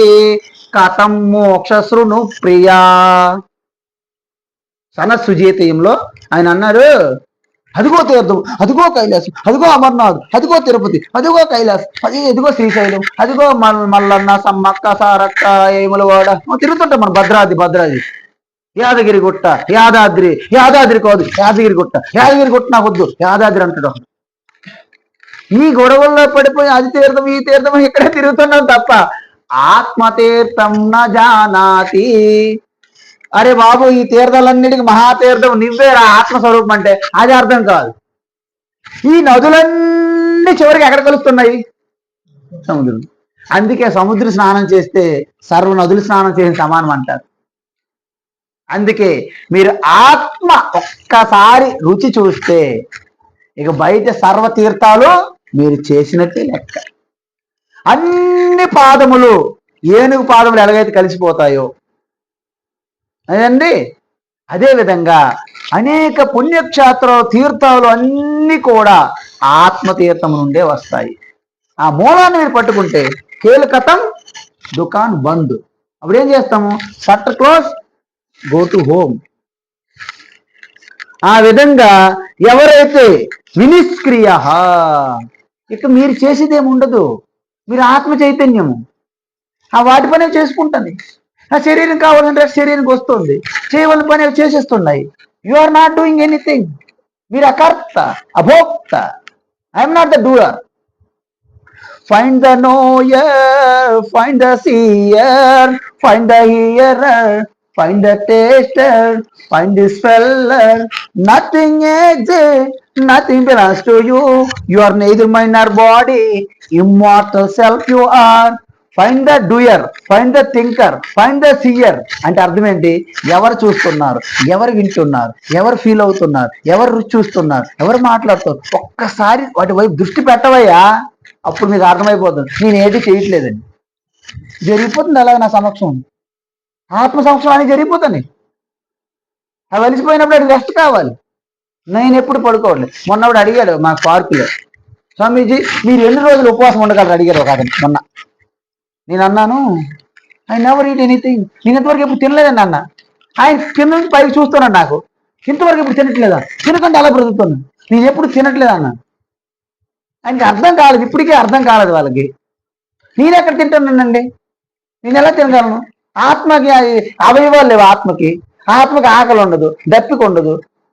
కథం మోక్ష శృణు ప్రియా. సనత్సుజీతయంలో ఆయన అన్నారు, అదిగో తీర్థం, అదిగో కైలాసం, అదిగో అమర్నాథ్, అదిగో తిరుపతి, అదిగో కైలాస్, ఎదిగో శ్రీశైలం, అదిగో మల్లన్న సమ్మక్క సారక్క ఏములవాడ తిరుగుతుంటాం మనం. భద్రాది యాదగిరి గుట్ట, యాదాద్రి కాదు యాదగిరి గుట్ట, యాదగిరి గుట్ట నాకు వద్దు, యాదాద్రి అంటాడు. ఈ గొడవల్లో పడిపోయి అది తీర్థం ఈ తీర్థం ఇక్కడే తిరుగుతున్నాం తప్ప ఆత్మతీర్థం న జానాతి. అరే బాబు, ఈ తీర్థాలన్నిటికీ మహాతీర్థం నువ్వేరా ఆత్మస్వరూపం అంటే, అది అర్థం కాదు. ఈ నదులన్నీ చివరికి ఎక్కడ కలుస్తున్నాయి? సముద్రం. అందుకే సముద్ర స్నానం చేస్తే సర్వ నదులు స్నానం చేసిన సమానం అంటారు. అందుకే మీరు ఆత్మ ఒక్కసారి రుచి చూస్తే ఇక బయట సర్వ తీర్థాలు మీరు చేసినట్టే లెక్క. అన్ని పాదములు ఏనుగు పాదములు ఎలాగైతే కలిసిపోతాయో అదండి, అదేవిధంగా అనేక పుణ్యక్షేత్రాలు తీర్థాలు అన్నీ కూడా ఆత్మతీర్థం నుండే వస్తాయి. ఆ మూలాన్ని మీరు పట్టుకుంటే కేలకతం దుకాన్ బంద్. అప్పుడు ఏం చేస్తాము? Shutter close, go to home. ఆ విధంగా ఎవరైతే వినిష్క్రియ, ఇక మీరు చేసేది ఏమి ఉండదు, మీరు ఆత్మ చైతన్యము ఆ వాటి పని చేసుకుంటుంది. ఆ శరీరం కావాలంటే శరీరానికి వస్తుంది, చేయవలసిన పని అవి చేసేస్తున్నాయి. You are not doing anything. మీరు అకర్త, అభోక్త. I'm not the doer. Find the knower, find the seer, find the hearer, find the taster, find the speller. Nothing exists, nothing belongs to you. You are neither mind nor body, immortal self you are. Find the doer, find the thinker, find the seer. అంటే అర్థం ఏంటి? ఎవరు చూస్తున్నారు, ఎవరు వింటున్నారు, ఎవరు ఫీల్ అవుతున్నారు, ఎవరు రుచి చూస్తున్నారు, ఎవరు మాట్లాడుతున్నారు, ఒక్కసారి వాటి వైపు దృష్టి పెట్టవయ్యా, అప్పుడు మీకు అర్థమైపోతుంది నేను ఏది చేయట్లేదని. జరిగిపోతుంది అలాగే నా సమక్షం, ఆత్మ సంవత్సరం అని జరిగిపోతాను. అవి అలిసిపోయినప్పుడు అది రెస్ట్ కావాలి. నేను ఎప్పుడు పడుకోవట్లేదు. మొన్నప్పుడు అడిగాడు మా పార్కులో, స్వామీజీ మీరు ఎన్ని రోజులు ఉపవాసం ఉండగలరు అడిగారు ఒక అతను మొన్న. నేను అన్నాను, ఐ నెవర్ ఈట్ ఎనీథింగ్. నేను ఇంతవరకు ఎప్పుడు తినలేదండి అన్న. ఆయన కింద నుంచి పైకి చూస్తున్నాడు, నాకు ఇంతవరకు ఎప్పుడు తినట్లేదా, తినకంటే అలా బ్రతుకుతున్నాను, నేను ఎప్పుడు తినట్లేదు అన్న. ఆయనకి అర్థం కాలేదు, ఇప్పటికే అర్థం కాలేదు వాళ్ళకి. నేను ఎక్కడ తింటానండి, నేను ఎలా తినగలను? ఆత్మకి అవయవాలు లేవు, ఆత్మకి ఆకలి ఉండదు, దప్పిక ఉండదు,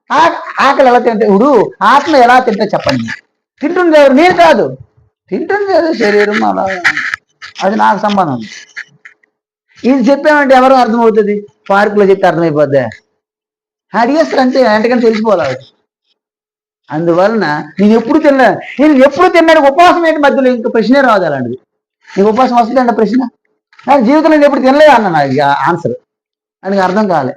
ఆకలి ఎలా తింటే ఇప్పుడు ఆత్మ ఎలా తింటే చెప్పండి. తింటుంది ఎవరు? నేను కాదు. తింటుంది ఏదో శరీరం అలా, అది నాకు సంబంధం. ఇది చెప్పామంటే ఎవరు అర్థమవుతుంది? పార్కులో చెప్తే అర్థమైపోద్దా? అడిగేస్తారు అంతే, ఎంతకని తెలిసిపోవాలి. అందువలన నేను ఎప్పుడు తిన్నాడు ఉపవాసం ఏంటి మధ్యలో? ఇంక ప్రశ్నే రాదు అలాంటిది. నీకు ఉపవాసం వస్తుందండి ప్రశ్న? నాకు జీవితంలో నేను ఎప్పుడు తినలేదు అన్న నాకు ఆన్సర్. నాకు అర్థం కాలే.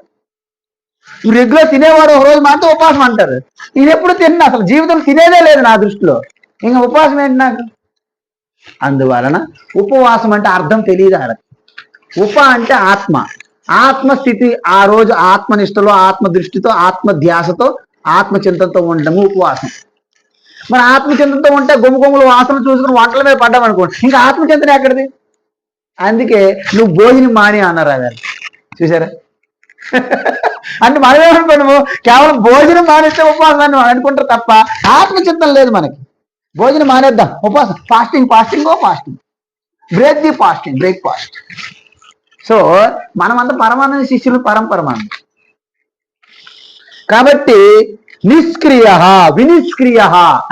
రెగ్యులర్ తినేవాడు ఒక రోజు మాత్రం ఉపవాసం అంటారు. నేను ఎప్పుడు తిన్నా, అసలు జీవితం తినేదే లేదు నా దృష్టిలో, ఇంకా ఉపవాసం ఏంటి నాకు? అందువలన ఉపవాసం అంటే అర్థం తెలియదు వాళ్ళకి. అంటే ఆత్మస్థితి, ఆ రోజు ఆత్మనిష్టలో, ఆత్మ దృష్టితో, ఆత్మ ధ్యాసతో, ఆత్మచింతనతో ఉండడము ఉపవాసం. మరి ఆత్మచింతనతో ఉంటే గుమ్మగుమ్మలు వాసన చూసుకుని వంటల మీద పడ్డామనుకోండి, ఇంకా ఆత్మచింతన ఎక్కడిది? అందుకే నువ్వు భోజనం మాని అన్నారు అదే. చూసారా? అంటే మనం ఏమనుకోండి, కేవలం భోజనం మానేస్తే ఉపవాసం అని అనుకుంటారు తప్ప ఆత్మచింతన లేదు మనకి. భోజనం మానేద్దాం, ఉపవాసం, fasting break the fasting, breakfast. So మనమంతా పరమానంద శిష్యులు, పరమానంద. కాబట్టి వినిష్క్రియ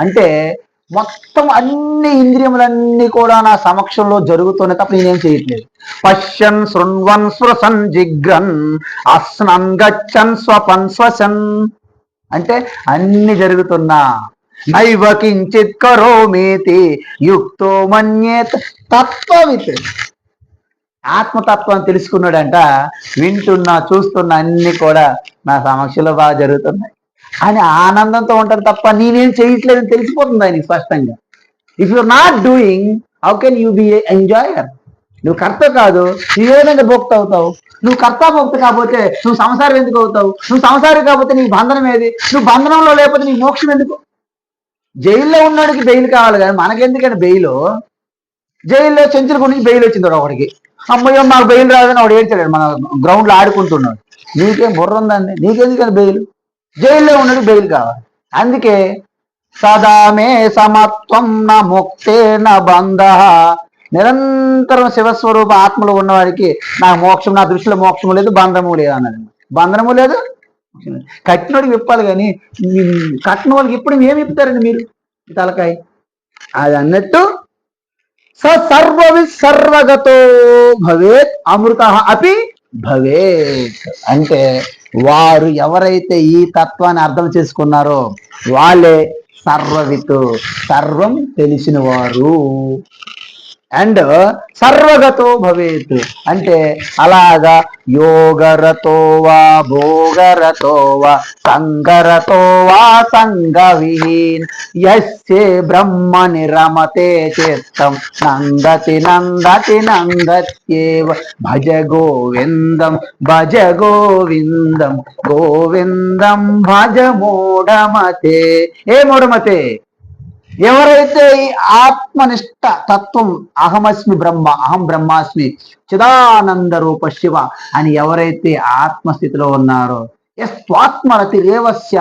అంటే మొత్తం అన్ని ఇంద్రియములన్నీ కూడా నా సమక్షంలో జరుగుతూనే తప్ప నేనేం చేయట్లేదు. పశ్యన్ శృణ్వన్ స్పృశన్ జిగ్రన్ అస్నన్ గచ్చన్ స్వపన్ శ్వసన్ అంటే అన్ని జరుగుతున్నా. నైవ కించిత్ కరోమీతి యుక్తో మన్యేత్ తత్వవిత్. ఆత్మతత్వాన్ని తెలుసుకున్నాడంట, వింటున్నా చూస్తున్నా అన్ని కూడా నా సమక్షంలో బాగా జరుగుతున్నాయి అని ఆనందంతో ఉంటారు తప్ప నేనేం చేయట్లేదని తెలిసిపోతుంది ఆయనకి స్పష్టంగా. If you are not doing, how can you be enjoyer? నువ్వు కర్త కాదు, నువ్వు ఏ విధంగా భోక్త అవుతావు? నువ్వు కర్త భోక్త కాకపోతే నువ్వు సంసారం ఎందుకు అవుతావు? నువ్వు సంసారం కాకపోతే నీకు బంధనం ఏది? నువ్వు బంధనంలో లేకపోతే నీకు మోక్షం ఎందుకు? జైల్లో ఉన్నాడికి బెయిల్ కావాలి కానీ మనకెందుకని బెయిల్? జైల్లో చెంచుల గురించి బెయిల్ వచ్చింది ఒకడికి, అమ్మయ్యో మాకు బెయిల్ రాదని వాడు ఏడ్చాడు, మన గ్రౌండ్లో ఆడుకుంటున్నాడు. నీకేం బుర్ర ఉందండి? నీకెందుకని బెయిల్? జైల్లో ఉన్నది బెయిల్ కావాలి. అందుకే సదామే సమత్వం న ముక్తే న బంధ. నిరంతరం శివస్వరూప ఆత్మలో ఉన్నవాడికి నా మోక్షం, నా దృష్టిలో మోక్షము లేదు, బంధము లేదు అన్నది. బంధనము లేదు, కట్టినోడికి విప్పాలి కానీ కట్టిన వాళ్ళకి ఇప్పుడు ఏమి ఇప్పుతారండి మీరు తలకాయ? అది అన్నట్టు సర్వగతో భవేత్ అమృత అపి భవేత్ అంటే వారు ఎవరైతే ఈ తత్వాన్ని అర్థం చేసుకున్నారో వాళ్ళే సర్వవితు, సర్వం తెలిసిన వారు. అండ్ సర్వగతో భవేత్ అంటే అలాగా యోగరతో వా భోగరతో వా సంగరతో వా సంగవిహీన్ యస్యే బ్రహ్మని రమతే చిత్తం నందత్యేవ భజ గోవిందం గోవిందం భజ మూఢమతే. ఏ మూఢమతే? ఎవరైతే ఈ ఆత్మనిష్ట తత్వం అహమస్మి బ్రహ్మ, అహం బ్రహ్మాస్మి చిదానంద రూప శివ అని ఎవరైతే ఆత్మస్థితిలో ఉన్నారో, స్వాత్మరతి రేవస్య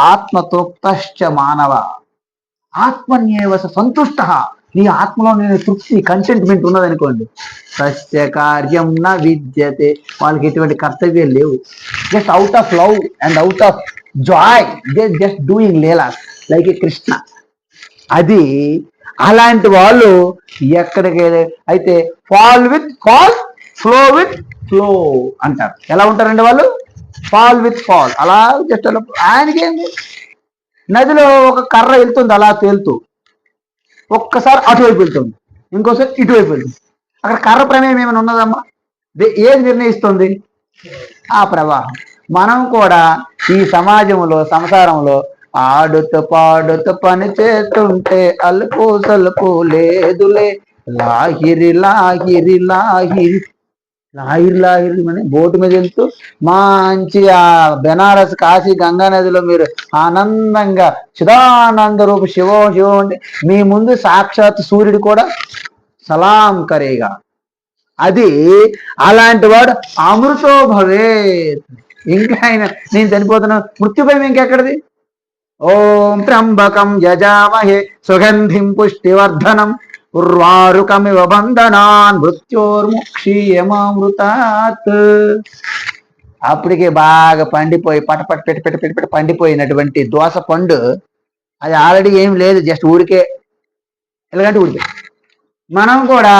ఆత్మతోక్తశ్చ మానవ ఆత్మన్యేవ సంతుష్ట. నీ ఆత్మలో నేను తృప్తి, కంటెంట్మెంట్ ఉన్నదనుకోండి, సస్య కార్యం న విద్యతే. వాళ్ళకి ఎటువంటి కర్తవ్యం లేవు. Just out of love and out of Joy they just doing Leela's like ఏ కృష్ణ. అది అలాంటి వాళ్ళు ఎక్కడికి అయితే fall with fall, flow with flow అంటారు. ఎలా ఉంటారండి వాళ్ళు? ఫాల్ విత్ ఫాల్, అలా జస్ట్ అలా. ఆయనకేంది, నదిలో ఒక కర్ర వెళ్తుంది అలా తేలుతూ, ఒక్కసారి అటువైపు వెళ్తుంది, ఇంకోసారి ఇటువైపు వెళ్తుంది. అక్కడ కర్ర ప్రమేయం ఏమైనా ఉన్నదమ్మా? ఏది నిర్ణయిస్తుంది? ఆ ప్రవాహం. మనం కూడా ఈ సమాజంలో, సంసారంలో ఆడుతూ పాడుతూ పని చేస్తుంటే అలుపు సలుపు లేదులే. లాహిరి లాహిరి లాహిరి లాహిరి లాహిరి అని బోటు మీద వెళ్తూ మంచి ఆ బెనారస్, కాశీ, గంగా నదిలో మీరు ఆనందంగా చిదానంద రూప శివం అంటే మీ ముందు సాక్షాత్ సూర్యుడు కూడా సలాం కరేగా. అది అలాంటి వాడు అమృతో భవేత్. ఇంకా ఆయన నేను చనిపోతున్నా, మృత్యుభయం ఇంకెక్కడిది? ఓం త్ర్యంబకం యజామహే సుగంధిం పుష్టివర్ధనం ఉర్వారుకమివ బంధనాన్ మృత్యోర్ముక్షీయమామృతాత్. అప్పటికే బాగా పండిపోయి పటపట్ పెట్టి పెట్టి పెట్టి పెట్టి పండిపోయినటువంటి దోస పండు అది ఆల్రెడీ ఏం లేదు, జస్ట్ ఊరికే ఎలాగంటే ఊరికే. మనం కూడా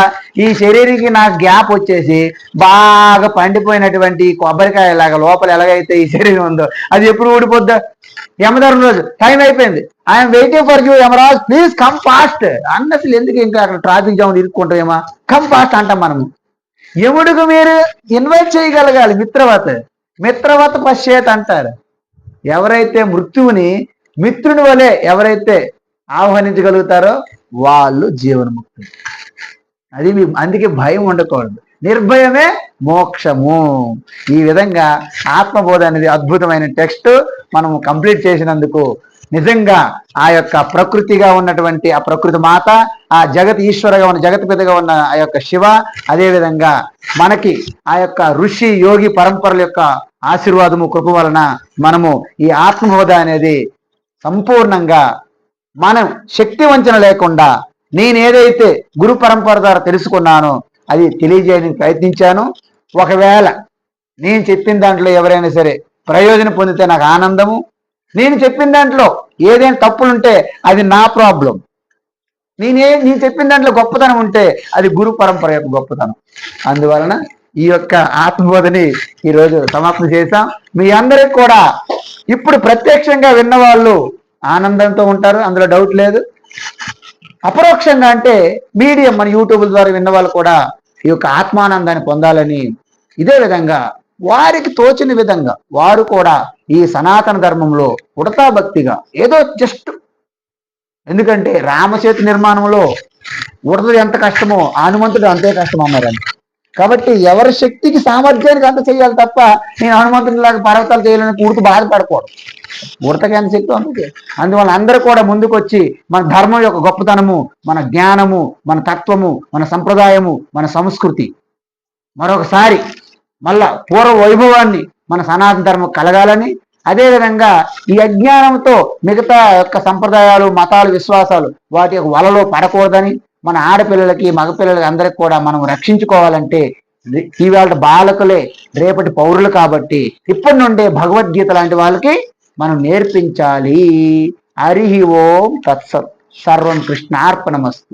ఈ శరీరానికి నాకు గ్యాప్ వచ్చేసి బాగా పండిపోయినటువంటి కొబ్బరికాయ లాగా లోపల ఎలాగైతే ఈ శరీరం ఉందో అది ఎప్పుడు ఊడిపోద్దా? యమధర్మ రోజు టైం అయిపోయింది, I'm waiting for you Yamraj, please come fast అన్నట్లు ఎందుకు ఇంకా అక్కడ ట్రాఫిక్ జామ్ ఇరుక్కుంటామేమా, కమ్ ఫాస్ట్ అంటాం మనము. యముడికి మీరు ఇన్వైట్ చేయగలగాలి, మిత్రవత పశ్చేత్ అంటారు. ఎవరైతే మృత్యువుని మిత్రుని వలె ఎవరైతే ఆహ్వానించగలుగుతారో వాళ్ళు జీవన్ముక్తులు. అది అందుకే భయం ఉండకూడదు, నిర్భయమే మోక్షము. ఈ విధంగా ఆత్మబోధ అనేది అద్భుతమైన టెక్స్ట్ మనం కంప్లీట్ చేసినందుకు నిజంగా ఆ యొక్క ప్రకృతిగా ఉన్నటువంటి ఆ ప్రకృతి మాత, ఆ జగత్ ఈశ్వరగా ఉన్న జగత్ పితగా ఉన్న ఆ యొక్క శివ, అదేవిధంగా మనకి ఆ యొక్క ఋషి యోగి పరంపరల యొక్క ఆశీర్వాదము కృప వలన మనము ఈ ఆత్మబోధ అనేది సంపూర్ణంగా మనం శక్తి వంచన లేకుండా నేను ఏదైతే గురు పరంపర ద్వారా తెలుసుకున్నానో అది తెలియజేయడానికి ప్రయత్నించాను. ఒకవేళ నేను చెప్పిన దాంట్లో ఎవరైనా సరే ప్రయోజనం పొందితే నాకు ఆనందము. నేను చెప్పిన దాంట్లో ఏదైనా తప్పులుంటే అది నా ప్రాబ్లం. నేను చెప్పిన దాంట్లో గొప్పతనం ఉంటే అది గురు పరంపర యొక్క గొప్పతనం. అందువలన ఈ యొక్క ఆత్మబోధని ఈరోజు సమాప్తం చేశాం. మీ అందరికి కూడా ఇప్పుడు ప్రత్యక్షంగా విన్నవాళ్ళు ఆనందంతో ఉంటారు, అందులో డౌట్ లేదు. అపరోక్షంగా అంటే మీడియం మన యూట్యూబ్ ద్వారా విన్న వాళ్ళు కూడా ఈ యొక్క ఆత్మానందాన్ని పొందాలని, ఇదే విధంగా వారికి తోచిన విధంగా వారు కూడా ఈ సనాతన ధర్మంలో ఉడతా భక్తిగా ఏదో జస్ట్, ఎందుకంటే రామసేతు నిర్మాణంలో ఉడతది ఎంత కష్టమో హనుమంతుడు అంతే కష్టం అన్నారని. కాబట్టి ఎవరి శక్తికి సామర్థ్యానికి అంత చేయాలి తప్ప నేను హనుమంతుని లాగా పర్వతాలు చేయాలని పూర్తి బాధపడకూడదు. ఉడతకి ఎంత శక్తి అందుకే. అందువల్ల అందరూ కూడా ముందుకు వచ్చి మన ధర్మం యొక్క గొప్పతనము, మన జ్ఞానము, మన తత్వము, మన సంప్రదాయము, మన సంస్కృతి మరొకసారి మళ్ళా పూర్వ వైభవాన్ని మన సనాతన ధర్మం కలగాలని, అదేవిధంగా ఈ అజ్ఞానంతో మిగతా యొక్క సంప్రదాయాలు, మతాలు, విశ్వాసాలు వాటి యొక్క వలలో పడకూడదని, మన ఆడపిల్లలకి మగపిల్లలకి అందరికి కూడా మనం రక్షించుకోవాలంటే ఇవాళ బాలకులే రేపటి పౌరులు కాబట్టి ఇప్పటి నుండే భగవద్గీత లాంటి వాళ్ళకి మనం నేర్పించాలి. హరి ఓం తత్సత్. సర్వం కృష్ణార్పణమస్తు.